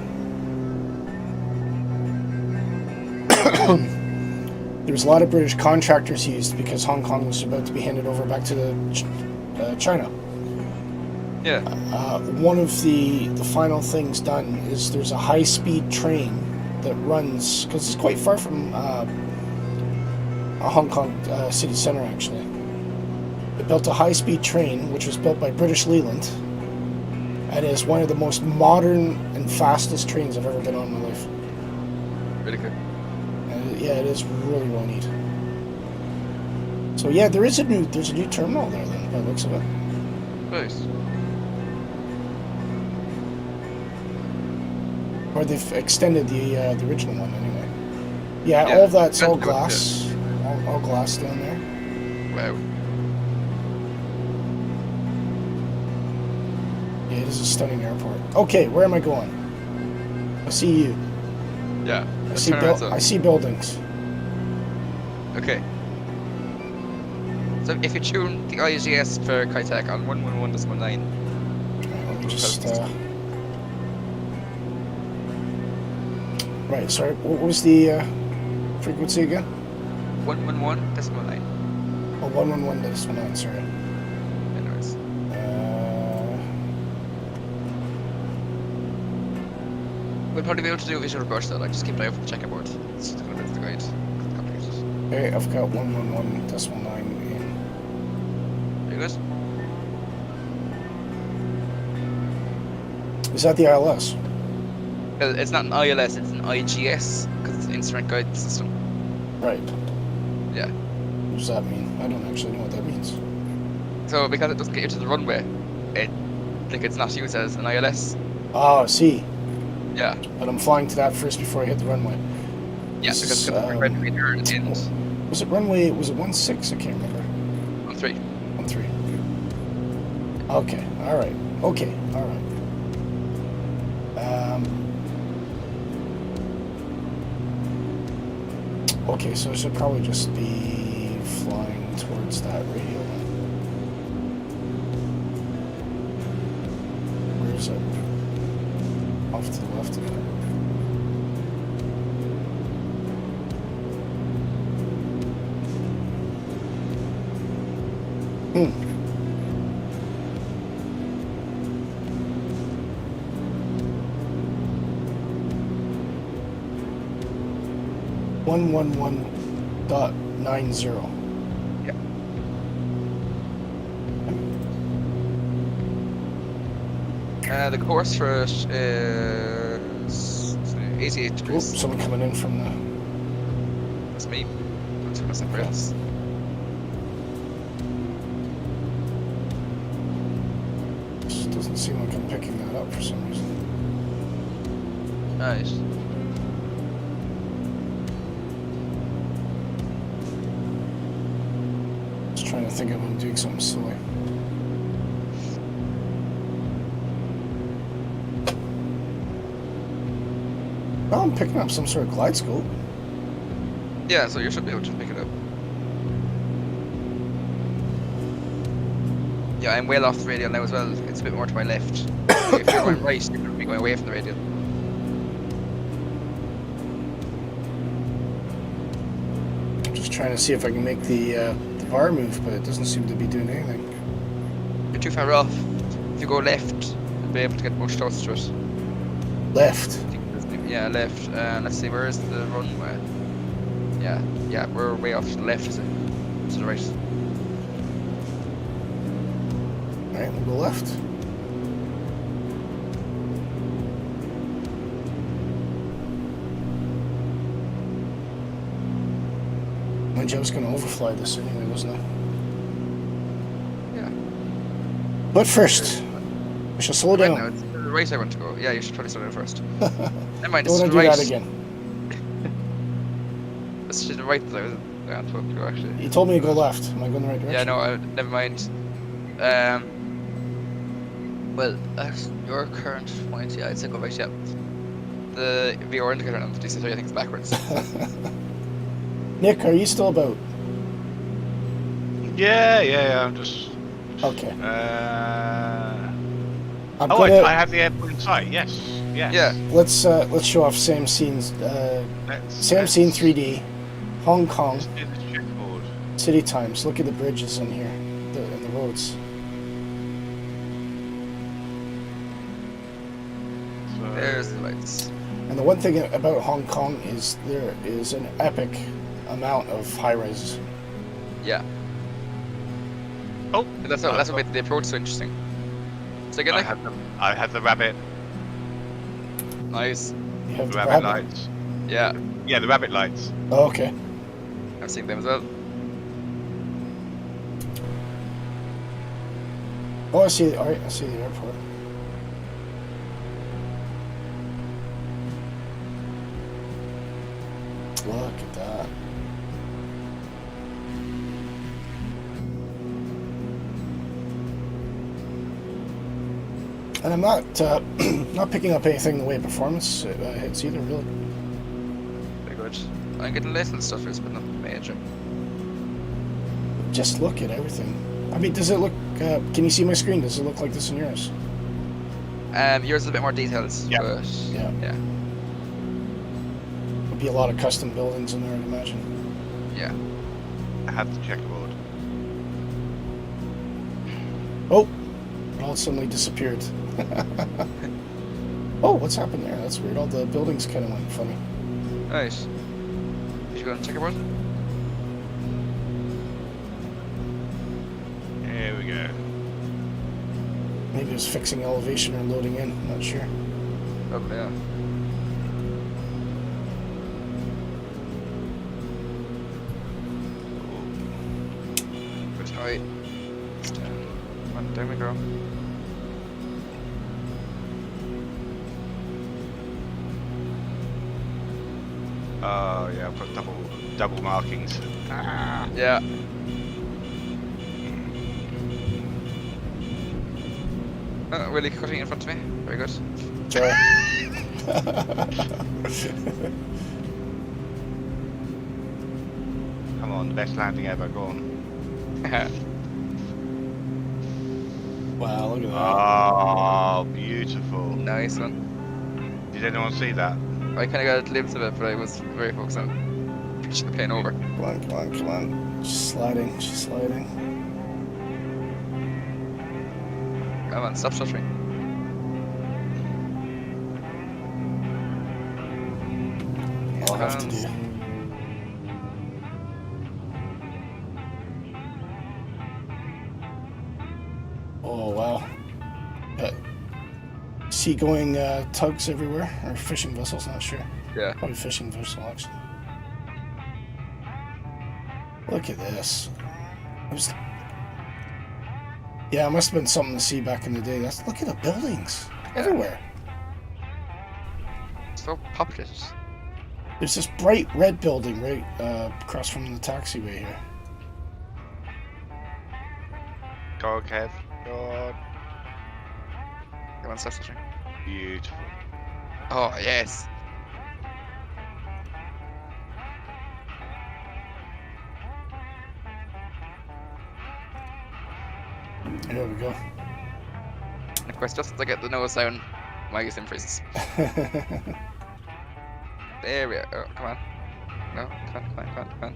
there was a lot of British contractors used because Hong Kong was about to be handed over back to China. Yeah. One of the final things done is there's a high-speed train that runs, because it's quite far from a Hong Kong city center, actually. They built a high-speed train, which was built by British Leland, and is one of the most modern and fastest trains I've ever been on in my life. Really good. And yeah, it is really, really neat. So yeah, there's a new terminal there, then, by the looks of it. Nice. Or they've extended the original one anyway. Yeah, all of that's all glass. All glass down there. Wow. Yeah, it is a stunning airport. Okay, where am I going? I see you. Yeah. I see buildings. Okay. So if you tune the IGS for Kitec on 111.9. Let me just Right, sorry, what was the frequency again? 111.9. Oh, 111.9, sorry. Anyways. We'll probably be able to do a visual brush though, like just keep an eye out for the checkerboard. It's just gonna be the guide. Okay, I've got 111.9 in. Are you good? Is that the ILS? It's not an ILS, it's an IGS, because it's an instrument guidance system. Right. Yeah. What does that mean? I don't actually know what that means. So because it doesn't get you to the runway, it's not used as an ILS. Oh, I see. Yeah. But I'm flying to that first before I hit the runway. Yeah, because it's going to be return and was it runway? Was it 16? I can't remember. 13. 13. Okay. All right. Okay. All right. Okay, so I should probably just be flying towards that radio. Where is it? Off to the left of it. 111.90. Yeah. The course for it is 88 Oops, degrees. someone coming in from the... That's me. That's somewhere else. Just doesn't seem like I'm picking that up for some reason. Nice. Just trying to think of I'm doing something silly. Well, I'm picking up some sort of glide scope. Yeah, so you should be able to pick it up. Yeah, I'm well off the radial now as well. It's a bit more to my left. If you're going right, you're going to be going away from the radial. I'm just trying to see if I can make the VAR move, but it doesn't seem to be doing anything. You're too far off. If you go left, you'll be able to get much closer to it. Left. Yeah, left. Let's see, where is the runway? Yeah, we're way off to the left, is it? To the right. Alright, we'll go left. Mind you, I was going to overfly this anyway, wasn't I? Yeah. But first, we shall slow Right down. now, it's to the right I want to go. Yeah, you should probably slow down first. Never mind, Don't it's want to to the do right. that again. It's to the right that I was going to go, actually. You told me to go left. Am I going the right direction? Yeah, no, never mind. Well, your current point, yeah, I'd say go right, yeah. The VR indicator on the DC3 I think is backwards. Nick, are you still about? Yeah. I'm just. Okay. I'm Oh, gonna, I have the airport in sight. Yes. Yeah. let's show off same scenes. Same scene 3D. Hong Kong. Let's do the checkerboard. City times. Look at the bridges in here. And the roads. So, There's the lights. And the one thing about Hong Kong is there is an epic amount of high-rises. Yeah. Oh, That's what made the approach so interesting. So again, I like, have the rabbit. nice. You have the Rabbit rabbit. lights. Yeah, Yeah, the rabbit lights. Oh, okay. I'm seeing them as well. Oh, I see. All right, I see the airport. Look at that. And I'm not not picking up anything the way performance hits either, really. Very good. I'm getting little stuff here, but nothing major. Just look at everything. I mean, does it look? Can you see my screen? Does it look like this in yours? Yours is a bit more detailed, Yeah. but Yeah. There'll be a lot of custom buildings in there, I'd imagine. yeah. I have the checkerboard. Oh, it all suddenly disappeared. Oh, what's happened there? That's weird. All the buildings kind of went funny. Nice. Did you go and check it out? Here we go. Maybe it was fixing elevation or loading in. I'm not sure. Probably, yeah. Right. Come on, down we go. Oh yeah, I've got double markings. Ah. Yeah. Oh, really cutting in front of me. Very good. Sorry. Come on, best landing ever. Go on. Wow, look at that. Oh, beautiful. Nice one. Did anyone see that? I kind of got a glimpse of it, but I was very focused on pitching the plane over. Come on, come on, come on. She's sliding, she's sliding. Come on, stop stuttering. I'll have to do. Oh wow. Seagoing tugs everywhere, or fishing vessels, not sure. Yeah. Probably fishing vessel, actually. Look at this. Yeah, it must have been something to see back in the day. Look at the buildings everywhere. So populated. There's this bright red building right across from the taxiway here. God, Kev. God. Come on, Cessna. Beautiful. Oh yes. There we go. And of course, just to get the nose down, my use freezes. There we go. Oh, come on. No, come on.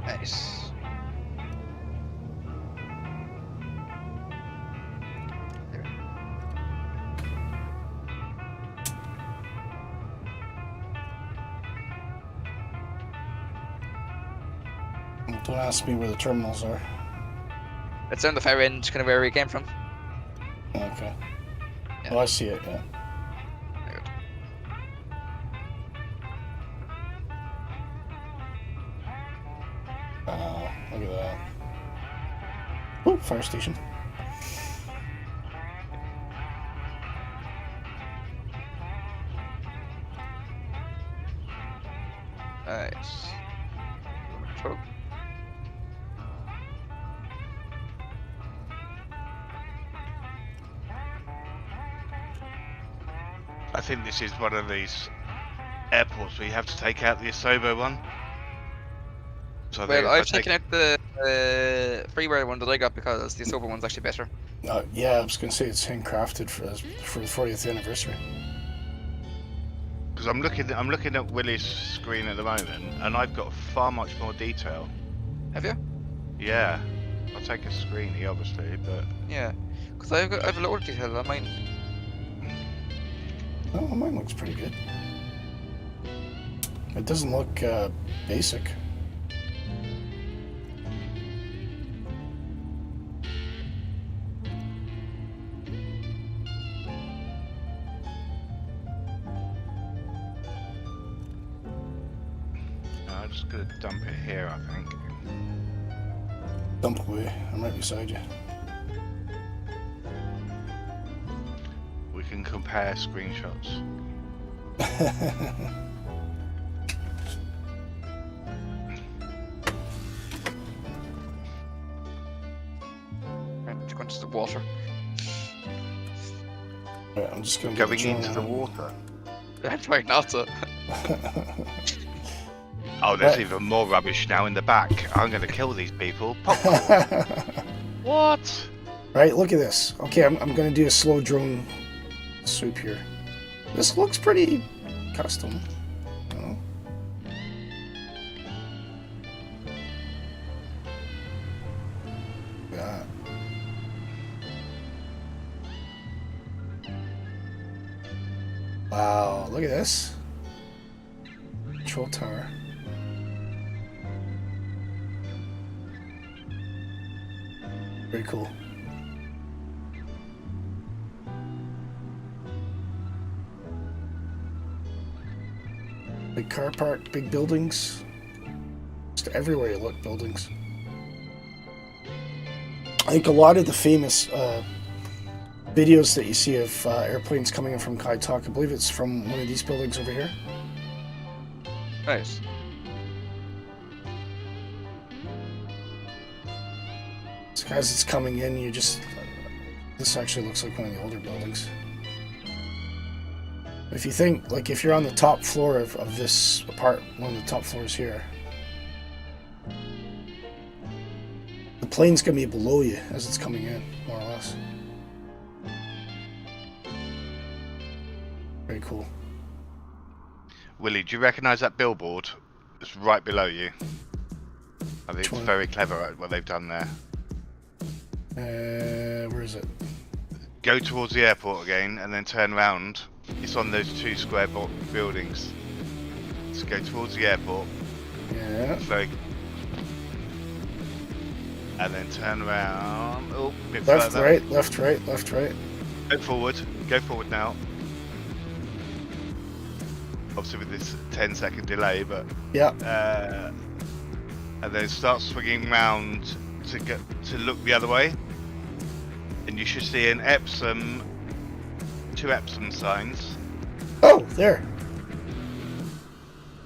Nice. There. Don't ask me where the terminals are. It's on the far end, kind of where we came from. Okay. Yeah. Oh, I see it, yeah. Very good. Look at that. Oh, fire station. Nice. Oh. I think this is one of these airports where you have to take out the Asobo one. So Well, I've taken out the freeware one that I got because the silver one's actually better. Yeah, I was going to say it's handcrafted for the 40th anniversary. Because I'm looking at Willie's screen at the moment, and I've got far much more detail. Have you? Yeah, I'll take a screenie, obviously, but Yeah, because I've a lower detail on mine. Oh, mine looks pretty good. It doesn't look basic. I'm just gonna dump it here, I think. Dump away. I'm right beside you. We can compare screenshots. Right, you're going to the water. Right, I'm just going to Going into the water. I'm trying not to. Oh, there's even more rubbish now in the back. I'm gonna kill these people. Popcorn. What? Right, look at this. Okay, I'm going to do a slow drone swoop here. This looks pretty custom. You know? Look at that. Wow, look at this. Control tower. Very cool. Big car park, big buildings. Just everywhere you look, buildings. I think a lot of the famous videos that you see of airplanes coming in from Kai Tak, I believe it's from one of these buildings over here. Nice. So as it's coming in, you just... This actually looks like one of the older buildings. If you think, like, if you're on the top floor of this one of the top floors here, the plane's going to be below you as it's coming in, more or less. Very cool. Willie, do you recognise that billboard? It's right below you. I think it's very clever what they've done there. Where is it? Go towards the airport again and then turn around. It's on those two square buildings. So go towards the airport. Yeah. It's very... and then turn around. Oh, a bit Left, further. right, left, right, left, right. Go forward. Go forward now. Obviously with this 10-second delay, but Yeah. and then start swinging round to look the other way, and you should see an Epsom, 2 Epsom signs. Oh, there.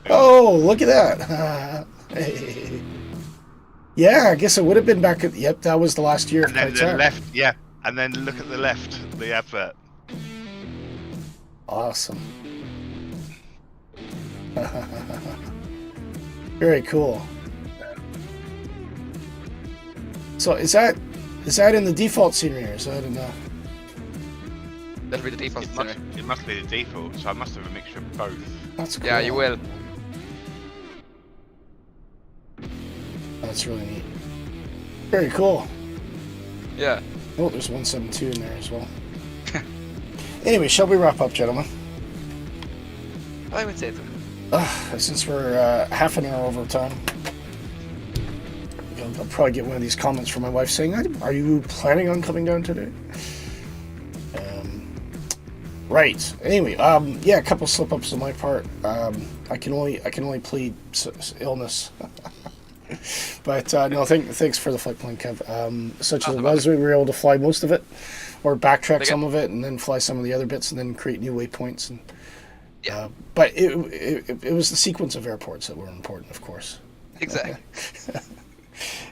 Oh, look at that. Hey. Yeah, I guess it would have been back at. Yep, that was the last year of And then the Qatar. left, yeah, and then look at the left, the advert. Awesome. Very cool. So is that in the default scenery, or is that in the? That'll be the default scenery. It must be the default, so I must have a mixture of both. That's cool. Yeah, you will. That's really neat. Very cool. Yeah. Oh, there's 172 in there as well. Anyway, shall we wrap up, gentlemen? I would say so. Since we're half an hour over time, I'll probably get one of these comments from my wife saying, "Are you planning on coming down today?" Right. Anyway, yeah, a couple slip-ups on my part. I can only plead illness. But no, thanks for the flight plan, Kev. Such as it was, we were able to fly most of it, or backtrack some of it, and then fly some of the other bits, and then create new waypoints. And yeah. But it was the sequence of airports that were important, of course. Exactly.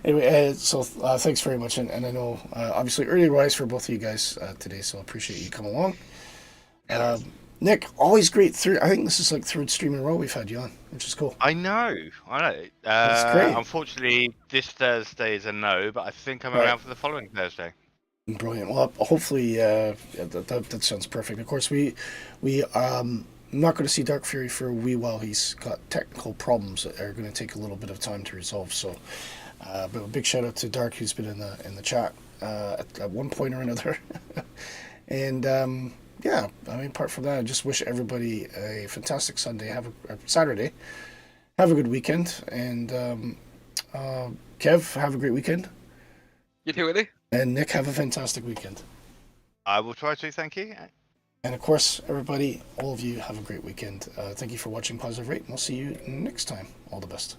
Anyway, so thanks very much, and I know obviously early rise for both of you guys today, so I appreciate you coming along. Nick, always great. I think this is like third stream in a row we've had you on, which is cool. I know. That's great. Unfortunately, this Thursday is a no, but I think I'm around for the following Thursday. Brilliant. Well, hopefully that sounds perfect. Of course, we not going to see Dark Fury for a wee while. He's got technical problems that are going to take a little bit of time to resolve. So, but a big shout out to Dark, who's been in the chat at one point or another. And yeah, I mean, apart from that, I just wish everybody a fantastic Sunday. Saturday. Have a good weekend, and Kev, have a great weekend. You too, Willie. And Nick, have a fantastic weekend. I will try to. Thank you. And of course, everybody, all of you, have a great weekend. Thank you for watching Positive Rate, and we'll see you next time. All the best.